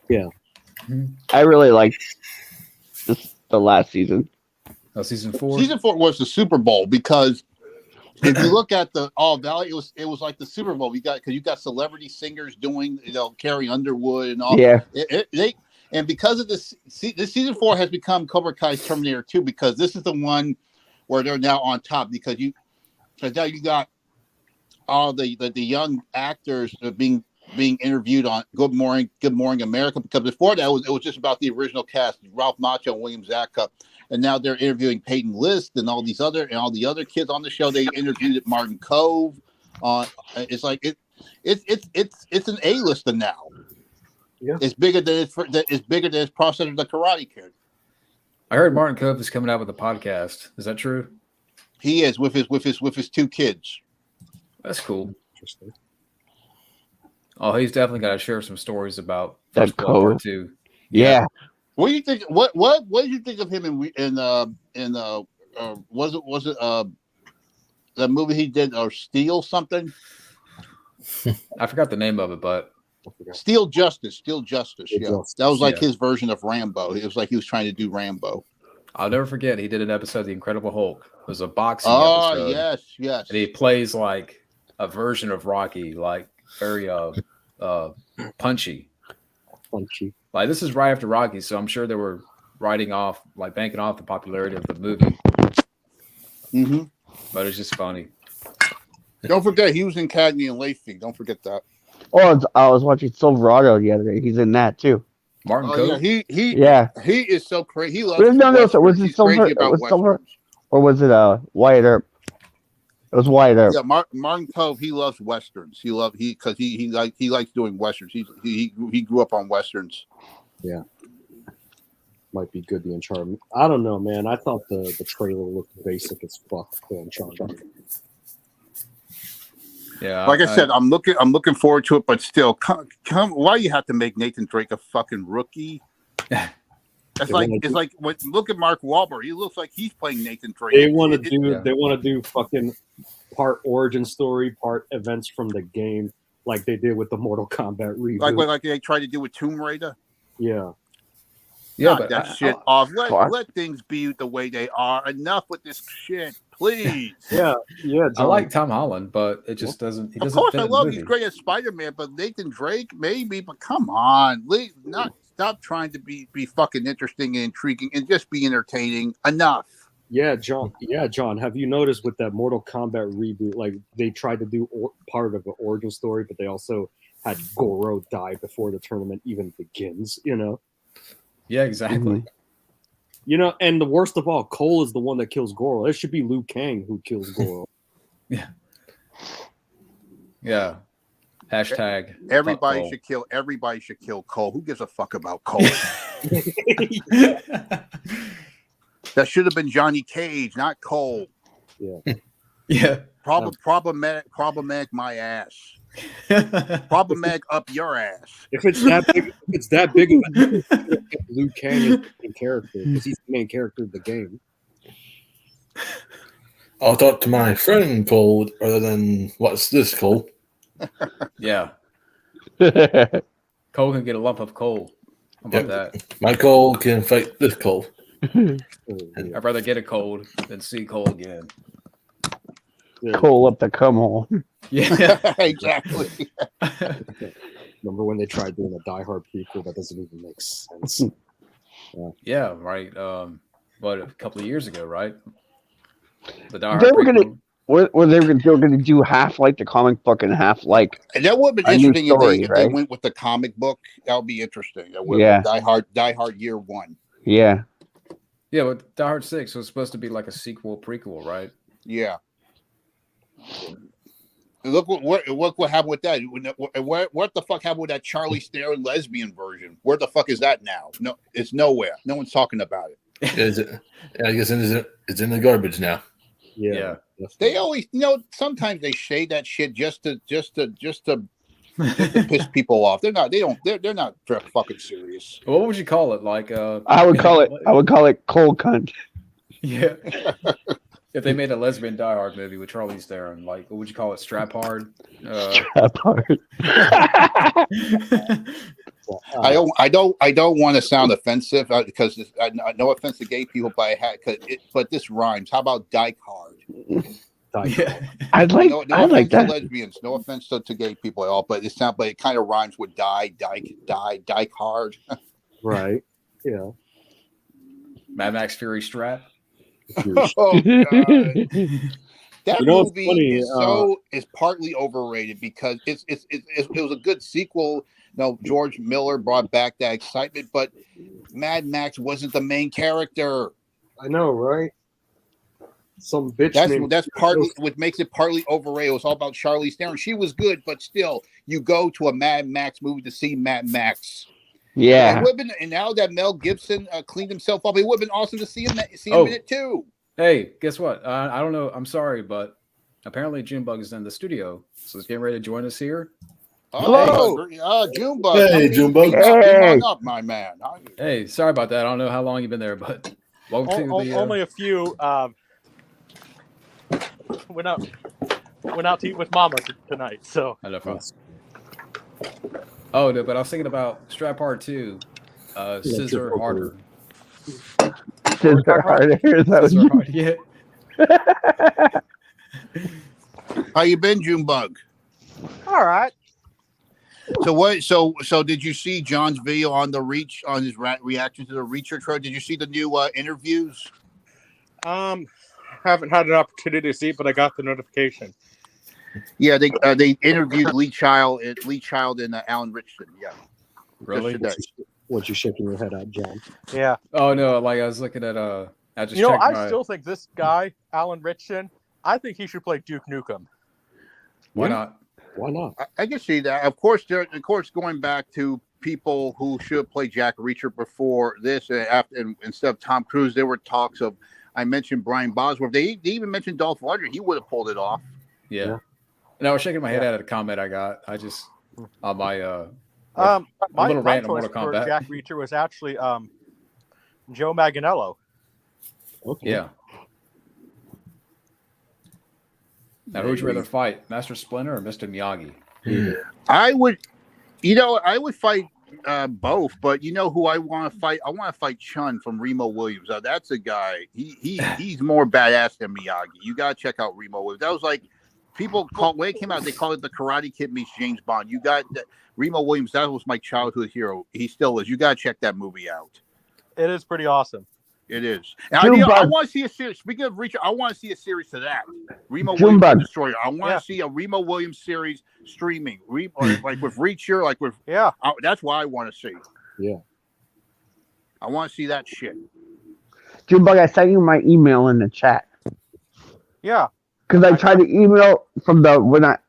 Yeah, I really liked the last season. Oh, season 4. Season 4 was the Super Bowl because if you look at the All Valley, it was like the Super Bowl. Because you got celebrity singers doing Carrie Underwood and all. Yeah. And because of this season 4 has become Cobra Kai's Terminator 2 because this is the one where they're now on top because now you got all the young actors being interviewed on Good Morning America because before that it was just about the original cast, Ralph Macchio and William Zabka. And now they're interviewing Peyton List and all the other kids on the show. They interviewed Martin Cove. It's like it's an A-lister now. Yeah, it's bigger than its processor of the Karate Kid. I heard Martin Cove is coming out with a podcast. Is that true? He is with his 2 kids. That's cool. interesting. Oh, he's definitely got to share some stories about that Cove too. Yeah. What do you think? What did you think of him in was it that movie he did or Steel something? I forgot the name of it, but Steel Justice. Yeah, that was like Yeah. his version of Rambo. It was like he was trying to do Rambo. I'll never forget. He did an episode of The Incredible Hulk. It was a boxing Oh episode. yes. And he plays like a version of Rocky, like very punchy. Like this is right after Rocky, so I'm sure they were banking off the popularity of the movie. Mm-hmm. But it's just funny. Don't forget, he was in Cagney and Lacey. Don't forget that. Oh, I was watching Silverado the other day. He's in that too. Martin Oh, Coe? yeah, he is so crazy. He loves. Was it Silver, or was it Wyatt Earp? It was Wyatt Earp. Yeah, Martin Cove. He loves westerns. He likes doing westerns. He grew up on westerns. Yeah, might be good. The Uncharted. I don't know, man. I thought the trailer looked basic as fuck for Uncharted. Yeah, like I said, I'm looking forward to it, but still, come. Why you have to make Nathan Drake a fucking rookie? It's like look at Mark Wahlberg. He looks like he's playing Nathan Drake. They want to do fucking part origin story, part events from the game, like they did with the Mortal Kombat reboot. Like they tried to do with Tomb Raider. Yeah. Yeah, but that shit off. Let things be the way they are. Enough with this shit, please. Yeah. I like Tom Holland, but it just doesn't. He doesn't. Of course, fit I in the love. movie. He's great as Spider-Man, but Nathan Drake maybe. But come on, stop trying to be fucking interesting and intriguing and just be entertaining. Enough. Yeah, John. Have you noticed with that Mortal Kombat reboot, like they tried to do part of an origin story, but they also had Goro die before the tournament even begins. You know. Yeah, exactly. Mm-hmm. You know, and the worst of all, Cole is the one that kills Goro. It should be Liu Kang who kills Goro. Yeah. Hashtag. Everybody should kill Cole. Who gives a fuck about Cole? That should have been Johnny Cage, not Cole. Yeah. Yeah. Problematic my ass. Problematic up your ass. If it's that big of a Liu Kang is the main character because he's the main character of the game. I'll talk to my friend Cole rather than what's this Cole? Yeah. Cole can get a lump of coal. How about that? My Cole can fight this Cole. I'd rather get a cold than see Cole again. Cole up the cum hole. Yeah, exactly. Remember when they tried doing a Die Hard prequel? That doesn't even make sense. Yeah, right. What, a couple of years ago, right? The Die They Hard were gonna, prequel. were they were going to do half like the comic book and half like And that would have been a new interesting story, if right? they went with the comic book. That would be interesting. That would Yeah. Die Hard Year One. Yeah. Yeah, but Die Hard 6 was supposed to be like a sequel prequel, right? Yeah. Look what happened with that. What the fuck happened with that Charlie Theron lesbian version? Where the fuck is that now? No, it's nowhere. No one's talking about it. I guess it's in the garbage now. Yeah. They always, sometimes they shade that shit just to piss people off. They're not fucking serious. What would you call it? Like I would call it Cole cunt. Yeah. If they made a lesbian Die Hard movie with Charlie Theron, like what would you call it? Strap Hard? Strap hard. I don't want to sound offensive because no offense to gay people, but this rhymes. How about dyke hard? Yeah. I like offense that. to lesbians. No offense to gay people at all, but it kind of rhymes with dyke hard. Right. Yeah. Mad Max Fury Strap. Oh god. That movie funny? is partly overrated because it was a good sequel. George Miller brought back that excitement, but Mad Max wasn't the main character. I know, right? Some bitch. That's partly what makes it partly overrated. It was all about Charlize Theron. She was good, but still, you go to a Mad Max movie to see Mad Max. Yeah. And now that Mel Gibson cleaned himself up, it would have been awesome to see him in it too. Hey, guess what? I don't know. I'm sorry, but apparently Joonbug is in the studio, so he's getting ready to join us here. Hello, Joonbug. Hey, Joonbug. Come on up, my man. Hey, sorry about that. I don't know how long you've been there, but welcome to the. Only a few. We're went out to eat with Mama tonight. So I don't know. Oh no, but I was thinking about Strap Hard 2, Scissor Harder. Scissor Harder. Scissor Hard, yeah. How you been, Joonbug? all right. So what? So did you see John's video on the Reach on his reaction to the Reacher trailer? Did you see the new interviews? Haven't had an opportunity to see it, but I got the notification. Yeah, they interviewed Lee Child and Alan Richardson. Yeah, Really? What you shaking your head at, John? Yeah. Oh no, like I was looking at I just You know, checked I still think this guy, Alan Richardson, I think he should play Duke Nukem. Why not? Why not? I can see that. Of course, going back to people who should play Jack Reacher before this, and instead of Tom Cruise, there were talks of. I mentioned Brian Bosworth. They even mentioned Dolph Lundgren. He would have pulled it off. Yeah. And I was shaking my head at a comment I got. I just on my My little rant on choice Mortal for Kombat. Jack Reacher was actually Joe Manganiello. Okay. Yeah. Now, who would you rather fight, Master Splinter or Mr. Miyagi? I would fight both, but you know who I want to fight? I want to fight Chun from Remo Williams. That's a guy. He's more badass than Miyagi. You gotta check out Remo Williams. That was like when it came out, they called it the Karate Kid meets James Bond. You got Remo Williams. That was my childhood hero. He still is. You gotta check that movie out. It is pretty awesome. It is. And I want to see a series. Speaking of Reacher, I want to see a series to that. Remo Williams the Destroyer. I want to see a Remo Williams series streaming, like with Reacher, like with that's what I want to see. Yeah. I want to see that shit. Joonbug, I sent you my email in the chat. Yeah. Because I tried to email from that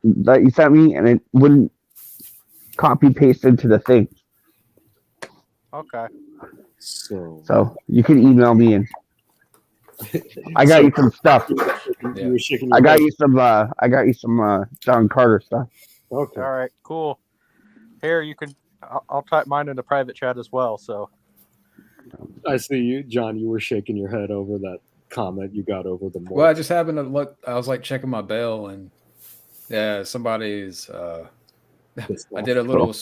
you sent me, and it wouldn't copy paste into the thing. Okay. So you can email me, and I got you some stuff. I got you some John Carter stuff. Okay. All right. Cool. Here, you can. I'll type mine in the private chat as well. So. I see you, John. You were shaking your head over that comment you got over the. Well, I just happened to look. I was like checking my bell, and somebody's. I did a little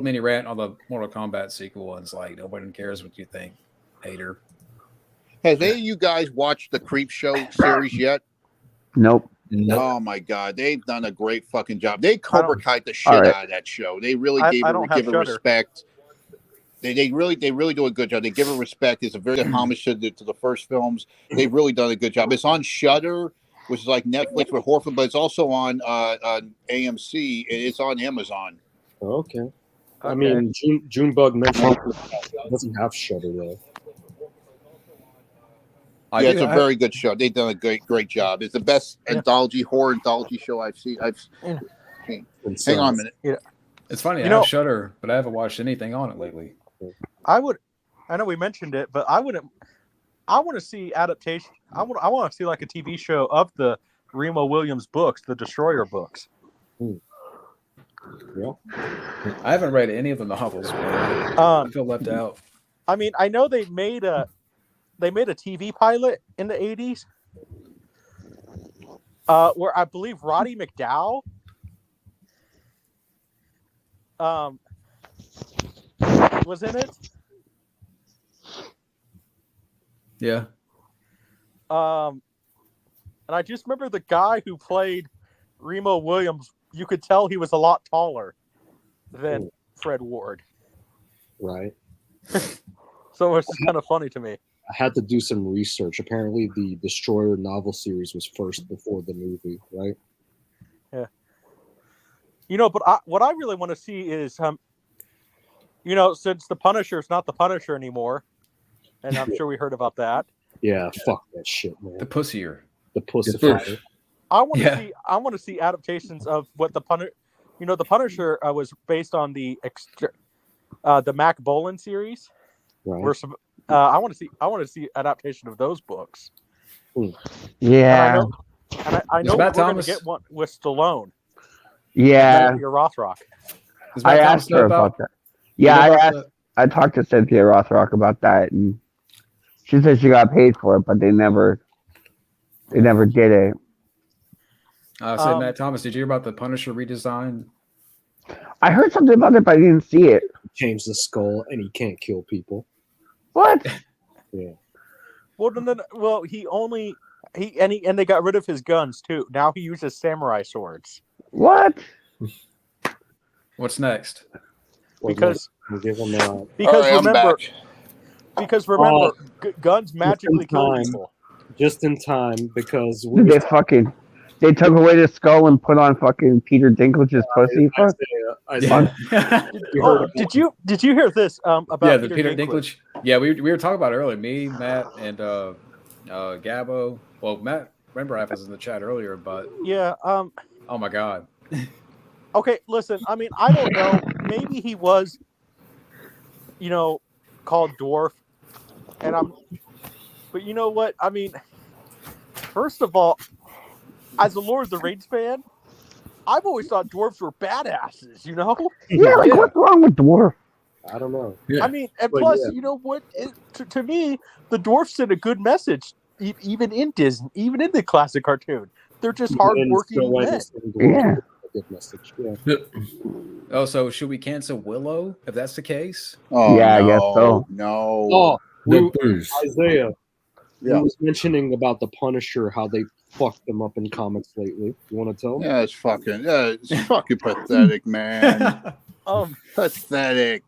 mini rant on the Mortal Kombat sequel, and it's like nobody cares what you think, hater. Has any of you guys watched the Creep Show series yet? Nope. Oh my god, they've done a great fucking job. They Cobra Kai the shit out of that show. They really give it respect. They really do a good job. They give it respect. It's a very good homage to the first films. They've really done a good job. It's on Shudder, which is like Netflix for horror film, but it's also on AMC. It's on Amazon. Okay. I mean, Joonbug mentioned it doesn't have Shudder though. It's a very good show. They've done a great job. It's the best horror anthology show I've seen. Hang on a minute. Yeah. It's funny. I have Shudder, but I haven't watched anything on it lately. I know we mentioned it, but I want to see adaptation. I want to see like a TV show of the Remo Williams books, the Destroyer books. Yeah. I haven't read any of the novels. I feel left out. I mean, I know they made a TV pilot in the 80s where I believe Roddy McDowall was in it. Yeah. And I just remember the guy who played Remo Williams, you could tell he was a lot taller than Fred Ward. Right. So it's kind of funny to me. I had to do some research. Apparently, the Destroyer novel series was first before the movie, right? Yeah. But what I really want to see is, since the Punisher is not the Punisher anymore, and I'm sure we heard about that. Yeah, fuck that shit, man. The Pussier. The Pussifier. I want to see adaptations of what the Punisher. The Punisher was based on the Mac Bolan series. Right. I want to see adaptation of those books. Yeah. And I know we're going to get one with Stallone. Yeah. Cynthia Rothrock. I asked her about that. Yeah, I talked to Cynthia Rothrock about that, and she said she got paid for it, but they never did it. Say, Matt Thomas, did you hear about the Punisher redesign? I heard something about it, but I didn't see it. Change the skull, and he can't kill people. What? Yeah. Well, well, and they got rid of his guns too. Now he uses samurai swords. What? What's next? Because All right, remember, guns magically kill people. Just in time, because they took away the skull and put on fucking Peter Dinklage's pussy. Did you hear this about the Peter Dinklage? Yeah, we were talking about it earlier. Me, Matt, and Gabbo. Well, Matt Rembrandts was in the chat earlier, but yeah. Oh my god. Okay, listen. I mean, I don't know. Maybe he was, called dwarf, but you know what? I mean, first of all, as a Lord of the Rings fan, I've always thought dwarves were badasses, Yeah, what's wrong with dwarf? I don't know. Yeah. I mean, and plus, you know what? To me, the dwarfs sent a good message, even in Disney, even in the classic cartoon. They're just hardworking men. Yeah. Good message. Yeah. Oh, so should we cancel Willow if that's the case? Oh, yeah, I guess so. No. Isaiah. Yeah. He was mentioning about the Punisher, how they fucked them up in comics lately. You want to tell? Yeah, it's fucking pathetic, man. Pathetic.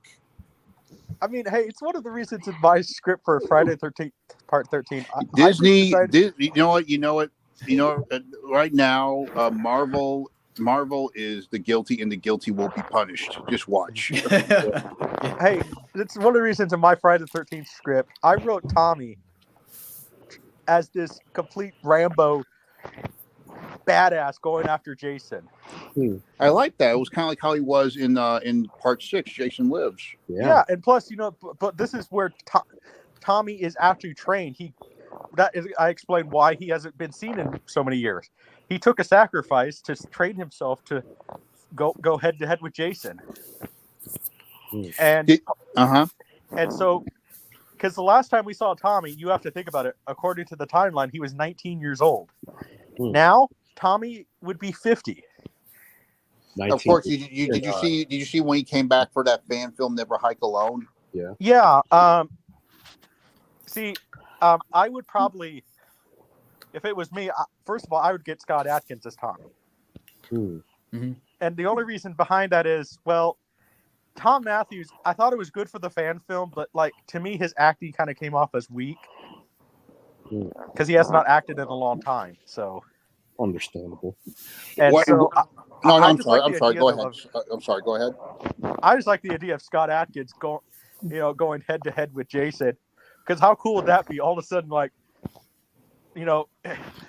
I mean, hey, it's one of the reasons in my script for Friday 13th, Part 13. Disney, you know what? Right now, Marvel is the guilty, and the guilty will be punished. Just watch. Hey, it's one of the reasons in my Friday the 13th script, I wrote Tommy as this complete Rambo badass going after Jason. I like that. It was kind of like how he was in Part 6, Jason Lives. Yeah, and plus, but this is where Tommy is actually trained. I explained why he hasn't been seen in so many years. He took a sacrifice to train himself to go head to head with Jason. And and so, because the last time we saw Tommy, you have to think about it. According to the timeline, he was 19 years old. Now Tommy would be 50. Of course, did you see when he came back for that fan film, Never Hike Alone? Yeah. Yeah. I would probably, if it was me, first of all, I would get Scott Adkins as Tommy. Mm-hmm. And the only reason behind that is, well, Tom Matthews, I thought it was good for the fan film, but to me, his acting kind of came off as weak because he has not acted in a long time. So understandable. And I'm sorry. Go ahead. I'm sorry. Go ahead. I just like the idea of Scott Adkins going head to head with Jason, because how cool would that be? All of a sudden,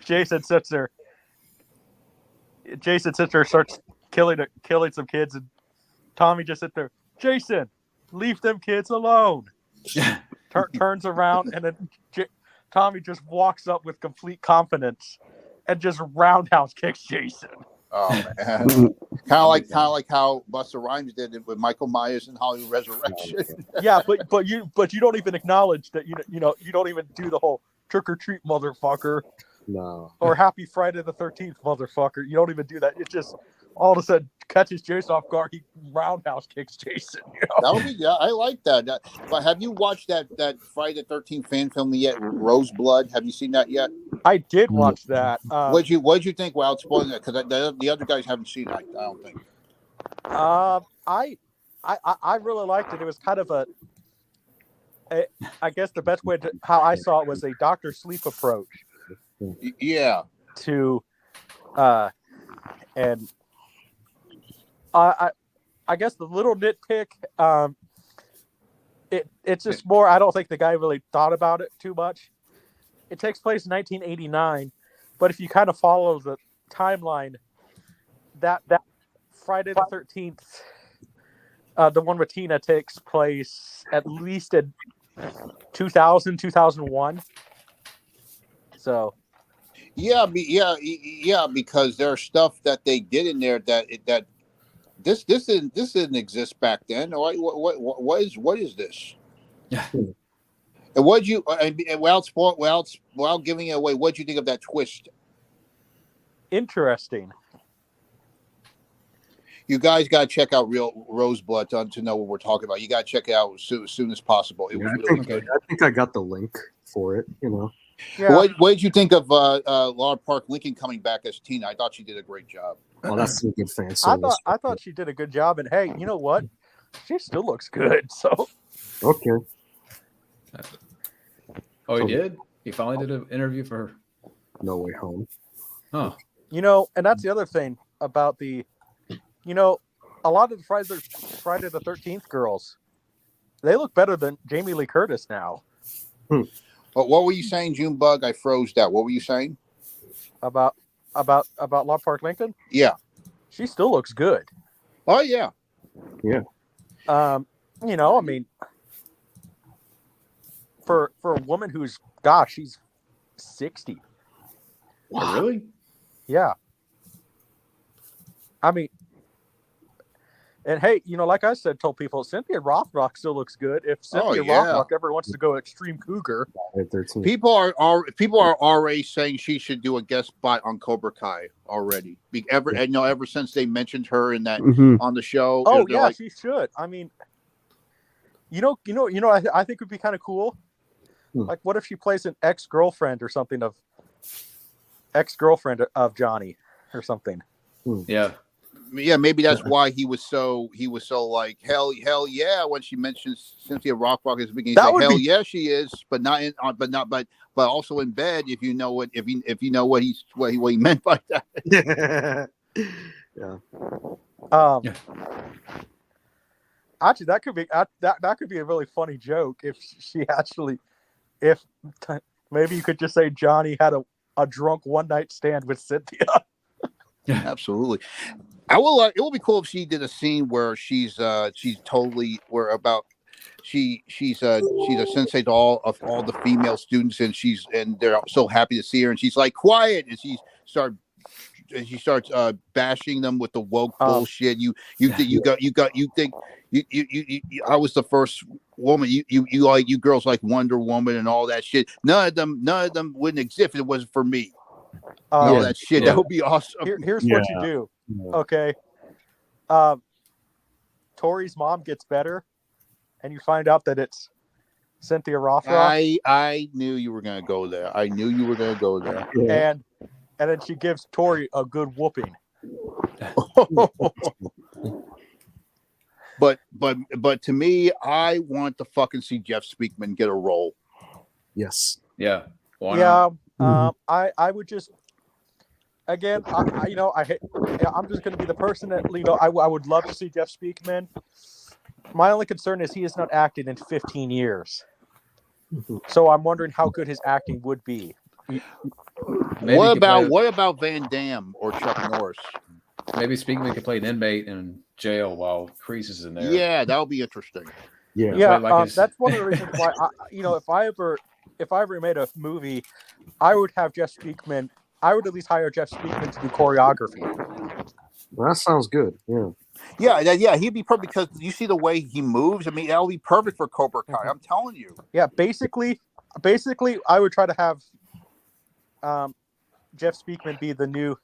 Jason sits there, starts killing some kids, and Tommy just sits there. Jason, leave them kids alone. Turns around, and then Tommy just walks up with complete confidence and just roundhouse kicks Jason. Oh man, kind of like how Busta Rhymes did it with Michael Myers in Hollywood Resurrection. Yeah, but you don't even acknowledge that you don't even do the whole trick or treat, motherfucker. No. Or happy Friday the 13th, motherfucker. You don't even do that. It just all of a sudden catches Jason off guard. He roundhouse kicks Jason. That would be, I like that. But have you watched that Friday the 13th fan film yet? Roseblood. Have you seen that yet? I did watch that. What'd you think? Well, spoiling that because the other guys haven't seen it. I don't think. I really liked it. It was kind of I guess the best way to how I saw it was a Dr. Sleep approach. Yeah. To and I guess the little nitpick, it's just more. I don't think the guy really thought about it too much. It takes place in 1989, but if you kind of follow the timeline, that Friday the 13th, the one with Tina takes place at least in 2000, 2001. So. Yeah, because there's stuff that they did in there that this didn't exist back then. What is this? Yeah. And what'd you without giving it away, what'd you think of that twist? Interesting. You guys got to check out Real Roseblood to know what we're talking about. You got to check it out as soon as possible. It was really good. I think I got the link for it. You know. Yeah. What did you think of Laura Park Lincoln coming back as Tina? I thought she did a great job. Well, that's some good fan service. I thought she did a good job, and hey, you know what? She still looks good. So Okay. Oh, he did? He finally did an interview for her. No Way Home. Oh. you know, and that's the other thing about the, you know, a lot of the Friday the 13th girls, they look better than Jamie Lee Curtis now. Oh, what were you saying, Junebug? I froze that. What were you saying about Laura Park Lincoln? Yeah. She still looks good. Oh yeah. Yeah. You know, I mean, for a woman who's, gosh, she's 60. Wow. Really? Yeah. I mean, and hey, you know, like I said, told people, Cynthia Rothrock still looks good. If Cynthia Rothrock ever wants to go extreme cougar, people are already saying she should do a guest spot on Cobra Kai already. Ever since they mentioned her in that on the show. Oh yeah, like, she should. I mean, you know, I think it would be kind of cool. Like, what if she plays an ex-girlfriend or something of Johnny or something? Yeah. Yeah, maybe that's why he was so like hell yeah when she mentions Cynthia Rothrock at the beginning. Like, hell yeah, she is, but also in bed. If you know what he meant by that. Yeah. Actually, that could be a really funny joke if she actually, maybe you could just say Johnny had a drunk one night stand with Cynthia. Absolutely. It will be cool if she did a scene where she's a sensei to all the female students, and they're so happy to see her, and she's like quiet, and she starts bashing them with the woke bullshit. You think I was the first woman. You girls like Wonder Woman and all that shit. None of them wouldn't exist if it wasn't for me. All that shit. That would be awesome. Here's what you do. Okay. Tori's mom gets better, and you find out that it's Cynthia Rothrock. I knew you were gonna go there. And then she gives Tori a good whooping. But to me, I want to fucking see Jeff Speakman get a role. Yes. Yeah. Why not? I would just, again, I'm just going to be the person that, you know, I would love to see Jeff Speakman. My only concern is he has not acted in 15 years. So I'm wondering how good his acting would be. What about Van Damme or Chuck Norris? Maybe Speakman could play an inmate in jail while Kreese is in there. Yeah, that would be interesting. Yeah, that's one of the reasons why if I ever made a movie, I would have Jeff Speakman. I would at least hire Jeff Speakman to do choreography. Well, that sounds good. Yeah. Yeah. He'd be perfect because you see the way he moves. I mean, that would be perfect for Cobra Kai. I'm telling you. Yeah, basically, I would try to have Jeff Speakman be the new,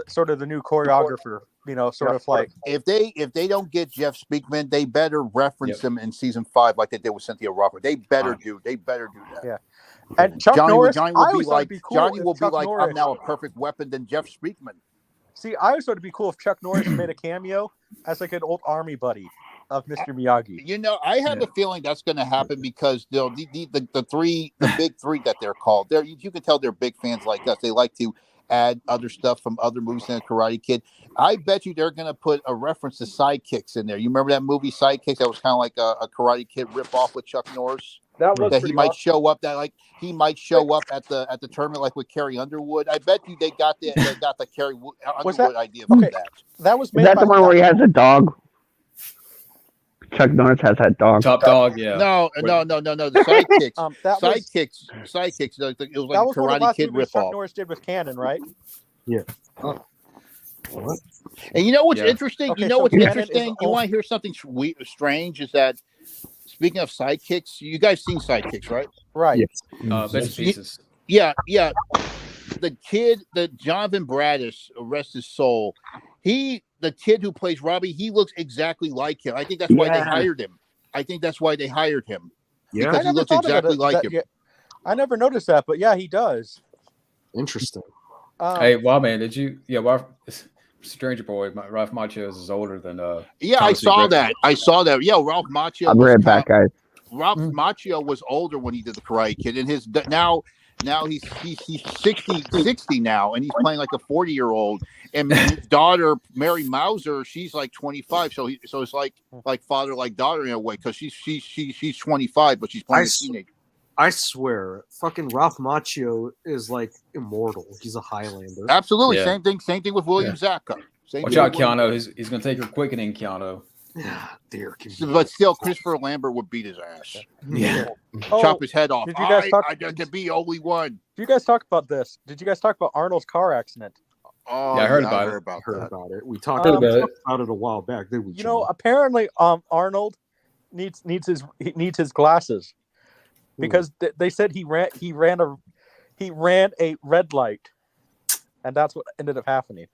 sort of the new choreographer. You know, sort of like if they don't get Jeff Speakman, they better reference him in season 5 like they did with Cynthia Rothrock. They better do that. Yeah. And Chuck Norris, Johnny will be like, I'm now a perfect weapon than Jeff Speakman. See, I always thought it'd be cool if Chuck Norris made a cameo as like an old army buddy of Mr. Miyagi. You know, I have a feeling that's going to happen because the big three that they're called, you can tell they're big fans like us. They like to add other stuff from other movies than Karate Kid. I bet you they're going to put a reference to Sidekicks in there. You remember that movie Sidekicks? That was kind of like a Karate Kid ripoff with Chuck Norris. That he might show up. He might show up at the tournament like with Carrie Underwood. I bet you they got the Carrie Underwood idea from that. That was made. Is that the one where he has a dog? Chuck Norris has that dog. Top dog, yeah. No. The Sidekicks. Sidekicks. It was like a Karate Kid ripoff. Chuck Norris did with Cannon, right? Yeah. What? And you know what's interesting? Okay, you know what's Cannon interesting? You want to hear something strange? Is that speaking of Sidekicks, you guys seen Sidekicks, right? Right. Yes. Bits and pieces. Yeah. the kid, the Jonathan Bradis, rest his soul. The kid who plays Robbie, he looks exactly like him. I think that's why they hired him. Yeah, because he looks exactly like him. Yeah, I never noticed that, but yeah, he does. Interesting. Hey, man, did you? Yeah, Stranger Boy, Ralph Macchio is older than. Yeah, I saw that. Yeah, Ralph Macchio. I'll be right back, guys. Ralph Macchio was older when he did the Karate Kid, and his now he's 60 now, and he's playing like a 40-year-old. And his daughter Mary Mauser, she's like 25, so it's like father like daughter in a way, because she's 25, but she's playing a teenager. I swear, fucking Ralph Macchio is like immortal. He's a Highlander. Absolutely, same thing with William Zabka. Watch out, Keanu. He's gonna take your quickening, Keanu. Dear. But still, Christopher Lambert would beat his ass. Yeah. Chop his head off. Did you guys talk? I can be only one. Did you guys talk about this? Did you guys talk about Arnold's car accident? Oh, yeah, I heard about it. We talked about it a while back, didn't we? You know, apparently, Arnold needs his glasses, because they said he ran a red light, and that's what ended up happening.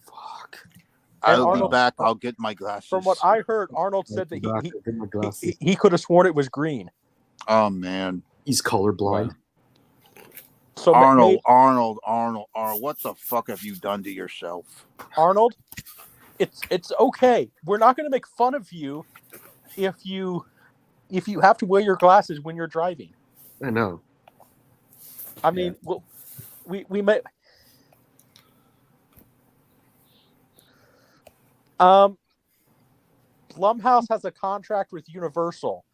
Fuck. I'll be back. I'll get my glasses. From what I heard, Arnold said that he could have sworn it was green. Oh man, he's colorblind. So Arnold, what the fuck have you done to yourself? Arnold, it's okay. We're not going to make fun of you if you have to wear your glasses when you're driving. I know. I mean, well, we may. Blumhouse has a contract with Universal,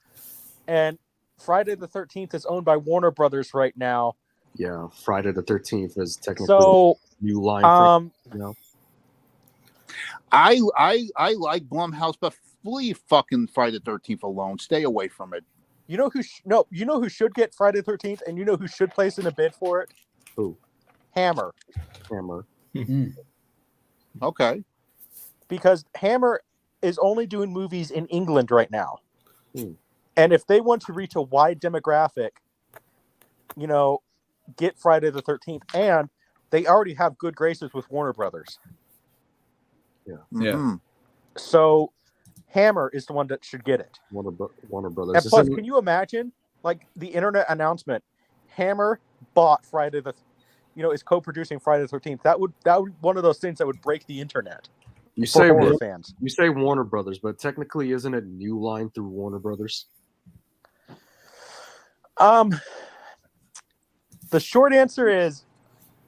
and Friday the 13th is owned by Warner Brothers right now. Yeah, Friday the 13th is technically new line. I like Blumhouse, but leave fucking Friday the 13th alone. Stay away from it. You know who should get Friday the 13th, and you know who should place in a bid for it? Who? Hammer. Okay. Because Hammer is only doing movies in England right now. And if they want to reach a wide demographic, get Friday the 13th. And they already have good graces with Warner Brothers. Yeah. Mm-hmm. So Hammer is the one that should get it. Warner Brothers. And plus, can you imagine, like, the internet announcement? Hammer bought is co-producing Friday the 13th. That would one of those things that would break the internet. You say fans. You say Warner Brothers, but technically, isn't it New Line through Warner Brothers? The short answer is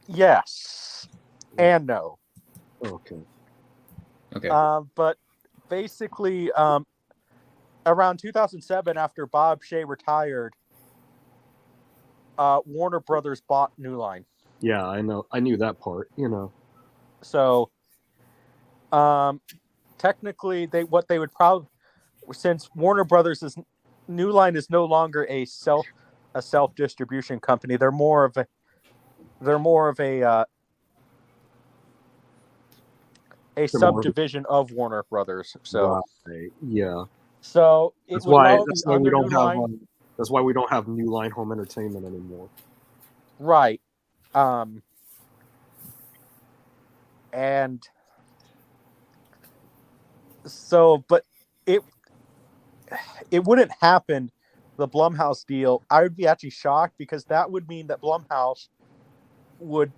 yes and no. Okay. But basically, around 2007, after Bob Shea retired, Warner Brothers bought New Line. Yeah, I know. I knew that part. So, technically, they would probably, since Warner Brothers New Line is no longer a self distribution company. They're more of a subdivision of Warner Brothers. So yeah. So that's why we don't have. That's why we don't have New Line Home Entertainment anymore. Right. And so, but it wouldn't happen, the Blumhouse deal. I would be actually shocked, because that would mean that Blumhouse would,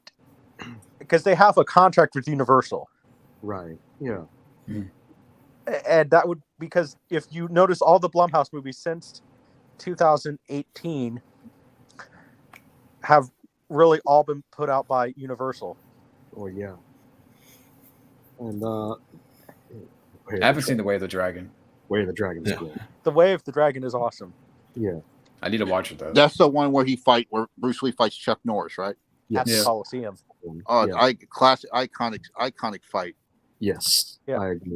because they have a contract with Universal. Right. Yeah. And that would, because if you notice, all the Blumhouse movies since 2018 have really all been put out by Universal. Oh yeah. And I haven't seen The Way of the Dragon. Way of the Dragon is good. The Way of the Dragon is awesome. Yeah. I need to watch it though. That's the one where Bruce Lee fights Chuck Norris, right? At the Coliseum. Classic, iconic fight. Yes. Yeah. I agree.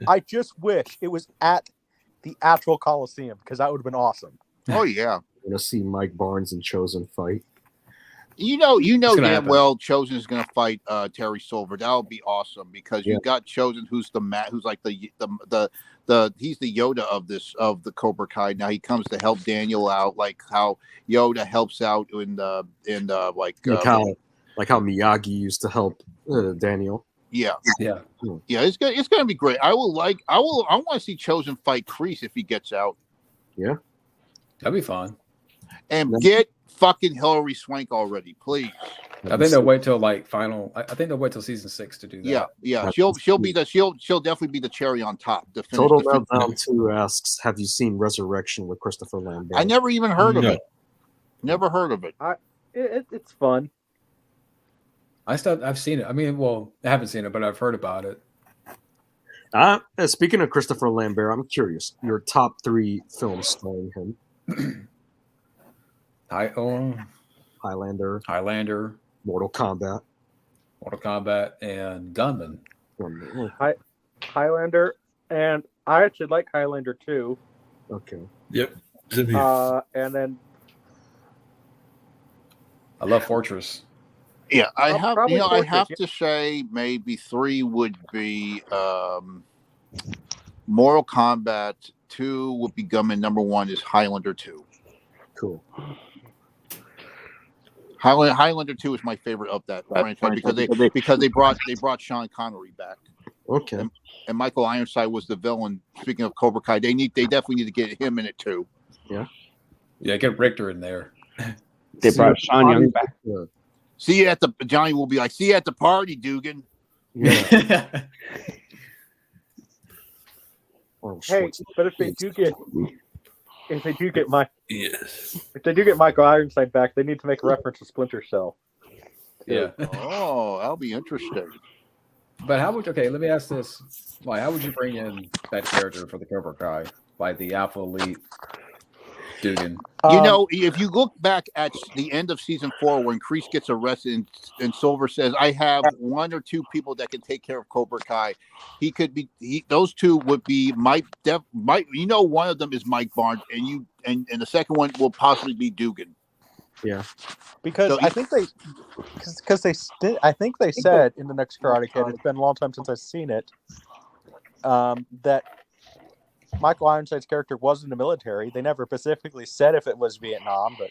I just wish it was at the actual Coliseum, because that would have been awesome. Oh yeah. I'm gonna see Mike Barnes and Chosen fight. You know damn well Chosen is going to fight Terry Silver. That would be awesome, because you got Chosen, who's like the he's the Yoda of the Cobra Kai. Now he comes to help Daniel out, like how Yoda helps out in like how Miyagi used to help Daniel. Yeah. Yeah. Yeah, it's gonna be great. I want to see Chosen fight Kreese if he gets out. Yeah. That'd be fun. And get fucking Hilary Swank already, please. I think they'll wait till like final. I think they'll wait till season 6 to do that. Yeah. She'll definitely be the cherry on top. Total Meltdown 2 asks, "Have you seen Resurrection with Christopher Lambert?" I never even heard of it. Never heard of it. It's fun. I've seen it. I mean, well, I haven't seen it, but I've heard about it. Speaking of Christopher Lambert, I'm curious. Your top 3 films starring him. Highlander, Mortal Kombat, and Gunman. Highlander, and I actually like Highlander too. Okay. Yep. And then I love Fortress. Yeah, I have. I have Fortress, to say maybe 3 would be Mortal Kombat. 2 would be Gunman. Number 1 is Highlander 2. Cool. Highlander 2 is my favorite of that franchise because they brought Sean Connery back. Okay. And Michael Ironside was the villain. Speaking of Cobra Kai, they definitely need to get him in it too. Yeah. Yeah, get Richter in there. They brought Sean Young back. See you at the Johnny will be like, see you at the party, Dugan. Yeah. Hey, but if they do get If they do get Michael Ironside back, they need to make a reference to Splinter Cell. Yeah. Oh, that'll be interesting. But let me ask this. Like, how would you bring in that character for the Cobra Kai? Like the Alpha Elite Dugan. If you look back at the end of season 4 when Kreese gets arrested and Silver says, I have 1 or 2 people that can take care of Cobra Kai. Those 2 would be Mike. One of them is Mike Barnes, and the second one will possibly be Dugan. Yeah. Because I think they said in the next Karate Kid, it's been a long time since I've seen it, that Michael Ironside's character was in the military. They never specifically said if it was Vietnam, but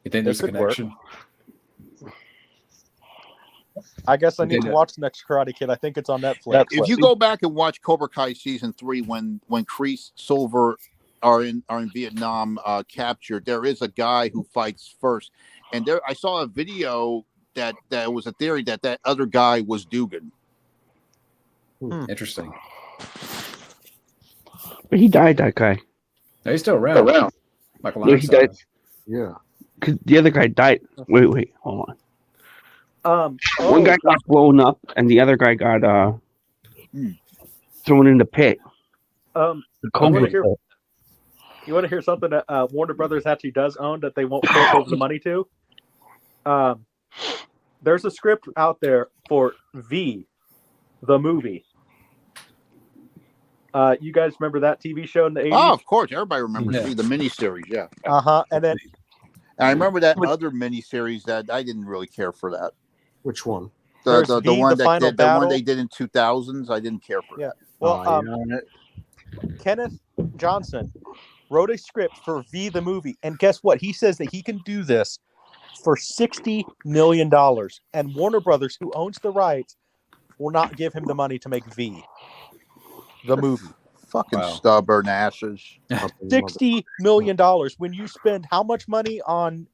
you think there's a connection? I guess I need to watch the next Karate Kid. I think it's on Netflix. If you go back and watch Cobra Kai season 3, when Kreese, Silver are in Vietnam captured, there is a guy who fights first, and I saw a video that was a theory that other guy was Dugan. Interesting. But he died, that guy. No, he's still around. Michael No, he died. Yeah. Because the other guy died. Wait, hold on. One guy got blown up, and the other guy got thrown in the pit. You want to hear something that Warner Brothers actually does own that they won't pay over the money to? There's a script out there for V, the movie. You guys remember that TV show in the 80s? Oh, of course. Everybody remembers V, the miniseries, yeah. And then I remember that other miniseries that I didn't really care for that. Which one? The one they did in 2000s. I didn't care for. Yeah. Well, Kenneth Johnson wrote a script for V the movie, and guess what? He says that he can do this for $60 million, and Warner Brothers, who owns the rights, will not give him the money to make V the movie. Fucking stubborn asses. $60 million. When you spend how much money on,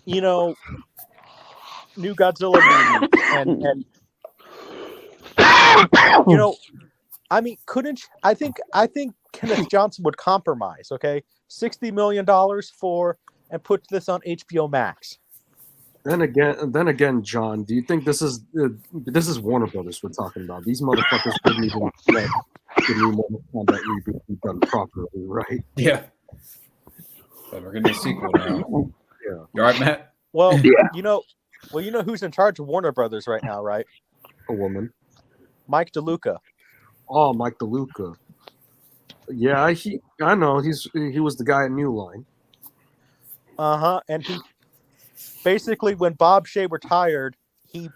new Godzilla movies and I think Kenneth Johnson would compromise, okay? $60 million and put this on HBO Max. Then again, John, do you think this is Warner Brothers we're talking about? These motherfuckers couldn't even let the new Mortal Kombat reboot be done properly, right? Yeah. But we're gonna do a sequel now. Yeah. You all right, Matt? Well, you know who's in charge of Warner Brothers right now, right? A woman. Mike DeLuca. Oh, Mike DeLuca. Yeah, I know. He was the guy at New Line. And he basically, when Bob Shea retired, he,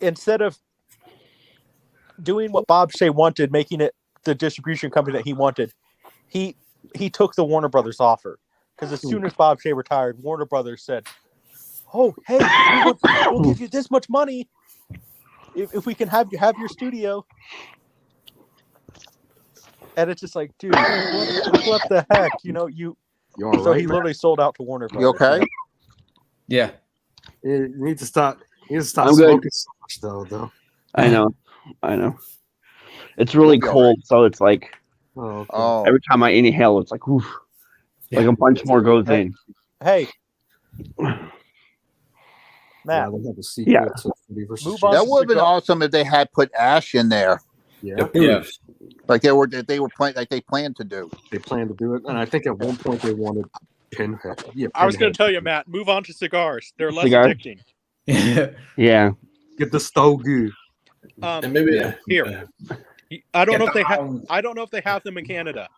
instead of doing what Bob Shea wanted, making it the distribution company that he wanted, he took the Warner Brothers offer. Because as soon as Bob Shea retired, Warner Brothers said, "Oh, hey, we'll give you this much money if we can have your studio." And it's just like, dude, what the heck? You know, you all so right, he man? literally sold out to Warner Brothers. You okay? Yeah. You need to stop. You need to stop I'm good. smoking so much, though. I know. It's really You'll be all cold, so it's like Oh, okay. Oh, every time I inhale, it's like, oof, like a bunch more goes in. Hey, Yeah, Matt, they have a sequel Yeah. to Freddy vs. Move Jason. on. that would have been awesome if they had put Ash in there, Yeah, Yeah. like they were playing, like they planned to do. they plan to do it, and I think at one point they wanted Pinhead. Yeah, I was going Pinhead. to tell you, Matt, move on to cigars. They're less Cigars? addicting. Yeah. Get the stogie. And maybe Here. I don't Get know if the they have. pound. I don't know if they have them in Canada,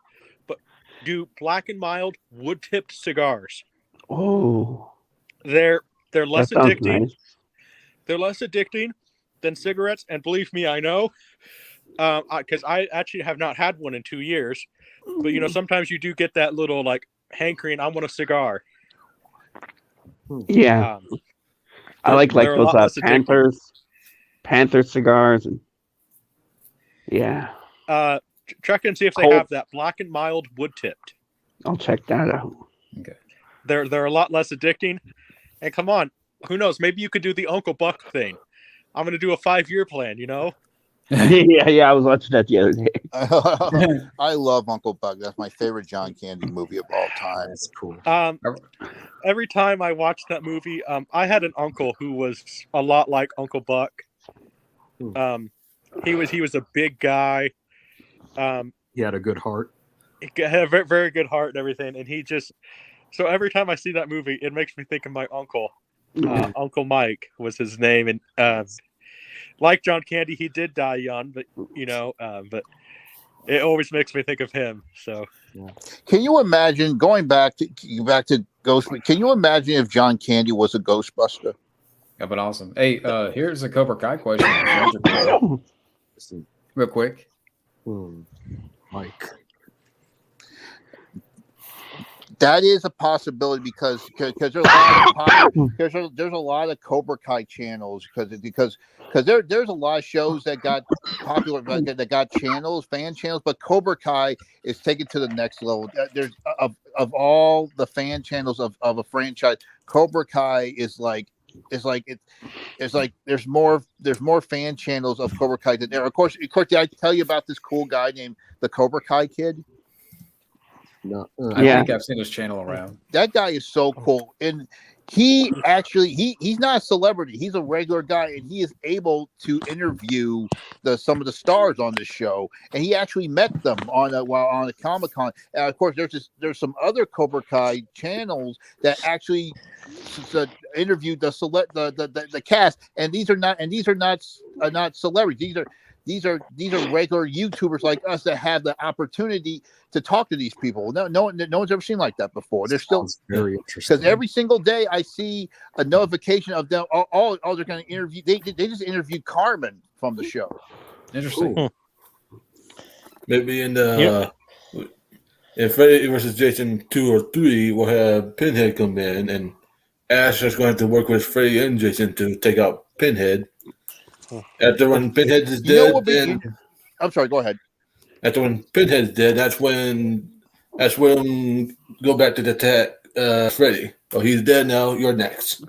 but do Black and Mild wood-tipped cigars. Oh, They're less that sounds addicting. nice. They're less addicting than cigarettes, and believe me, I know, because I actually have not had one in 2 years. But you know, sometimes you do get that little like hankering. I want a cigar. Yeah, I like they're a those lot less addicting. Panther cigars, and yeah, Check and see if they Cold. have that Black and Mild wood-tipped. I'll check that out. They're a lot less addicting. And come on, who knows? Maybe you could do the Uncle Buck thing. I'm going to do a 5-year plan. You know. yeah, I was watching that the other day. I love Uncle Buck. That's my favorite John Candy movie of all time. That's cool. Every time I watched that movie, I had an uncle who was a lot like Uncle Buck. He was a big guy. He had a good heart. He had a very, very good heart and everything. And he just so every time I see that movie, it makes me think of my uncle. Uncle Mike was his name, and like John Candy, he did die young, but you know, but it always makes me think of him. So, Can you imagine going back to Ghost? Can you imagine if John Candy was a Ghostbuster? That'd been awesome. Hey, here's a Cobra Kai question. Real quick. Mike. That is a possibility because there's a lot of there's a lot of Cobra Kai channels because there's a lot of shows that got popular that got fan channels, but Cobra Kai is taken to the next level. There's of all the fan channels of a franchise, Cobra Kai is like there's more fan channels of Cobra Kai than there. Of course, did I tell you about this cool guy named the Cobra Kai Kid? No. I think I've seen his channel around. That guy is so cool, and he actually he's not a celebrity. He's a regular guy, and he is able to interview some of the stars on this show. And he actually met them on a Comic-Con. And of course, there's some other Cobra Kai channels that actually interviewed the cast. And these are not celebrities. These are regular YouTubers like us that have the opportunity to talk to these people. No one's ever seen like that before. They're still very interesting because every single day I see a notification of them. Oh, they're going to interview. They just interviewed Carmen from the show. Interesting. Maybe in Freddy vs. Jason 2 or 3, we'll have Pinhead come in, and Ash is going to work with Freddy and Jason to take out Pinhead. After when Pinhead is dead, I'm sorry. Go ahead. After when Pinhead's dead, that's when go back to the attack Freddy. Oh, he's dead now. You're next.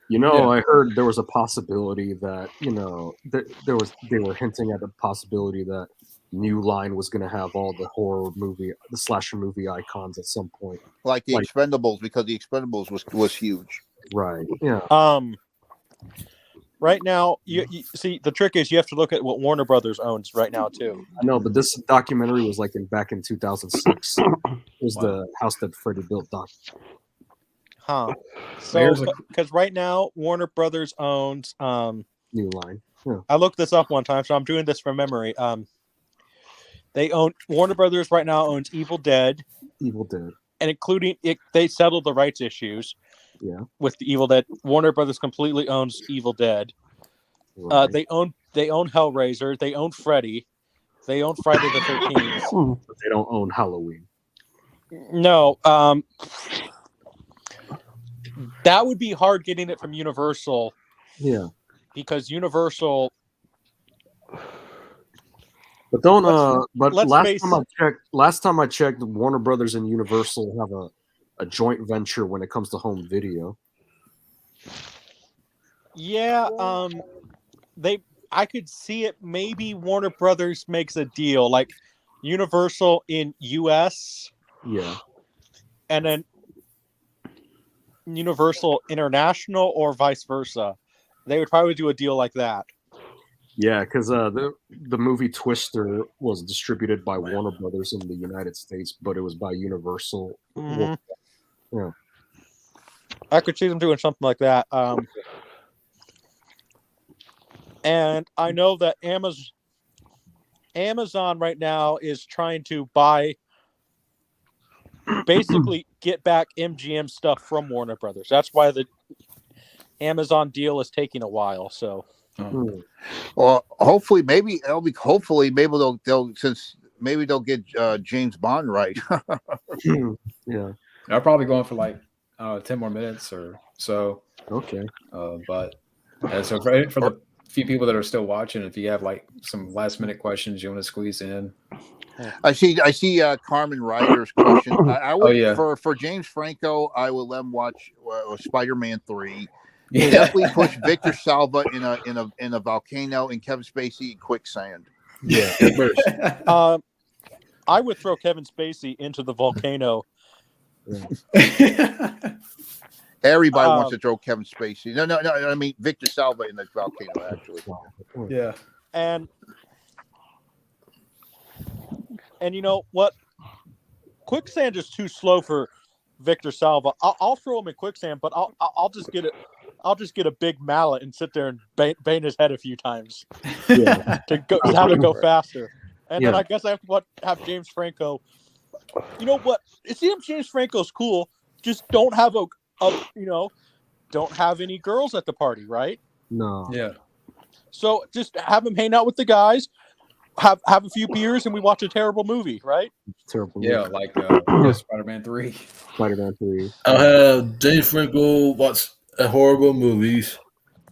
You know, I heard there was a possibility that they were hinting at a possibility that New Line was going to have all the slasher movie icons at some point, like the Expendables, because the Expendables was huge. Right. Yeah. Right now, you see, the trick is you have to look at what Warner Brothers owns right now too. I know, but this documentary was back in 2006. It was the house that Freddy built doc. Huh. So, because right now Warner Brothers owns New Line. Yeah. I looked this up one time, so I'm doing this from memory. They own Warner Brothers right now owns Evil Dead, and including it, they settled the rights issues. Yeah. With the Evil Dead, Warner Brothers completely owns Evil Dead. Right. They own Hellraiser. They own Freddy. They own Friday the 13th. But they don't own Halloween. No. That would be hard getting it from Universal. Yeah. Because Universal. But don't but last time I checked, Warner Brothers and Universal have a joint venture when it comes to home video. Yeah, I could see it. Maybe Warner Brothers makes a deal like Universal in US. Yeah. And then Universal International or vice versa. They would probably do a deal like that. Yeah, because the movie Twister was distributed by Warner Brothers in the United States, but it was by Universal. Mm-hmm. Yeah, I could see them doing something like that. And I know that Amazon right now is trying to basically get back MGM stuff from Warner Brothers. That's why the Amazon deal is taking a while. So. Well, hopefully, maybe they'll since maybe they'll get James Bond right. Yeah, I'll probably go on for like 10 more minutes or so. Okay. But so for the few people that are still watching, if you have like some last minute questions you want to squeeze in. I see Carmen Ryder's question. I would for James Franco, I would let him watch Spider-Man 3. Yeah. Definitely push Victor Salva in a volcano and Kevin Spacey in quicksand. Yeah. I would throw Kevin Spacey into the volcano. Everybody wants to throw Kevin Spacey. No. I mean Victor Salva in the volcano, actually. Yeah. And you know what? Quicksand is too slow for Victor Salva. I'll throw him in quicksand, but I'll just get it. I'll just get a big mallet and sit there and bang his head a few times to have it go faster. And then I guess I have to have James Franco. You know what? It seems James Franco's cool. Just don't have don't have any girls at the party, right? No. Yeah. So just have him hang out with the guys, have a few beers, and we watch a terrible movie, right? Terrible. Yeah, like Spider-Man 3. Spider-Man 3. I'll have James Franco watch horrible movies,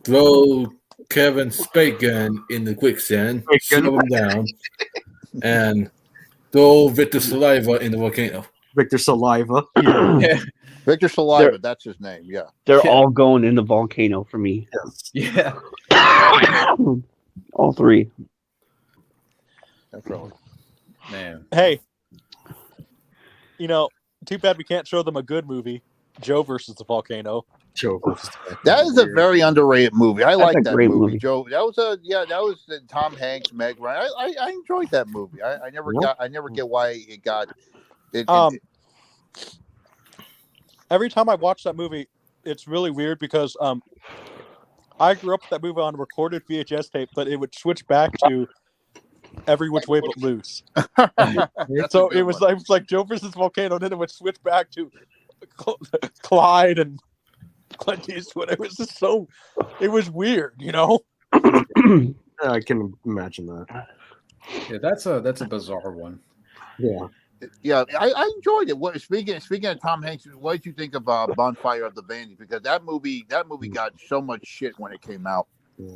throw Kevin Bacon in the quicksand, slow him down, and throw Victor Saliva in the volcano. Victor Saliva. Yeah. Victor Saliva, that's his name. Yeah. They're all going in the volcano for me. Yeah. All three. That's right. Man. Hey, too bad we can't show them a good movie, Joe versus the volcano. Joe versus That is a very underrated movie. I like that great movie. Joe. That was Tom Hanks, Meg Ryan. I enjoyed that movie. I never get why it got it. Every time I watch that movie, it's really weird because I grew up with that movie on recorded VHS tape, but it would switch back to Every Which Way But Loose. So it was like Joe versus Volcano, and then it would switch back to Clyde and Clint Eastwood. It was just it was weird, I can imagine that. Yeah, that's a bizarre one. Yeah. Yeah, I enjoyed it. Speaking of Tom Hanks, what did you think of Bonfire of the Vanities? Because that movie got so much shit when it came out.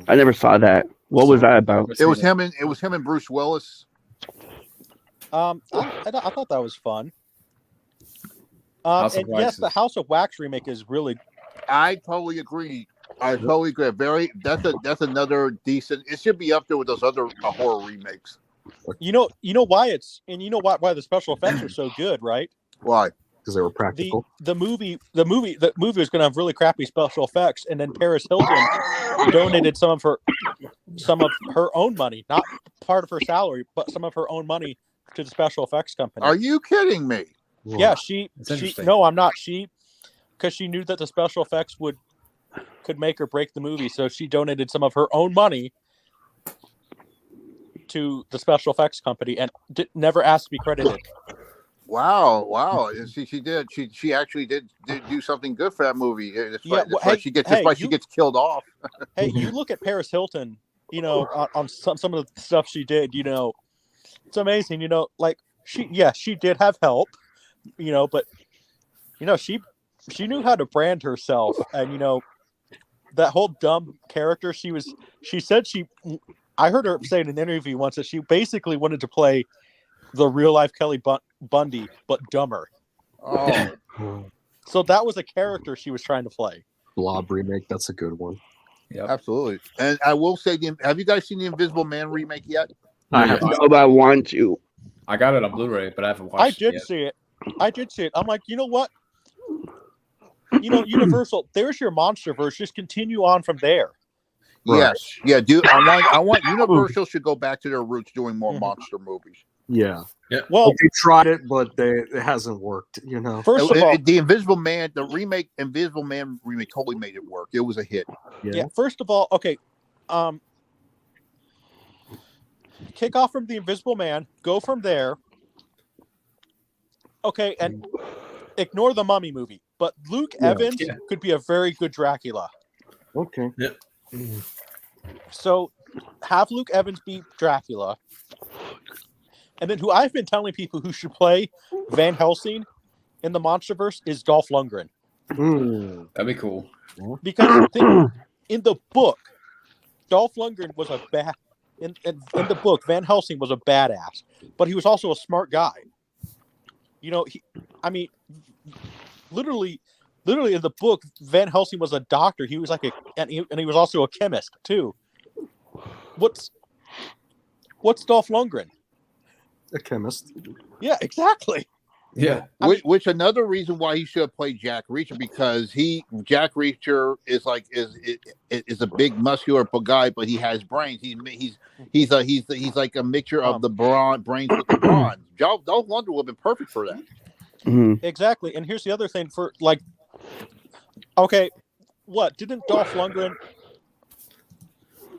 I never saw that. What was that about? It was him and Bruce Willis. I thought that was fun. And yes, the House of Wax remake is really. I totally agree. That's another decent. It should be up there with those other horror remakes. You know why why the special effects are so good, right? Why? Because they were practical. The movie was going to have really crappy special effects, and then Paris Hilton donated some of her own money, not part of her salary, but some of her own money to the special effects company. Are you kidding me? Yeah, no, I'm not. Because she knew that the special effects could make or break the movie, so she donated some of her own money to the special effects company and never asked to be credited. Wow! She did. She actually did do something good for that movie. That's why she gets killed off. Hey, you look at Paris Hilton. On some of the stuff she did. It's amazing. Like she did have help. But she knew how to brand herself, and you know, that whole dumb character she said I heard her say in an interview once that she basically wanted to play the real life Kelly Bundy, but dumber. Oh, So that was a character she was trying to play. Blob remake, that's a good one. Yep. absolutely. And I will say, have you guys seen the Invisible Man remake yet? I have no, but I want to. I got it on Blu-ray, but I haven't watched I it did yet. see it. I did see it. I'm like, you know what? You know, Universal, there's your MonsterVerse. Just continue on from there. Right. Yes, yeah, dude. I want Universal should go back to their roots doing more monster movies. Yeah. Well, Like, they tried it, but it hasn't worked, you know. first of all, The Invisible Man, the remake, Invisible Man remake totally made it work. It was a hit. yeah. First of all, okay, kick off from the Invisible Man, go from there. Okay, and ignore the Mummy movie, but Luke Evans could be a very good Dracula. Okay. Yep. So have Luke Evans be Dracula. And then who I've been telling people who should play Van Helsing in the MonsterVerse is Dolph Lundgren. That'd be cool. Because in the book, Dolph Lundgren was a in the book, Van Helsing was a badass, but he was also a smart guy. You know, literally in the book, Van Helsing was a doctor. He was like and he was also a chemist too. What's Dolph Lundgren? A chemist. Yeah, exactly. Yeah. Which another reason why he should have played Jack Reacher, because Jack Reacher is a big muscular guy, but he has brains. He's like a mixture of the brains with the bronze. Dolph Lundgren would have been perfect for that. Exactly. And here's the other thing for like, okay, what didn't Dolph Lundgren?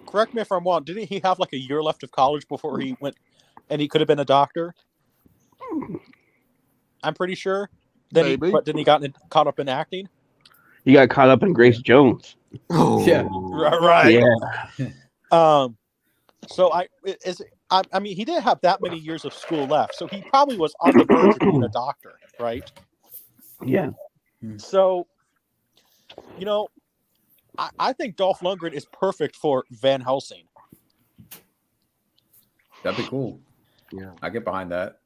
Correct me if I'm wrong. Didn't he have like a year left of college before he went, and he could have been a doctor? I'm pretty sure. Then then he got caught up in acting. He got caught up in Grace Jones. Oh, Yeah. Right. Yeah. So I mean, he didn't have that many years of school left, so he probably was on the verge of being a doctor, right? Yeah. So, you know, I think Dolph Lundgren is perfect for Van Helsing. That'd be cool. Yeah. I get behind that.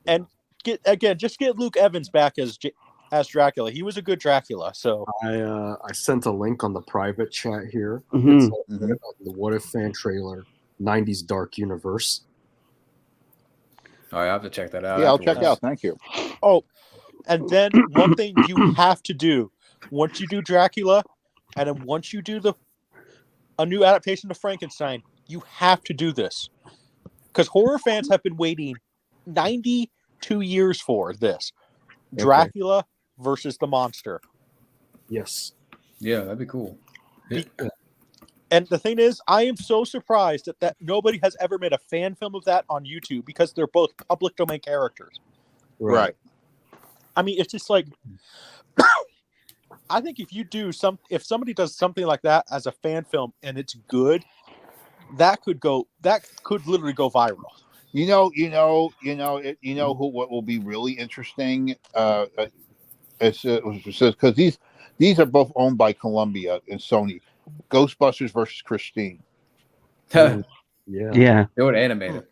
And just get Luke Evans back as Dracula. He was a good Dracula. So I sent a link on the private chat here. Mhm. It's the What If fan trailer, 90s Dark Universe. Oh, I have to check that out. Yeah, I'll check it out. Thank you. Oh, and then one thing you have to do once you do Dracula, and then once you do a new adaptation of Frankenstein, you have to do this, because horror fans have been waiting 92 years for this. Okay. Dracula versus the monster. Yes. Yeah, that'd be cool. And the thing is, I am so surprised that nobody has ever made a fan film of that on YouTube, because they're both public domain characters. Right. I mean, it's just like, I think if somebody does something like that as a fan film and it's good, that could literally go viral. What will be really interesting? Because these are both owned by Columbia and Sony. Ghostbusters versus Christine. Yeah. Yeah. It would animate it.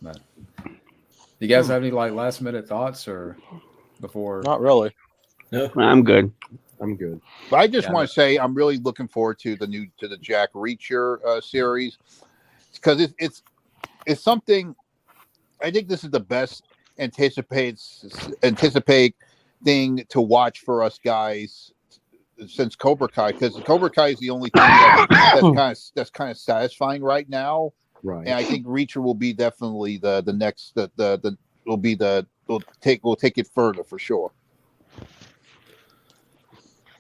But, you guys have any like last minute thoughts or before? Not really. No. I'm good. I'm good. But I just want to say I'm really looking forward to the Jack Reacher series, because it's something. I think this is the best anticipate thing to watch for us guys since Cobra Kai, because Cobra Kai is the only thing that's kind of satisfying right now. Right. And I think Reacher will be definitely the next we'll take it further for sure.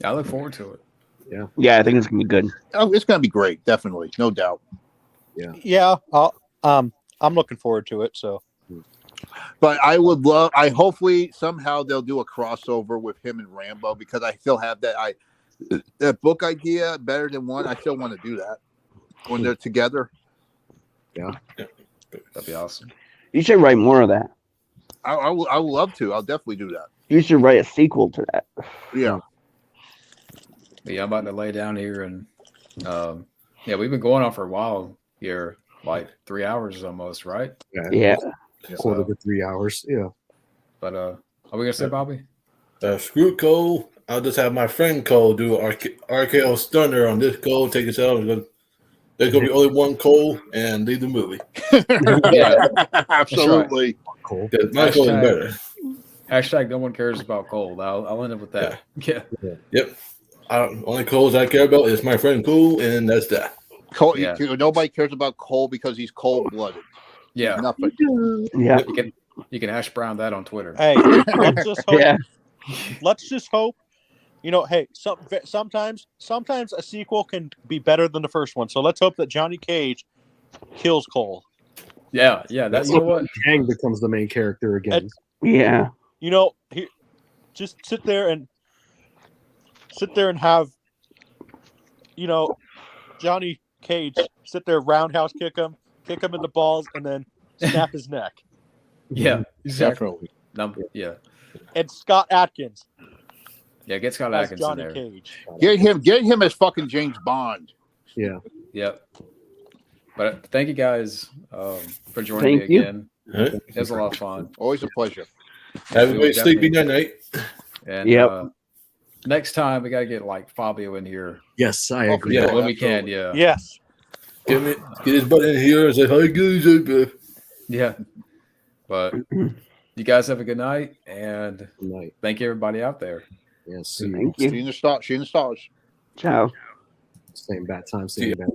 Yeah, I look forward to it. Yeah. Yeah, I think it's gonna be good. Oh, it's gonna be great, definitely, no doubt. Yeah. I'm looking forward to it. So, but I hopefully somehow they'll do a crossover with him and Rambo, because I still have that book idea, Better Than One. I still want to do that when they're together. Yeah. That'd be awesome. You should write more of that. I would love to. I'll definitely do that. You should write a sequel to that. Yeah. Yeah, I'm about to lay down here and yeah, we've been going on for a while here, like 3 hours almost, right? Yeah. Quarter to 3 hours. Yeah. But are we gonna say, Bobby? Screw Cole. I'll just have my friend Cole do RKO Stunner on this Cole. Take it out. There's gonna be only one Cole and leave the movie. Yeah, Absolutely. Cool. My Cole is better. Hashtag no one cares about Cole. I'll end up with that. Yeah. Yep. Only Coles I care about is my friend Cole, and that's that. Cole, Yeah. Nobody cares about Cole because he's cold-blooded. Yeah. Nothing. Yeah. You can hash brown that on Twitter. Hey, let's just hope. Yeah. Let's just hope. You know, hey, sometimes a sequel can be better than the first one. So let's hope that Johnny Cage kills Cole. Yeah, that, you know what? Kang becomes the main character again. Yeah. You know, just sit there and have, you know, Johnny Cage sit there, roundhouse kick him in the balls, and then snap his neck. Yeah, exactly. Definitely. Yeah. And Scott Adkins. Yeah, get Scott as Adkins Johnny in there. Cage. Get him as fucking James Bond. Yeah. Yep. But thank you guys for joining Thank me you. again. Right. It was a lot of fun. Always a pleasure. Have a great sleepy night. And Yep. next time we gotta get like Fabio in here. Yes, I agree. Yeah, Oh, when we can. absolutely. Yeah. Yes. Get his butt in here and say, "Hi guys." Yeah. But you guys have a good night, and Good night. thank you everybody out there. Yes. See you. Thank See you. you in the stars. Ciao. Same bad time, same bad.